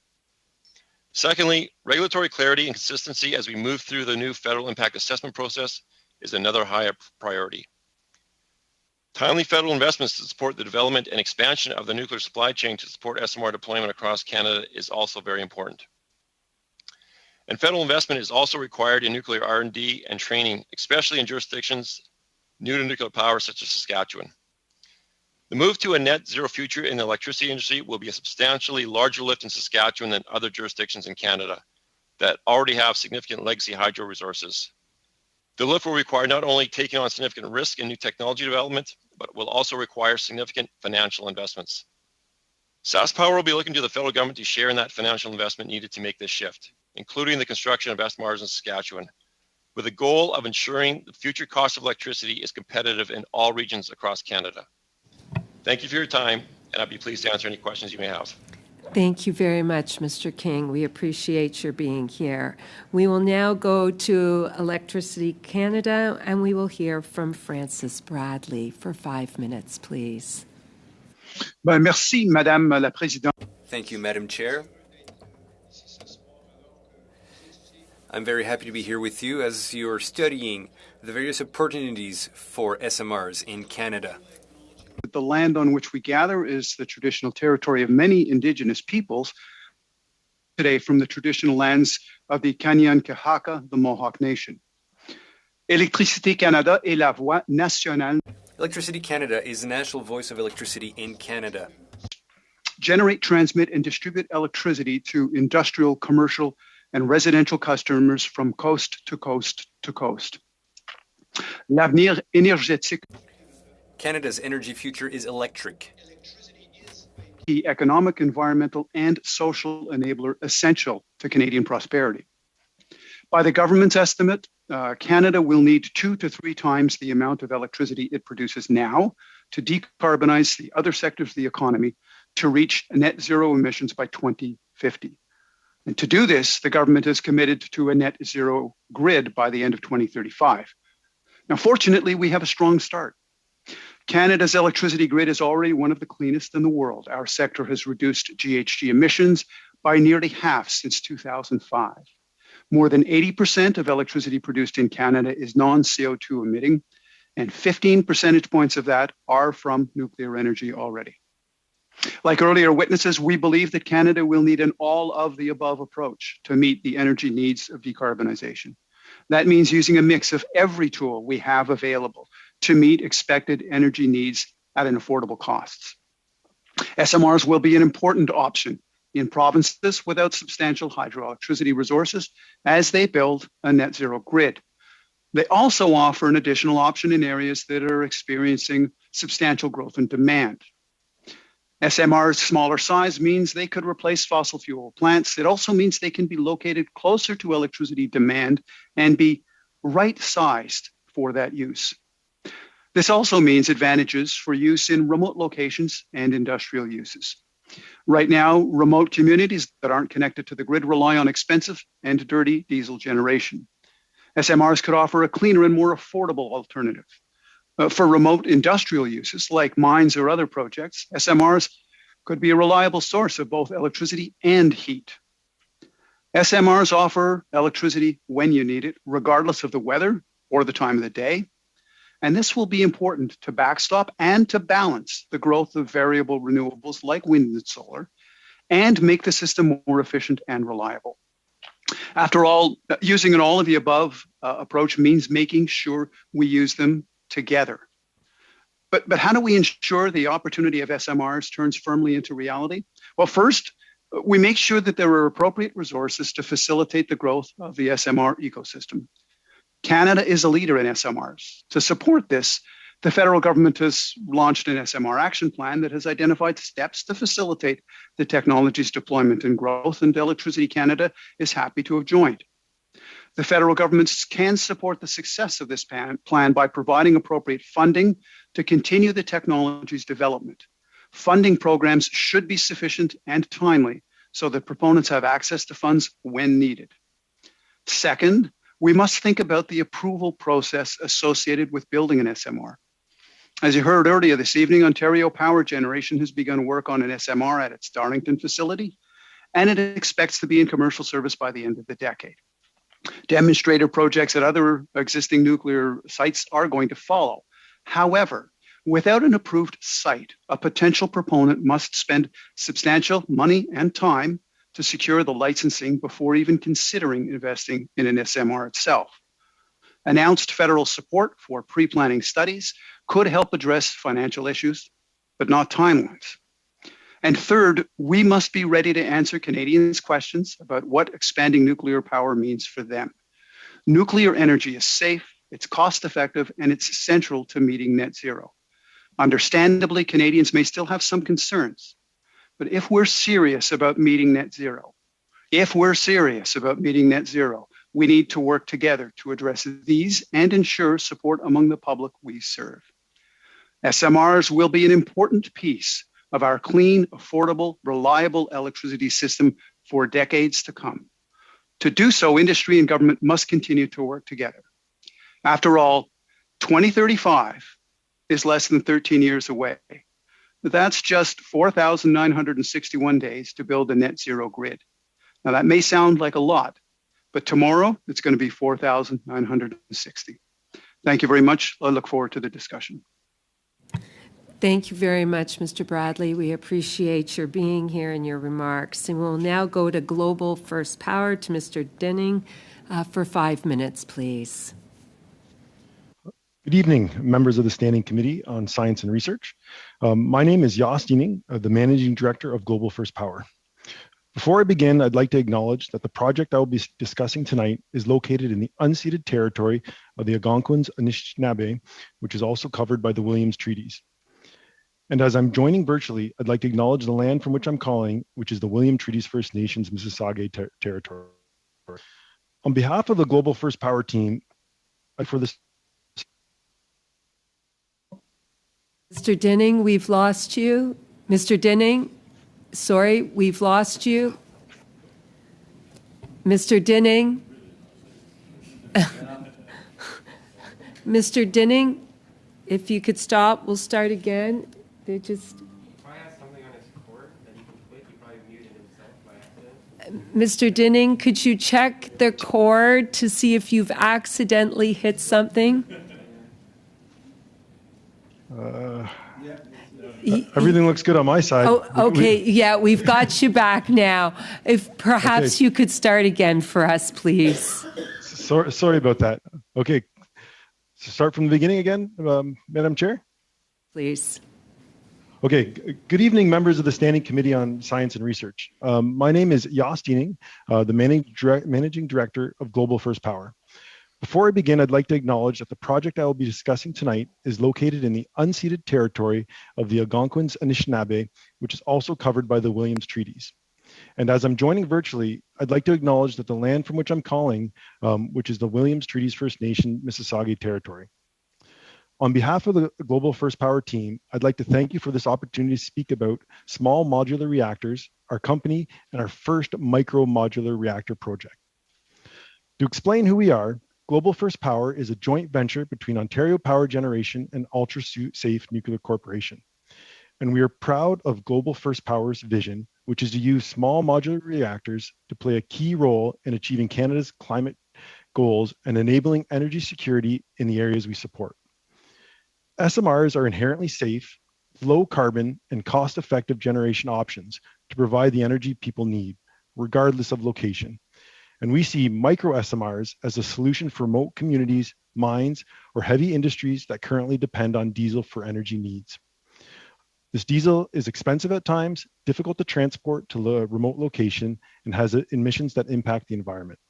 U: Secondly, regulatory clarity and consistency as we move through the new federal impact assessment process is another high priority. Timely federal investments to support the development and expansion of the nuclear supply chain to support SMR deployment across Canada is also very important. And federal investment is also required in nuclear R&D and training, especially in jurisdictions new to nuclear power such as Saskatchewan. The move to a net zero future in the electricity industry will be a substantially larger lift in Saskatchewan than other jurisdictions in Canada that already have significant legacy hydro resources. The lift will require not only taking on significant risk in new technology development, but will also require significant financial investments. SaskPower will be looking to the federal government to share in that financial investment needed to make this shift, including the construction of SMRs in Saskatchewan, with the goal of ensuring the future cost of electricity is competitive in all regions across Canada. Thank you for your time, and I'd be pleased to answer any questions you may have.
A: Thank you very much, Mr. King. We appreciate your being here. We will now go to Electricity Canada, and we will hear from Francis Bradley for 5 minutes, please.
E: Merci, Madame la Présidente.
B: Thank you, Madam Chair. I'm very happy to be here with you as you're studying the various opportunities for SMRs in Canada.
E: The land on which we gather is the traditional territory of many Indigenous peoples today from the traditional lands of the Kanien'kehá:ka, the Mohawk Nation. Électricité Canada est la voix nationale.
B: Electricity Canada is the national voice of electricity in Canada.
E: Generate, transmit, and distribute electricity to industrial, commercial, and residential customers from coast to coast to coast. L'avenir énergétique.
B: Canada's energy future is electric.
E: The economic, environmental, and social enabler essential to Canadian prosperity. By the government's estimate, Canada will need 2 to 3 times the amount of electricity it produces now to decarbonize the other sectors of the economy to reach net zero emissions by 2050. And to do this, the government is committed to a net zero grid by the end of 2035. Now, fortunately, we have a strong start. Canada's electricity grid is already one of the cleanest in the world. Our sector has reduced GHG emissions by nearly half since 2005. More than 80% of electricity produced in Canada is non-CO2 emitting, and 15 percentage points of that are from nuclear energy already. Like earlier witnesses, we believe that Canada will need an all-of-the-above approach to meet the energy needs of decarbonization. That means using a mix of every tool we have available to meet expected energy needs at an affordable cost. SMRs will be an important option in provinces without substantial hydroelectricity resources as they build a net zero grid. They also offer an additional option in areas that are experiencing substantial growth in demand. SMR's smaller size means they could replace fossil fuel plants. It also means they can be located closer to electricity demand and be right-sized for that use. This also means advantages for use in remote locations and industrial uses. Right now, remote communities that aren't connected to the grid rely on expensive and dirty diesel generation. SMRs could offer a cleaner and more affordable alternative. For remote industrial uses like mines or other projects, SMRs could be a reliable source of both electricity and heat. SMRs offer electricity when you need it, regardless of the weather or the time of the day. And this will be important to backstop and to balance the growth of variable renewables like wind and solar and make the system more efficient and reliable. After all, using an all-of-the-above approach means making sure we use them together. But how do we ensure the opportunity of SMRs turns firmly into reality? Well, first, we make sure that there are appropriate resources to facilitate the growth of the SMR ecosystem. Canada is a leader in SMRs. To support this, the federal government has launched an SMR action plan that has identified steps to facilitate the technology's deployment and growth, and Electricity Canada is happy to have joined. The federal government can support the success of this plan by providing appropriate funding to continue the technology's development. Funding programs should be sufficient and timely so that proponents have access to funds when needed. Second, we must think about the approval process associated with building an SMR. As you heard earlier this evening, Ontario Power Generation has begun work on an SMR at its Darlington facility, and it expects to be in commercial service by the end of the decade. Demonstrator projects at other existing nuclear sites are going to follow. However, without an approved site, a potential proponent must spend substantial money and time to secure the licensing before even considering investing in an SMR itself. Announced federal support for pre-planning studies could help address financial issues, but not timelines. And third, we must be ready to answer Canadians' questions about what expanding nuclear power means for them. Nuclear energy is safe, it's cost-effective, and it's central to meeting net zero. Understandably, Canadians may still have some concerns, but if we're serious about meeting net zero, we need to work together to address these and ensure support among the public we serve. SMRs will be an important piece of our clean, affordable, reliable electricity system for decades to come. To do so, industry and government must continue to work together. After all, 2035 is less than 13 years away. That's just 4,961 days to build a net zero grid. Now that may sound like a lot, but tomorrow it's going to be 4,960. Thank you very much. I look forward to the discussion.
A: Thank you very much, Mr. Bradley. We appreciate your being here and your remarks. And we'll now go to Global First Power, to Mr. Dinning, for 5 minutes, please.
H: Good evening, members of the Standing Committee on Science and Research. My name is Jos Dinning, the Managing Director of Global First Power. Before I begin, I'd like to acknowledge that the project I will be discussing tonight is located in the unceded territory of the Algonquins Anishinaabe, which is also covered by the Williams Treaties. And as I'm joining virtually, I'd like to acknowledge the land from which I'm calling, which is the Williams Treaties First Nations Mississauga territory. On behalf of the Global First Power team, for this.
A: Mr. Dinning, we've lost you. Mr. Dinning, sorry, we've lost you. Mr. Dinning. Mr. Dinning, if you could stop, we'll start again. They just. Mr. Dinning, could you check the cord to see if you've accidentally hit something?
H: Everything looks good on my side.
A: Oh, okay. Yeah, we've got you back now. If perhaps you could start again for us, please.
H: Sorry about that. Okay. So start from the beginning again, Madam Chair?
A: Please.
H: Okay. Good evening, members of the Standing Committee on Science and Research. My name is Jos Dinning, the Managing Director of Global First Power. Before I begin, I'd like to acknowledge that the project I will be discussing tonight is located in the unceded territory of the Algonquins Anishinaabe, which is also covered by the Williams Treaties. And as I'm joining virtually, I'd like to acknowledge that the land from which I'm calling, which is the Williams Treaties First Nation Mississauga territory. On behalf of the Global First Power team, I'd like to thank you for this opportunity to speak about small modular reactors, our company, and our first micro modular reactor project. To explain who we are, Global First Power is a joint venture between Ontario Power Generation and Ultra Safe Nuclear Corporation. And we are proud of Global First Power's vision, which is to use small modular reactors to play a key role in achieving Canada's climate goals and enabling energy security in the areas we support. SMRs are inherently safe, low carbon, and cost-effective generation options to provide the energy people need, regardless of location. And we see micro SMRs as a solution for remote communities, mines, or heavy industries that currently depend on diesel for energy needs. This diesel is expensive at times, difficult to transport to a remote location, and has emissions that impact the environment.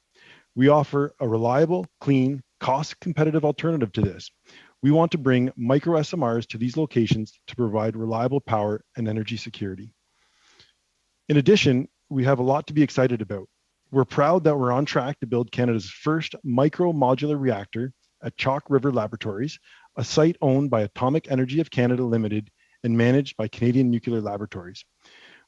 H: We offer a reliable, clean, cost-competitive alternative to this. We want to bring micro SMRs to these locations to provide reliable power and energy security. In addition, we have a lot to be excited about. We're proud that we're on track to build Canada's first micro-modular reactor at Chalk River Laboratories, a site owned by Atomic Energy of Canada Limited and managed by Canadian Nuclear Laboratories.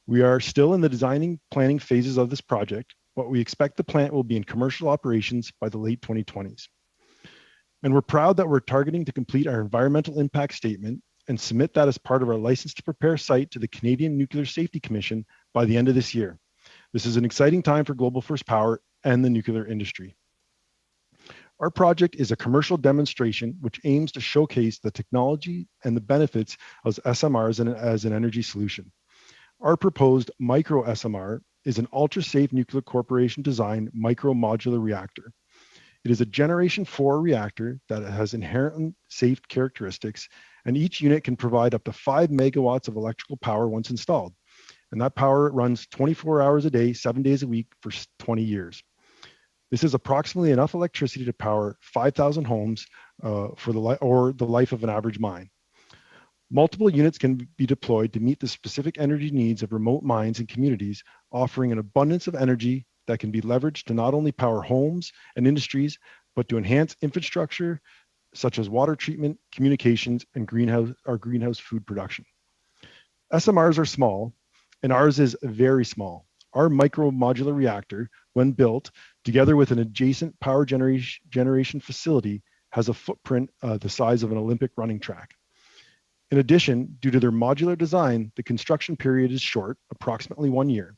H: We are still in the designing planning phases of this project, but we expect the plant will be in commercial operations by the late 2020s. And we're proud that we're targeting to complete our environmental impact statement and submit that as part of our license to prepare site to the Canadian Nuclear Safety Commission by the end of this year. This is an exciting time for Global First Power and the nuclear industry. Our project is a commercial demonstration which aims to showcase the technology and the benefits of SMRs as an energy solution. Our proposed micro SMR is an ultra-safe nuclear corporation designed micro-modular reactor. It is a Generation 4 reactor that has inherently safe characteristics, and each unit can provide up to 5 megawatts of electrical power once installed. And that power runs 24 hours a day, 7 days a week for 20 years. This is approximately enough electricity to power 5,000 homes for the life of an average mine. Multiple units can be deployed to meet the specific energy needs of remote mines and communities, offering an abundance of energy that can be leveraged to not only power homes and industries, but to enhance infrastructure such as water treatment, communications, and greenhouse food production. SMRs are small, and ours is very small. Our micro-modular reactor, when built, together with an adjacent power generation facility, has a footprint the size of an Olympic running track. In addition, due to their modular design, the construction period is short, approximately 1 year.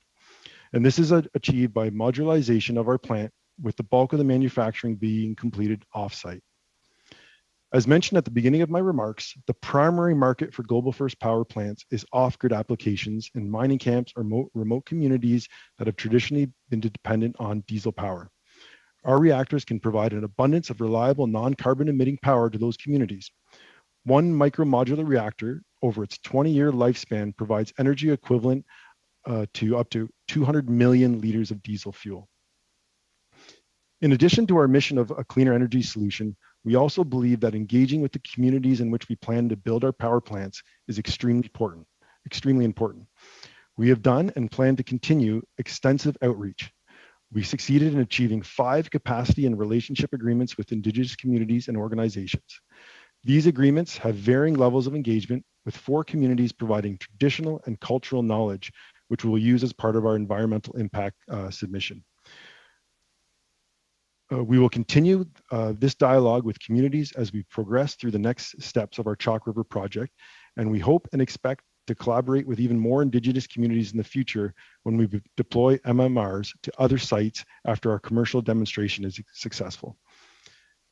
H: And this is achieved by modularization of our plant, with the bulk of the manufacturing being completed off-site. As mentioned at the beginning of my remarks, the primary market for Global First Power plants is off-grid applications in mining camps or remote communities that have traditionally been dependent on diesel power. Our reactors can provide an abundance of reliable non-carbon emitting power to those communities. One micro-modular reactor over its 20-year lifespan provides energy equivalent to up to 200 million liters of diesel fuel. In addition to our mission of a cleaner energy solution, we also believe that engaging with the communities in which we plan to build our power plants is extremely important. We have done and plan to continue extensive outreach. We succeeded in achieving 5 capacity and relationship agreements with Indigenous communities and organizations. These agreements have varying levels of engagement, with 4 communities providing traditional and cultural knowledge, which we will use as part of our environmental impact submission. We will continue this dialogue with communities as we progress through the next steps of our Chalk River project, and we hope and expect to collaborate with even more Indigenous communities in the future when we deploy MMRs to other sites after our commercial demonstration is successful.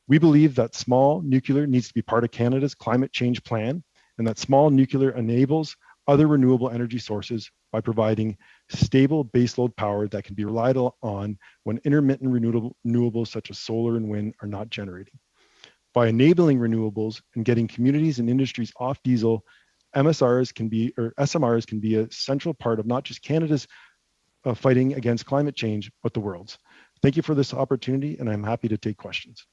H: We believe that small nuclear needs to be part of Canada's climate change plan, and that small nuclear enables other renewable energy sources by providing stable baseload power that can be relied on when intermittent renewables such as solar and wind are not generating. By enabling renewables and getting communities and industries off diesel, SMRs can be a central part of not just Canada's fighting against climate change, but the world's. Thank you for this opportunity, and I'm happy to take questions.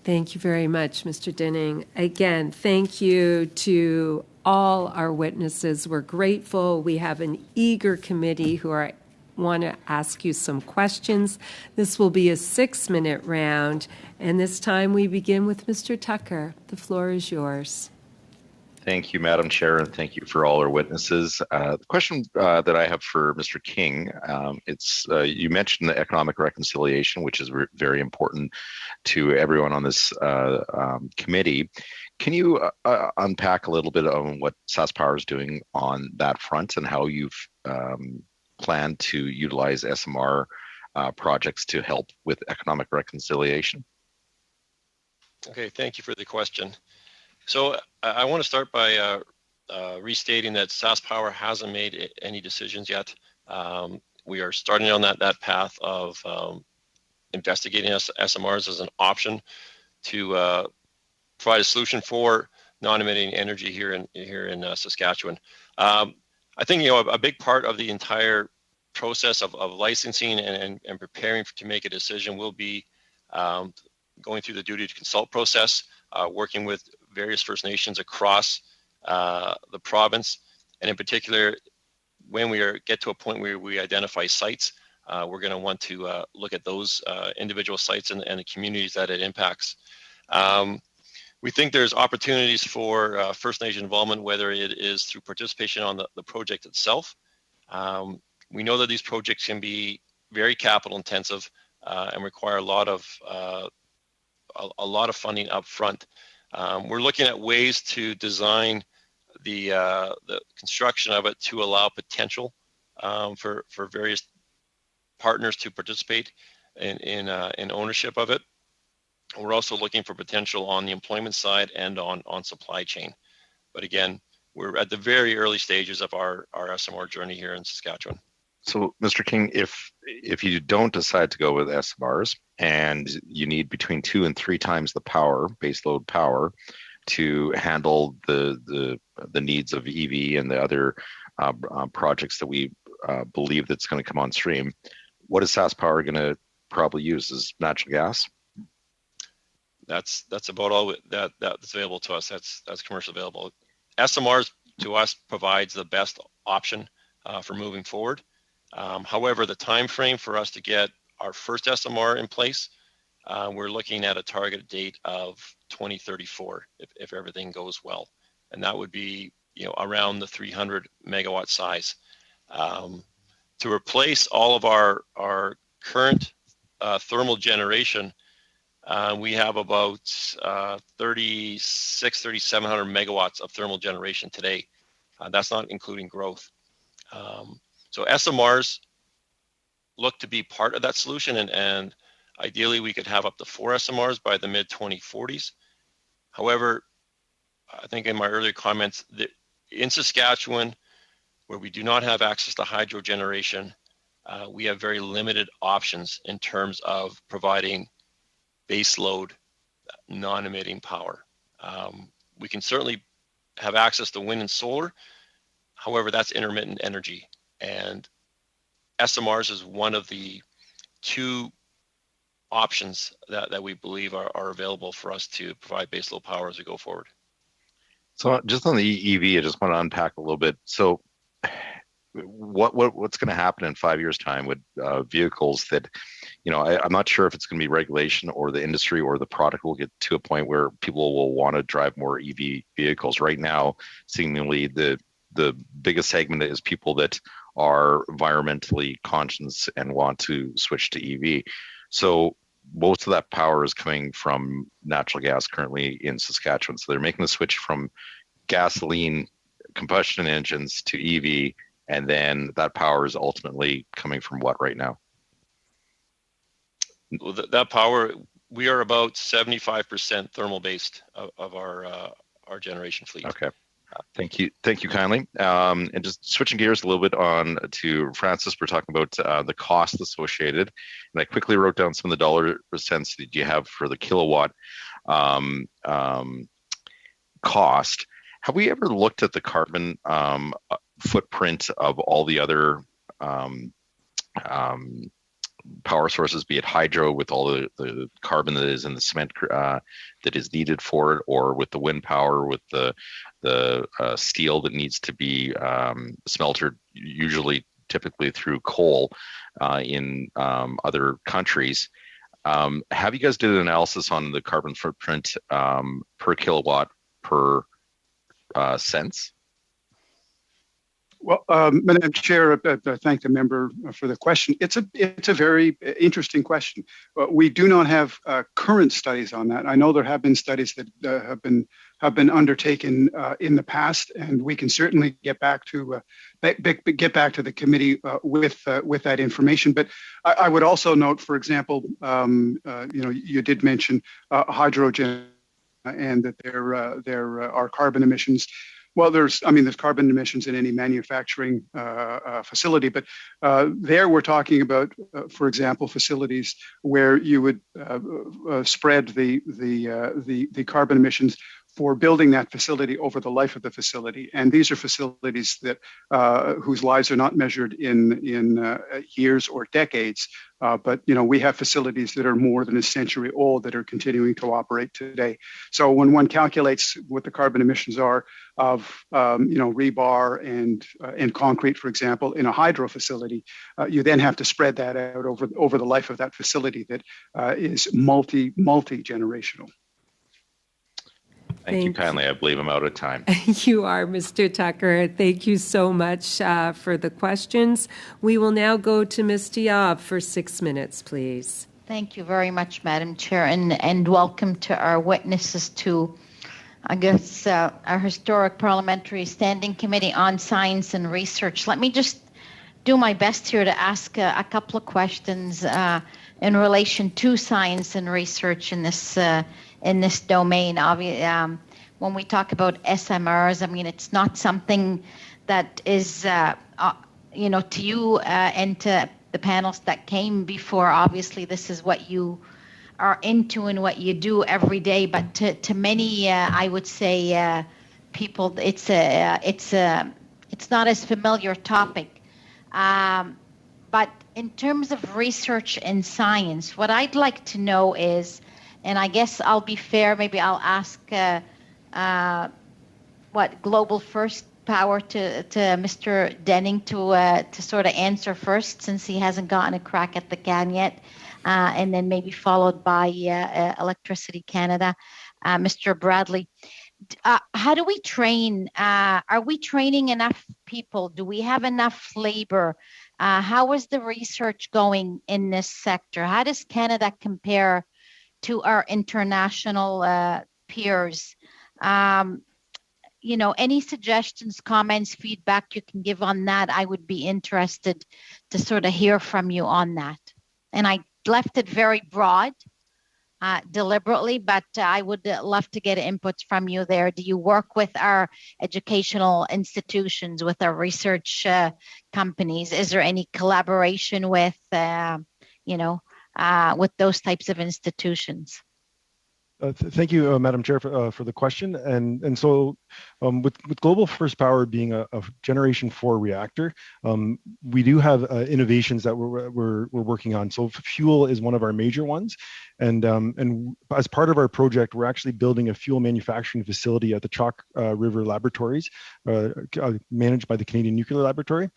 A: Thank you very much, Mr. Dinning. Again, thank you to all our witnesses. We're grateful. We have an eager committee who want to ask you some questions. This will be a 6-minute round, and this time we begin with Mr. Tucker. The floor is yours.
I: Thank you, Madam Chair, and thank you for all our witnesses. The question that I have for Mr. King, you mentioned the economic reconciliation, which is very important to everyone on this committee. Can you unpack a little bit on what SaskPower is doing on that front and how you've planned to utilize SMR projects to help with economic reconciliation?
U: Okay, thank you for the question. So I want to start by restating that SaskPower hasn't made any decisions yet. We are starting on that path of investigating SMRs as an option to provide a solution for non-emitting energy here in Saskatchewan. I think a big part of the entire process of licensing and preparing to make a decision will be going through the duty to consult process, working with various First Nations across the province, and in particular, when we get to a point where we identify sites, we're going to want to look at those individual sites and the communities that it impacts. We think there's opportunities for First Nation involvement, whether it is through participation on the project itself. We know that these projects can be very capital intensive and require a lot of funding up front. We're looking at ways to design the construction of it to allow potential for various partners to participate in ownership of it. We're also looking for potential on the employment side and on supply chain. But again, we're at the very early stages of our SMR journey here in Saskatchewan.
I: So, Mr. King, if you don't decide to go with SMRs and you need between 2 and 3 times the power, baseload power, to handle the needs of EV and the other projects that we believe that's going to come on stream, what is SaskPower going to probably use? Is natural gas?
U: That's about all that's available to us. That's commercially available. SMRs to us provides the best option for moving forward. However, the time frame for us to get our first SMR in place, we're looking at a target date of 2034 if everything goes well, and that would be around the 300 megawatt size. To replace all of our current thermal generation, we have about 3,700 megawatts of thermal generation today. That's not including growth. So SMRs look to be part of that solution, and ideally we could have up to 4 SMRs by the mid-2040s. However, I think in my earlier comments, that in Saskatchewan, where we do not have access to hydro generation, we have very limited options in terms of providing baseload, non-emitting power. We can certainly have access to wind and solar. However, that's intermittent energy. And SMRs is one of the 2 options that we believe are available for us to provide baseload power as we go forward.
I: So just on the EV, I just want to unpack a little bit. So what's going to happen in 5 years' time with vehicles that, I'm not sure if it's going to be regulation or the industry or the product will get to a point where people will want to drive more EV vehicles. Right now, seemingly the biggest segment is people that are environmentally conscious and want to switch to EV. So most of that power is coming from natural gas currently in Saskatchewan. So they're making the switch from gasoline combustion engines to EV, and then that power is ultimately coming from what right now?
U: Well, that power, we are about 75% thermal based of our generation fleet.
I: Okay. Thank you kindly. And just switching gears a little bit on to Francis, we're talking about the cost associated. And I quickly wrote down some of the dollar cents that you have for the kilowatt cost. Have we ever looked at the carbon footprint of all the other power sources, be it hydro with all the carbon that is in the cement that is needed for it, or with the wind power, with the steel that needs to be smeltered, typically through coal in other countries. Have you guys did an analysis on the carbon footprint per kilowatt per cents?
E: Well, Madam Chair, I thank the member for the question. It's a very interesting question. We do not have current studies on that. I know there have been studies that have been undertaken in the past, and we can certainly get back to the committee with that information. But I would also note, for example, you did mention hydrogen and that there are carbon emissions. Well, there's carbon emissions in any manufacturing facility, but there we're talking about, for example, facilities where you would spread the carbon emissions for building that facility over the life of the facility. And these are facilities that whose lives are not measured in years or decades, but we have facilities that are more than a century old that are continuing to operate today. So when one calculates what the carbon emissions are of rebar and concrete, for example, in a hydro facility, you then have to spread that out over the life of that facility that is multi-generational.
I: Thank you kindly. I believe I'm out of time.
A: You are, Mr. Tucker. Thank you so much for the questions. We will now go to Ms. Diab for 6 minutes, please.
C: Thank you very much, Madam Chair, and welcome to our witnesses to, I guess, our historic Parliamentary Standing Committee on Science and Research. Let me just do my best here to ask a couple of questions in relation to science and research in this domain. When we talk about SMRs, I mean, it's not something that is, to you and to the panels that came before. Obviously, this is what you are into and what you do every day. But to many, I would say, people, it's not as familiar topic. But in terms of research and science, what I'd like to know is, and I guess I'll be fair, maybe I'll ask Global First Power to Mr. Denning to sort of answer first, since he hasn't gotten a crack at the can yet, and then maybe followed by Electricity Canada. Mr. Bradley, how do we train? Are we training enough people? Do we have enough labor? How is the research going in this sector? How does Canada compare to our international peers? Any suggestions, comments, feedback you can give on that, I would be interested to sort of hear from you on that. And I left it very broad, deliberately, but I would love to get inputs from you there. Do you work with our educational institutions, with our research companies? Is there any collaboration with, with those types of institutions?
H: Thank you, Madam Chair, for the question. And so with Global First Power being a Generation 4 reactor, we do have innovations that we're working on. So fuel is one of our major ones. And as part of our project, we're actually building a fuel manufacturing facility at the Chalk River Laboratories, managed by the Canadian Nuclear Laboratory.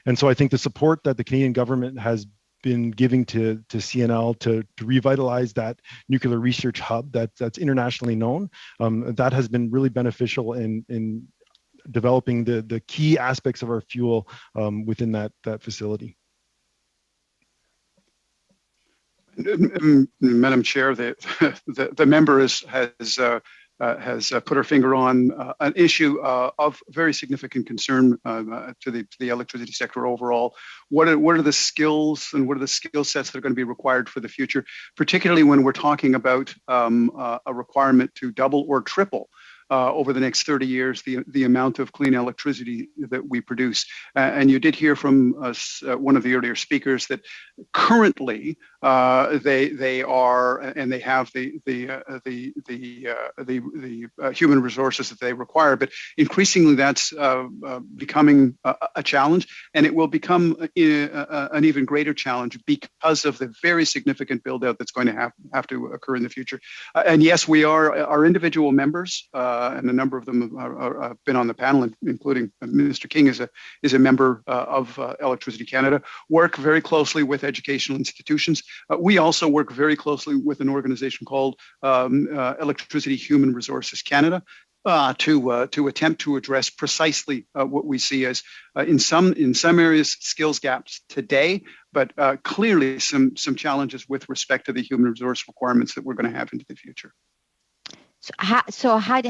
H: And so I think the support that the Canadian government has been giving to CNL to revitalize that nuclear research hub that's internationally known, that has been really beneficial in developing the key aspects of our fuel within that facility.
E: Madam Chair, the member has put her finger on an issue of very significant concern to the electricity sector overall. What are the skills and what are the skill sets that are going to be required for the future, particularly when we're talking about a requirement to double or triple over the next 30 years, the amount of clean electricity that we produce. And you did hear from us, one of the earlier speakers, that currently they are, and they have the human resources that they require, but increasingly that's becoming a challenge, and it will become an even greater challenge because of the very significant build out that's going to have to occur in the future. And yes, we are, our individual members, and a number of them have been on the panel, including Mr. King is a member of Electricity Canada, work very closely with educational institutions. We also work very closely with an organization called Electricity Human Resources Canada to attempt to address precisely what we see as in some areas skills gaps today, but clearly some challenges with respect to the human resource requirements that we're going to have into the future.
C: So how do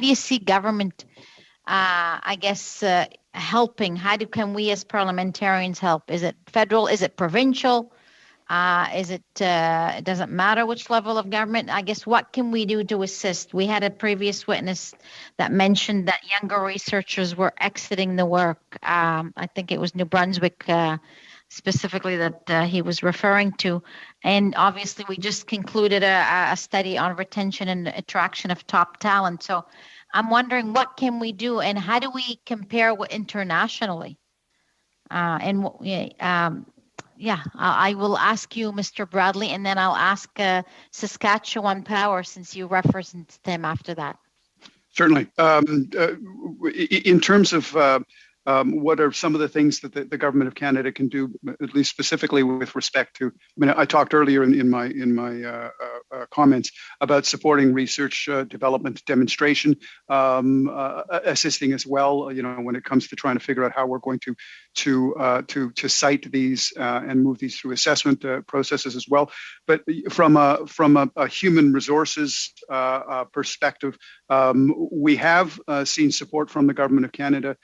C: you see government, helping? Can we as parliamentarians help? Is it federal? Is it provincial? It doesn't matter which level of government. I guess what can we do to assist? We had a previous witness that mentioned that younger researchers were exiting the work. I think it was New Brunswick specifically that he was referring to. And obviously, we just concluded a study on retention and attraction of top talent. So I'm wondering, what can we do and how do we compare internationally? I will ask you, Mr. Bradley, and then I'll ask Saskatchewan Power, since you referenced them after that.
E: Certainly. In terms of what are some of the things that the government of Canada can do, at least specifically with respect to? I mean, I talked earlier in my comments about supporting research, development, demonstration, assisting as well. You know, when it comes to trying to figure out how we're going to cite these and move these through assessment processes as well. But from a human resources perspective, we have seen support from the government of Canada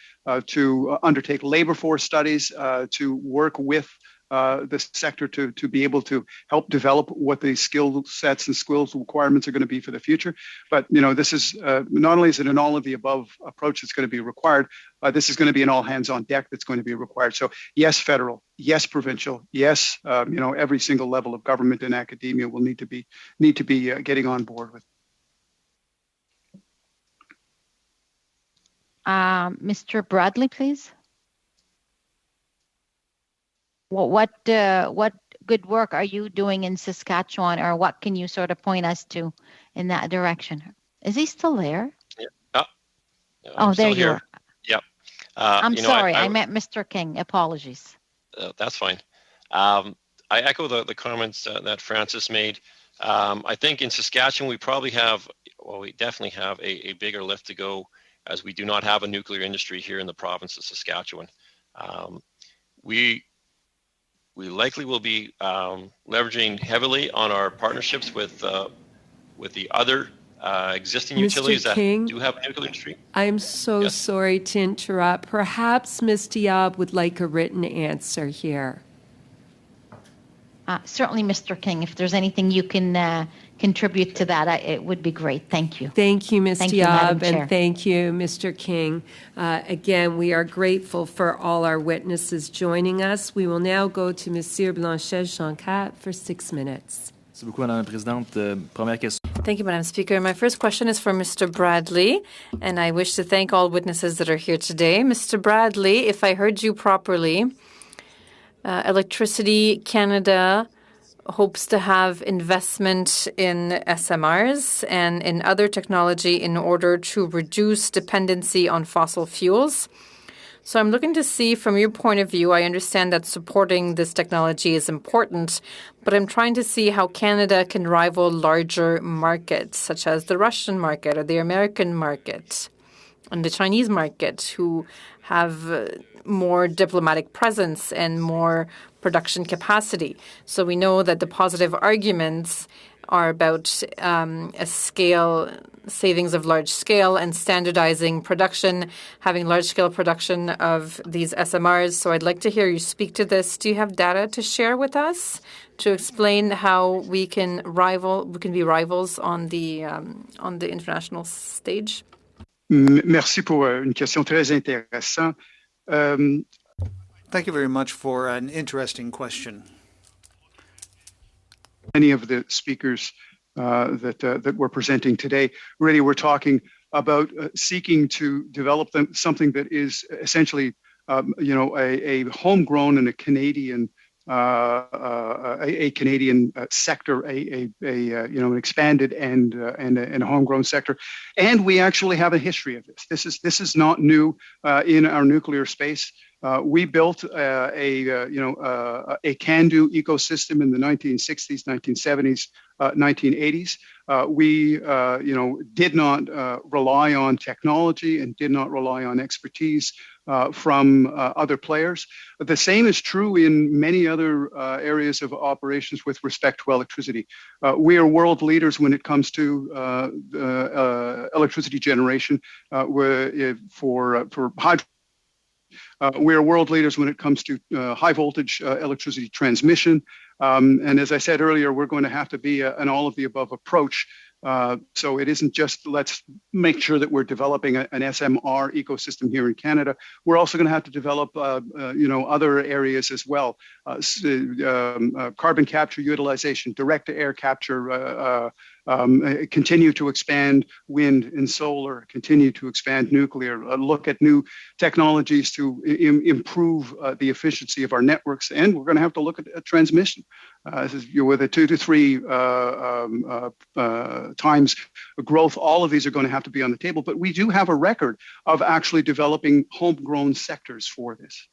E: to undertake labor force studies, to work with the sector to be able to help develop what the skill sets and skills requirements are going to be for the future. But you know, this is not only is it an all of the above approach that's going to be required, this is going to be an all hands on deck that's going to be required. So yes, federal, yes, provincial, yes, you know, every single level of government and academia will need to be getting on board with.
C: Mr. Bradley, please. What good work are you doing in Saskatchewan, or what can you sort of point us to in that direction? Is he still there?
U: Yeah.
C: Oh, there you are.
U: Yep.
C: I'm sorry, I meant Mr. King. Apologies.
U: That's fine. I echo the comments that Francis made. I think in Saskatchewan we definitely have a bigger lift to go, as we do not have a nuclear industry here in the province of Saskatchewan. We likely will be leveraging heavily on our partnerships with the other existing utilities that do have a nuclear industry.
A: I'm so sorry to interrupt. Perhaps Ms. Diab would like a written answer here.
C: Certainly, Mr. King, if there's anything you can contribute to that, it would be great. Thank you.
A: Thank you, Ms. Diab,
C: and
A: thank you, Mr. King. Again, we are grateful for all our witnesses joining us. We will now go to Monsieur Blanchet-Joncat for 6 minutes.
J: Merci beaucoup, Madame la Présidente. Première question.
K: Thank you, Madam Speaker. My first question is for Mr. Bradley, and I wish to thank all witnesses that are here today. Mr. Bradley, if I heard you properly, Electricity Canada hopes to have investment in SMRs and in other technology in order to reduce dependency on fossil fuels. So I'm looking to see, from your point of view, I understand that supporting this technology is important, but I'm trying to see how Canada can rival larger markets, such as the Russian market or the American market and the Chinese market, who have more diplomatic presence and more production capacity. So we know that the positive arguments are about savings of large scale and standardizing production, having large-scale production of these SMRs. So I'd like to hear you speak to this. Do you have data to share with us to explain how we can be rivals on the international stage?
E: Merci pour une question très intéressante.
L: Thank you very much for an interesting question.
E: Many of the speakers that we're presenting today really were talking about seeking to develop something that is essentially, a homegrown and a Canadian sector, an expanded and a homegrown sector, and we actually have a history of this. This is not new in our nuclear space. We built a can-do ecosystem in the 1960s, 1970s, 1980s. We did not rely on technology and did not rely on expertise from other players. The same is true in many other areas of operations with respect to electricity. We are world leaders when it comes to electricity generation for hydro. We are world leaders when it comes to high voltage electricity transmission. And as I said earlier, we're going to have to be an all of the above approach So it isn't just let's make sure that we're developing an SMR ecosystem here in Canada. We're also going to have to develop, other areas as well. Carbon capture utilization, direct-to-air capture, continue to expand wind and solar, continue to expand nuclear, look at new technologies to improve the efficiency of our networks, and we're going to have to look at transmission. With a 2 to 3 times growth, all of these are going to have to be on the table. But we do have a record of actually developing homegrown sectors for this.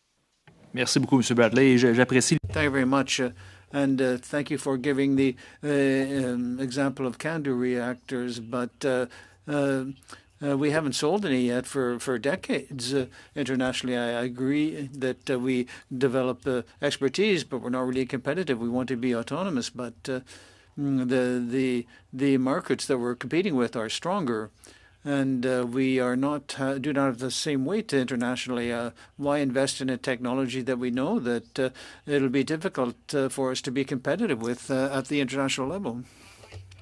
J: Merci beaucoup, M. Bradley. J'apprécie.
L: Thank you very much. And thank you for giving the example of CANDU reactors. But we haven't sold any yet for decades internationally. I agree that we develop expertise, but we're not really competitive. We want to be autonomous, but the markets that we're competing with are stronger, and we are not do not have the same weight internationally. Why invest in a technology that we know that it'll be difficult for us to be competitive with at the international level?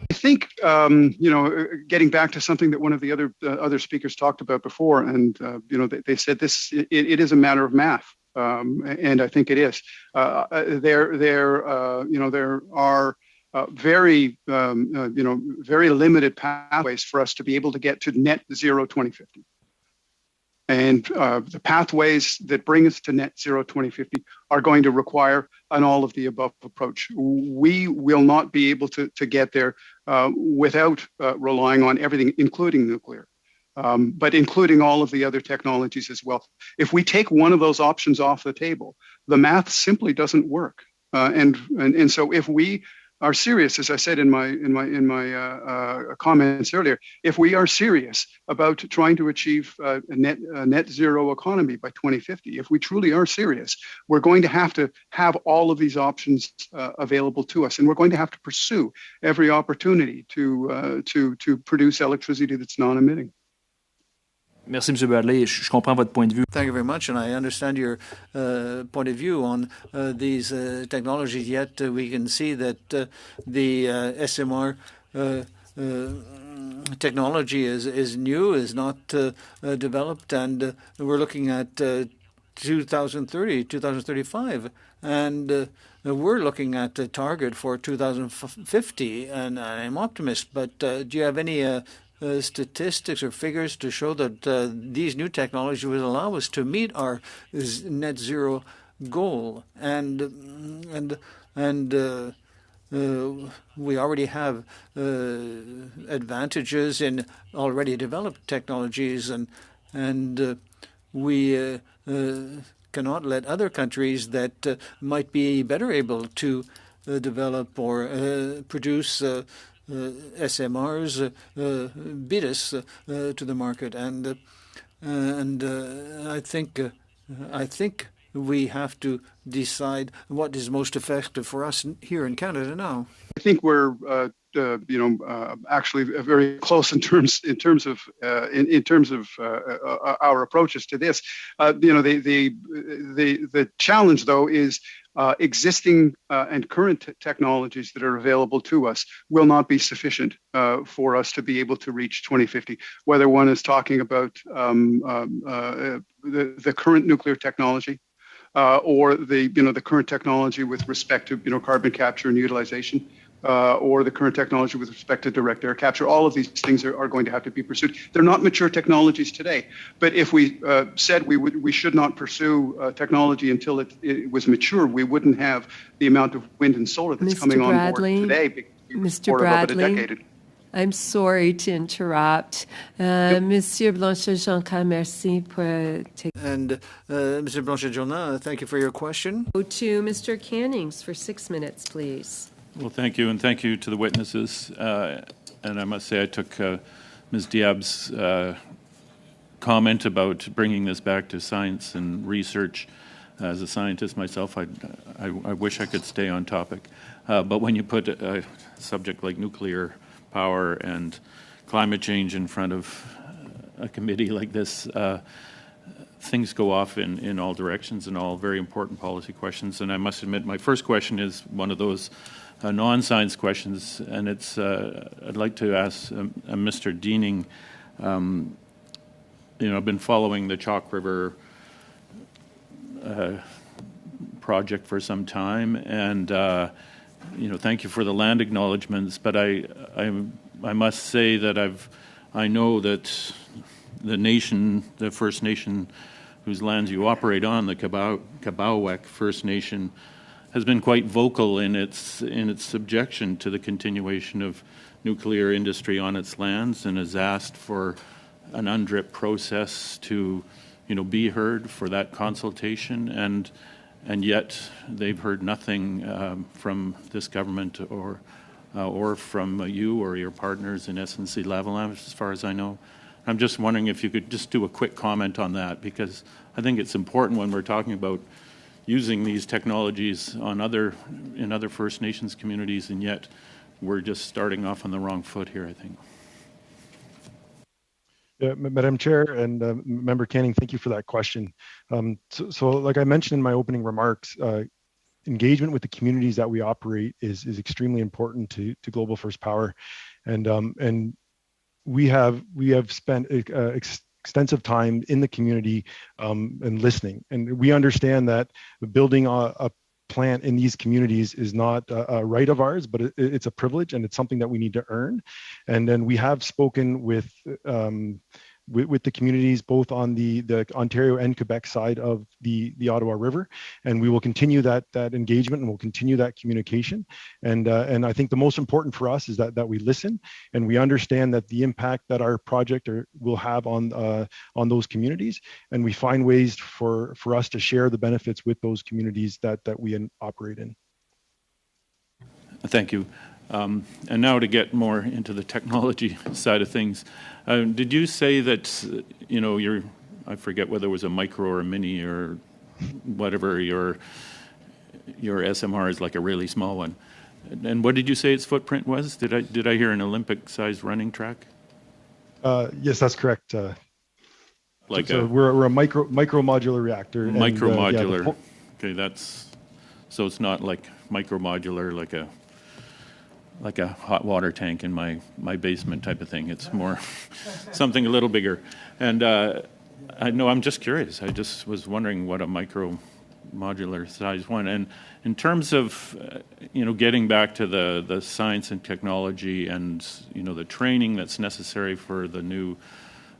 E: I think, getting back to something that one of the other speakers talked about before, and they said this, it is a matter of math, and I think it is. There are very limited pathways for us to be able to get to net zero 2050. And the pathways that bring us to net zero 2050 are going to require an all of the above approach. We will not be able to get there without relying on everything, including nuclear, but including all of the other technologies as well. If we take one of those options off the table, the math simply doesn't work. And so if we are serious, as I said in my comments earlier, if we are serious about trying to achieve a net zero economy by 2050, if we truly are serious, we're going to have all of these options available to us, and we're going to have to pursue every opportunity to produce electricity that's non-emitting.
J: Merci, M. Bradley. Je comprends votre point de vue.
L: Thank you very much, and I understand your point of view on these technologies. Yet we can see that the SMR technology is new, is not developed, and we're looking at 2030, 2035, and we're looking at a target for 2050, and I'm optimist. But do you have any statistics or figures to show that these new technologies will allow us to meet our net zero goal? And we already have advantages in already developed technologies, and we cannot let other countries that might be better able to develop or produce SMRs beat us to the market, and I think we have to decide what is most effective for us here in Canada now.
E: I think we're actually very close in terms of our approaches to this. The challenge though is existing and current technologies that are available to us will not be sufficient for us to be able to reach 2050. Whether one is talking about the current nuclear technology or the current technology with respect to carbon capture and utilization, or the current technology with respect to direct air capture, all of these things are going to have to be pursued. They're not mature technologies today, but if we said we should not pursue technology until it was mature, we wouldn't have the amount of wind and solar that's coming on board today.
A: Mr. Bradley, I'm sorry to interrupt. Monsieur Blanchet-Jonca, merci pour
L: And Mr. Blanchet-Jonca, thank you for your question.
A: Go to Mr. Cannings for 6 minutes, please.
M: Well, thank you, and thank you to the witnesses. And I must say I took Ms. Diab's comment about bringing this back to science and research. As a scientist myself, I wish I could stay on topic. But when you put a subject like nuclear power and climate change in front of a committee like this, things go off in all directions and all very important policy questions. And I must admit, my first question is one of those non-science questions, and it's I'd like to ask Mr. Deaning. I've been following the Chalk River project for some time, and thank you for the land acknowledgements. But I must say that I know that the First Nation whose lands you operate on, the Kabawek First Nation, has been quite vocal in its objection to the continuation of nuclear industry on its lands, and has asked for an UNDRIP process to be heard for that consultation, and yet they've heard nothing from this government or from you or your partners in SNC-Lavalin, as far as I know. I'm just wondering if you could just do a quick comment on that, because I think it's important when we're talking about using these technologies in other First Nations communities, and yet we're just starting off on the wrong foot here, I think.
H: Yeah, Madam Chair and Member Canning, thank you for that question. So like I mentioned in my opening remarks, engagement with the communities that we operate is extremely important to Global First Power, and we have spent extensive time in the community and listening, and we understand that building a plant in these communities is not a right of ours, but it's a privilege, and it's something that we need to earn. And then we have spoken with the communities both on the Ontario and Quebec side of the Ottawa River, and we will continue that engagement, and we'll continue that communication. And I think the most important for us is that we listen and we understand that the impact that our project will have on those communities, and we find ways for us to share the benefits with those communities that we operate in.
M: Thank you. And now to get more into the technology side of things, did you say that, I forget whether it was a micro or a mini or whatever, your SMR is like a really small one. And what did you say its footprint was? Did I hear an Olympic-sized running track?
H: Yes, that's correct.
M: Like
H: we're a micro modular reactor.
M: Micro modular. Okay, so it's not like micro modular, like a hot water tank in my basement type of thing. It's more something a little bigger. And I'm just curious. I just was wondering what a micro modular size one. And in terms of getting back to the science and technology and the training that's necessary for the new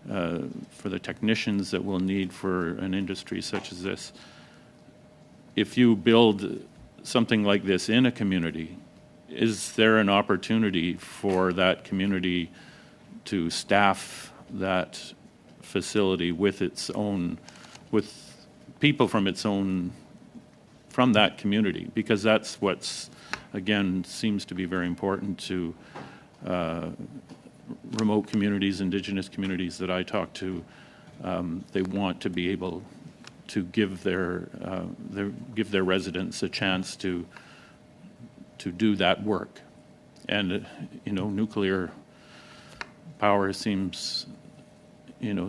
M: for the technicians that we'll need for an industry such as this, if you build something like this in a community, is there an opportunity for that community to staff that facility with people from that community? Because that's what's, again, seems to be very important to remote communities, Indigenous communities that I talk to. They want to be able to give their residents a chance to do that work. And nuclear power seems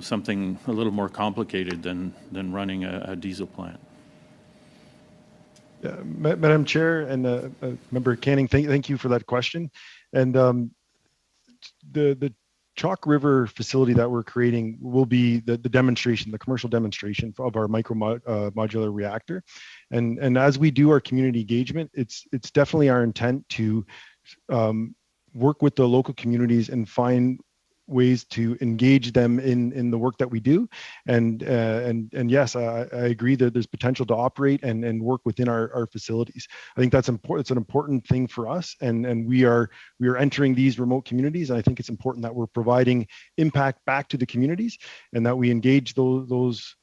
M: something a little more complicated than running a diesel plant.
H: Madam Chair and Member Canning, thank you for that question. And the Chalk River facility that we're creating will be the demonstration, the commercial demonstration of our modular reactor. And as we do our community engagement, it's definitely our intent to work with the local communities and find ways to engage them in the work that we do. And yes, I agree that there's potential to operate and work within our facilities. I think that's important. It's an important thing for us, and we are entering these remote communities. And I think it's important that we're providing impact back to the communities and that we engage those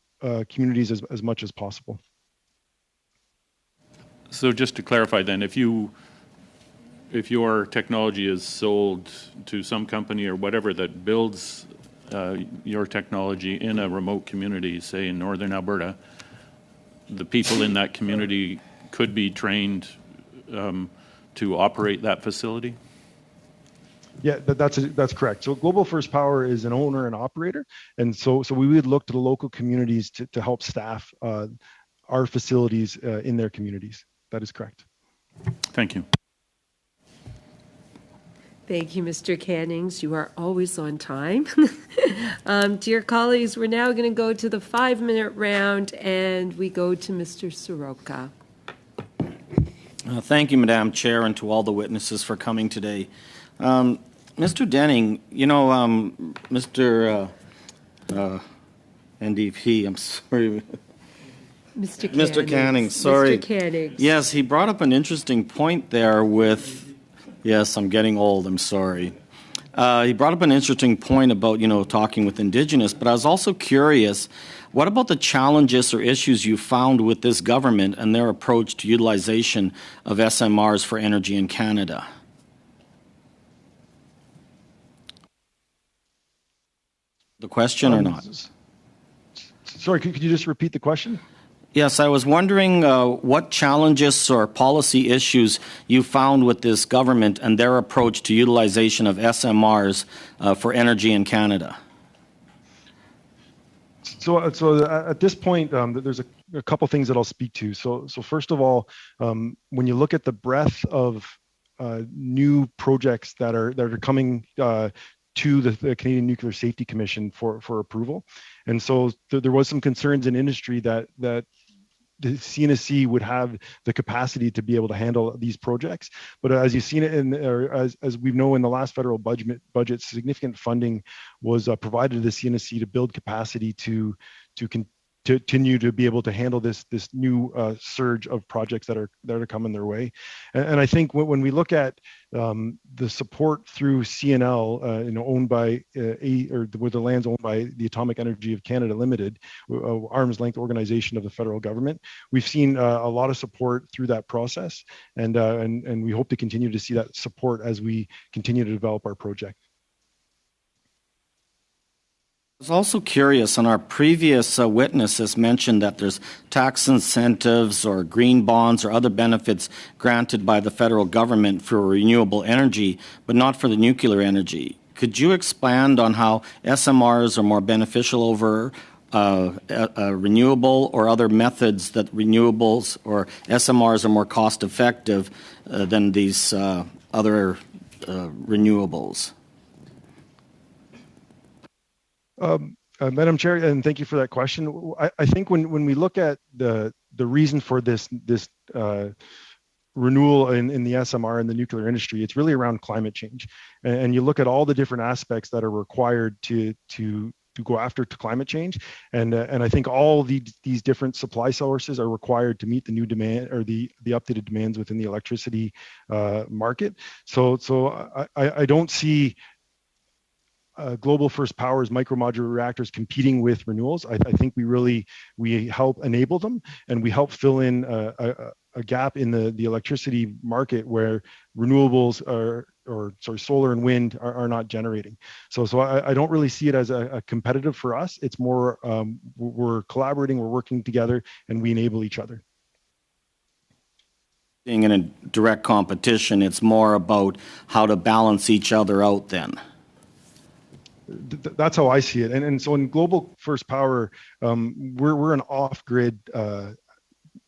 H: communities as much as possible.
M: So just to clarify then, if your technology is sold to some company or whatever that builds your technology in a remote community, say in northern Alberta, the people in that community could be trained to operate that facility?
H: Yeah, that's correct. So Global First Power is an owner and operator, and so we would look to the local communities to help staff our facilities in their communities. That is correct.
M: Thank you.
A: Thank you, Mr. Cannings. You are always on time. Dear colleagues, we're now going to go to the 5-minute round, and we go to Mr. Soroka.
F: Thank you, Madam Chair, and to all the witnesses for coming today. Mr. Denning, you know, Mr. NDP, I'm sorry. Mr. Canning, sorry.
A: Mr. Canning.
F: Yes, he brought up an interesting point there with, yes, I'm getting old, I'm sorry. He brought up an interesting point about, talking with Indigenous, but I was also curious, what about the challenges or issues you found with this government and their approach to utilization of SMRs for energy in Canada? The question or not?
H: Sorry, could you just repeat the question?
F: Yes, I was wondering what challenges or policy issues you found with this government and their approach to utilization of SMRs for energy in Canada.
H: So at this point, there's a couple things that I'll speak to. So first of all, when you look at the breadth of new projects that are coming to the Canadian Nuclear Safety Commission for approval, and so there was some concerns in industry that the CNSC would have the capacity to be able to handle these projects. But as you've seen it as we know in the last federal budget, significant funding was provided to the CNSC to build capacity to continue to be able to handle this new surge of projects that are coming their way. And I think when we look at the support through CNL, owned by where the land's owned by the Atomic Energy of Canada Limited, arm's length organization of the federal government, we've seen a lot of support through that process, and we hope to continue to see that support as we continue to develop our project.
F: I was also curious, on our previous witnesses mentioned that there's tax incentives or green bonds or other benefits granted by the federal government for renewable energy, but not for the nuclear energy. Could you expand on how SMRs are more beneficial over renewable or other methods that renewables or SMRs are more cost effective than these other renewables?
H: Madam Chair, and thank you for that question. I think when we look at the reason for this renewal in the SMR and the nuclear industry, it's really around climate change. And you look at all the different aspects that are required to go after climate change, and I think all these different supply sources are required to meet the new demand or the updated demands within the electricity market. So I don't see Global First Power's micromodular reactors competing with renewals. I think we help enable them, and we help fill in a gap in the electricity market where renewables solar and wind are not generating. So I don't really see it as a competitive for us. It's more we're collaborating, we're working together, and we enable each other.
F: Being in a direct competition, it's more about how to balance each other out then.
H: That's how I see it. And so in Global First Power, we're an off-grid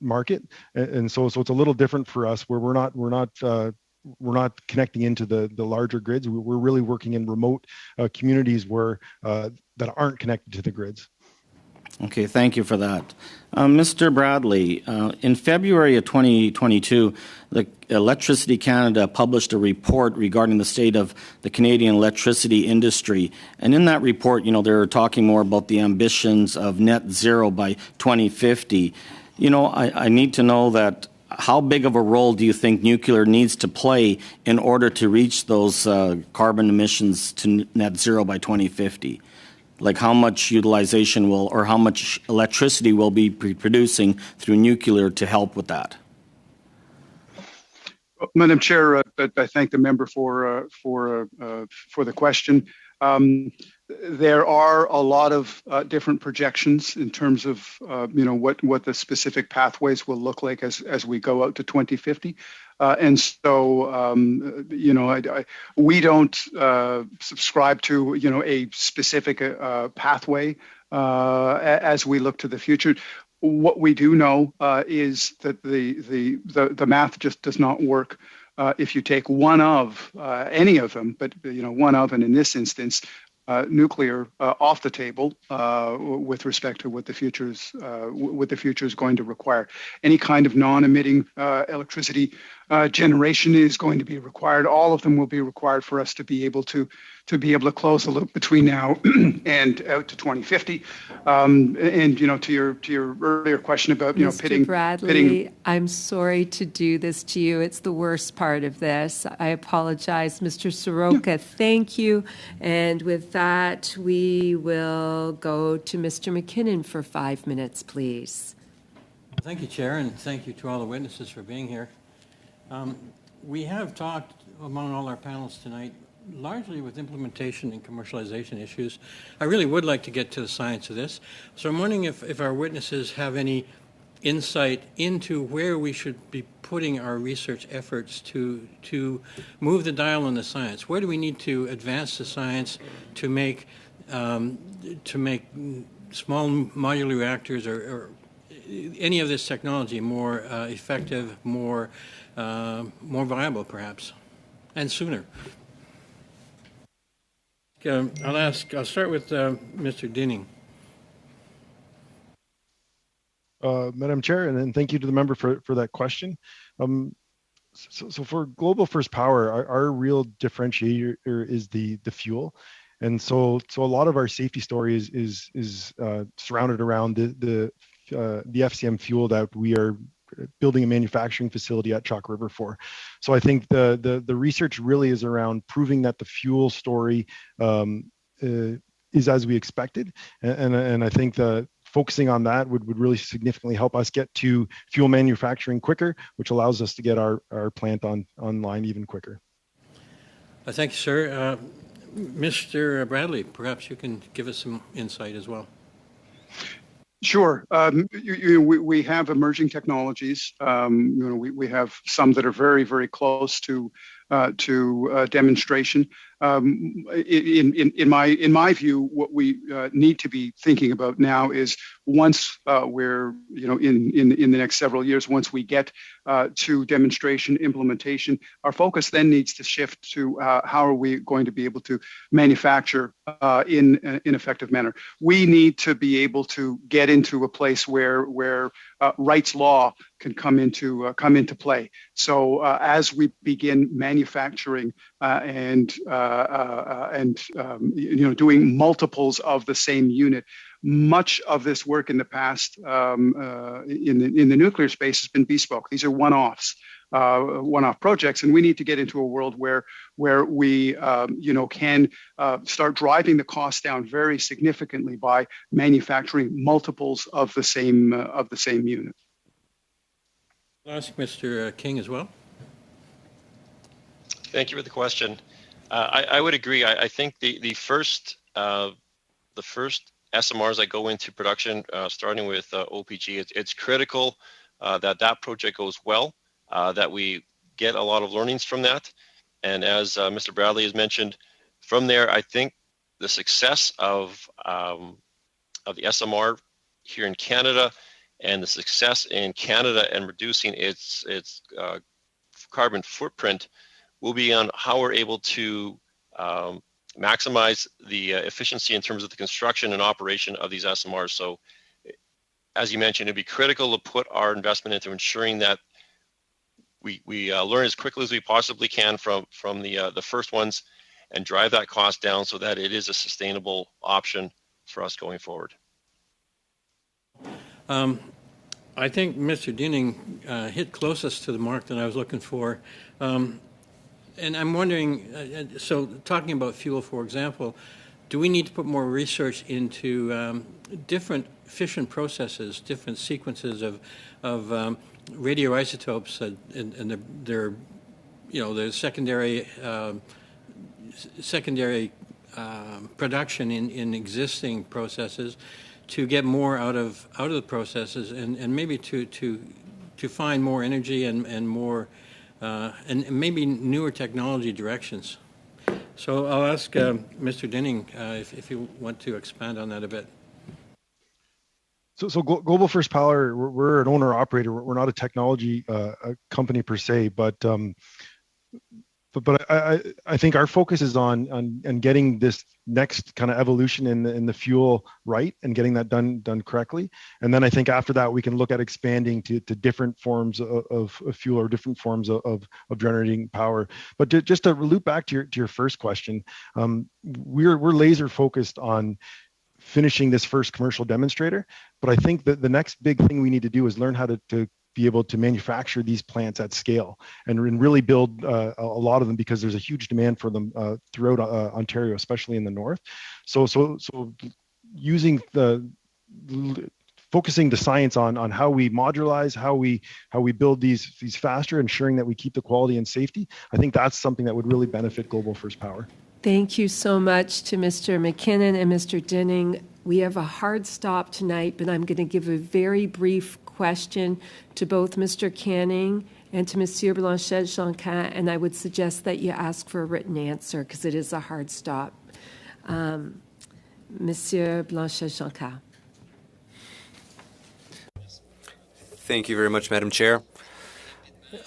H: market, and so it's a little different for us where we're not connecting into the larger grids. We're really working in remote communities where that aren't connected to the grids.
F: Okay, thank you for that. Mr. Bradley, in February of 2022, the Electricity Canada published a report regarding the state of the Canadian electricity industry. And in that report, they're talking more about the ambitions of net zero by 2050. I need to know that how big of a role do you think nuclear needs to play in order to reach those carbon emissions to net zero by 2050? Like how much utilization or how much electricity will be producing through nuclear to help with that?
E: Madam Chair, I thank the member for the question. There are a lot of different projections in terms of what the specific pathways will look like as we go out to 2050. And so, we don't subscribe to, a specific pathway as we look to the future. What we do know is that the math just does not work if you take one of any of them, but one of, and in this instance, nuclear off the table with respect to what the future is going to require. Any kind of non-emitting electricity generation is going to be required. All of them will be required for us to be able to close the loop between now and out to 2050. And to your earlier question about
A: Mr.
E: pitting
A: Bradley, I'm sorry to do this to you. It's the worst part of this. I apologize, Mr. Soroka. Thank you. And with that, we will go to Mr. McKinnon for 5 minutes, please.
D: Thank you, Chair, and thank you to all the witnesses for being here. We have talked among all our panels tonight largely with implementation and commercialization issues. I really would like to get to the science of this. So I'm wondering if our witnesses have any insight into where we should be putting our research efforts to move the dial on the science. Where do we need to advance the science to make small modular reactors or any of this technology more effective, more viable, perhaps, and sooner? I'll start with Mr. Dinning.
H: Madam Chair, and then thank you to the member for that question. So for Global First Power, our real differentiator is the fuel. And so a lot of our safety story is surrounded around the FCM fuel that we are building a manufacturing facility at Chalk River for. So I think the research really is around proving that the fuel story is as we expected, and I think that focusing on that would really significantly help us get to fuel manufacturing quicker, which allows us to get our plant online even quicker.
D: Thank you, sir. Mr. Bradley, perhaps you can give us some insight as well.
E: Sure. We have emerging technologies. We have some that are very, very close to demonstration. In my view, what we need to be thinking about now is once we're in the next several years, once we get to demonstration implementation, our focus then needs to shift to how are we going to be able to manufacture in an effective manner. We need to be able to get into a place where Wright's law can come into play. So as we begin manufacturing and doing multiples of the same unit, much of this work in the past in the nuclear space has been bespoke. These are one-offs. One-off projects, and we need to get into a world where we can start driving the cost down very significantly by manufacturing multiples of the same unit.
D: I'll ask Mr. King as well.
U: Thank you for the question. I would agree. I think the first SMRs that go into production, starting with OPG, it's critical that project goes well. That we get a lot of learnings from that. And as Mr. Bradley has mentioned, from there, I think the success of the SMR here in Canada and the success in Canada and reducing its carbon footprint will be on how we're able to maximize the efficiency in terms of the construction and operation of these SMRs. So as you mentioned, it'd be critical to put our investment into ensuring that we learn as quickly as we possibly can from the first ones and drive that cost down so that it is a sustainable option for us going forward.
D: I think Mr. Dinning hit closest to the mark that I was looking for. And I'm wondering, so talking about fuel, for example, do we need to put more research into different fission processes, different sequences of radioisotopes and their secondary production in existing processes to get more out of the processes and maybe to find more energy and more and maybe newer technology directions. So I'll ask Mr. Dinning if you want to expand on that a bit.
H: So Global First Power, we're an owner-operator. We're not a technology company per se, but but I think our focus is on getting this next kind of evolution in the fuel right and getting that done correctly. And then I think after that we can look at expanding to different forms of fuel or different forms of generating power. But just to loop back to your first question, we're laser focused on finishing this first commercial demonstrator. But I think that the next big thing we need to do is learn how to be able to manufacture these plants at scale and really build a lot of them, because there's a huge demand for them throughout Ontario, especially in the north. So using focusing the science on how we modularize, how we build these faster, ensuring that we keep the quality and safety. I think that's something that would really benefit Global First Power.
A: Thank you so much to Mr. McKinnon and Mr. Dinning. We have a hard stop tonight, but I'm going to give a very brief question to both Mr. Canning and to Monsieur Blanchet-Jonquin, and I would suggest that you ask for a written answer because it is a hard stop. Monsieur Blanchet-Jonquin.
B: Thank you very much, Madam Chair.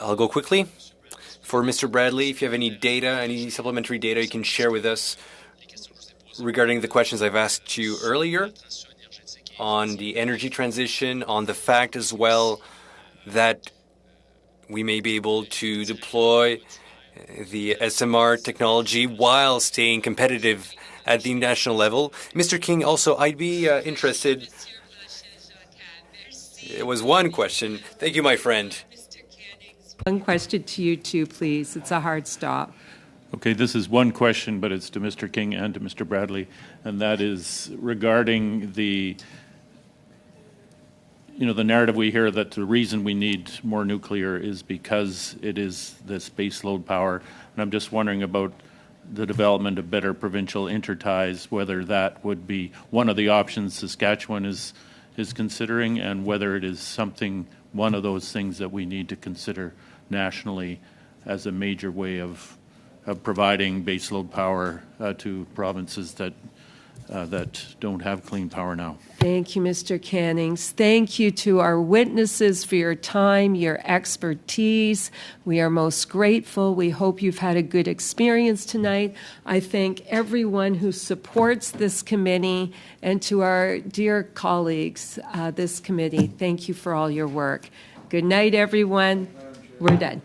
B: I'll go quickly. For Mr. Bradley, if you have any data, any supplementary data you can share with us regarding the questions I've asked you earlier on the energy transition, on the fact as well that we may be able to deploy the SMR technology while staying competitive at the national level. Mr. King, also, I'd be interested. It was one question. Thank you, my friend.
A: One question to you too, please. It's a hard stop.
M: Okay, this is one question, but it's to Mr. King and to Mr. Bradley, and that is regarding the narrative we hear that the reason we need more nuclear is because it is this base load power. And I'm just wondering about the development of better provincial interties, whether that would be one of the options Saskatchewan is considering, and whether it is one of those things that we need to consider nationally as a major way of providing baseload power to provinces that don't have clean power now.
A: Thank you, Mr. Cannings. Thank you to our witnesses for your time, your expertise. We are most grateful. We hope you've had a good experience tonight. I thank everyone who supports this committee, and to our dear colleagues, this committee, thank you for all your work. Good night, everyone. We're done.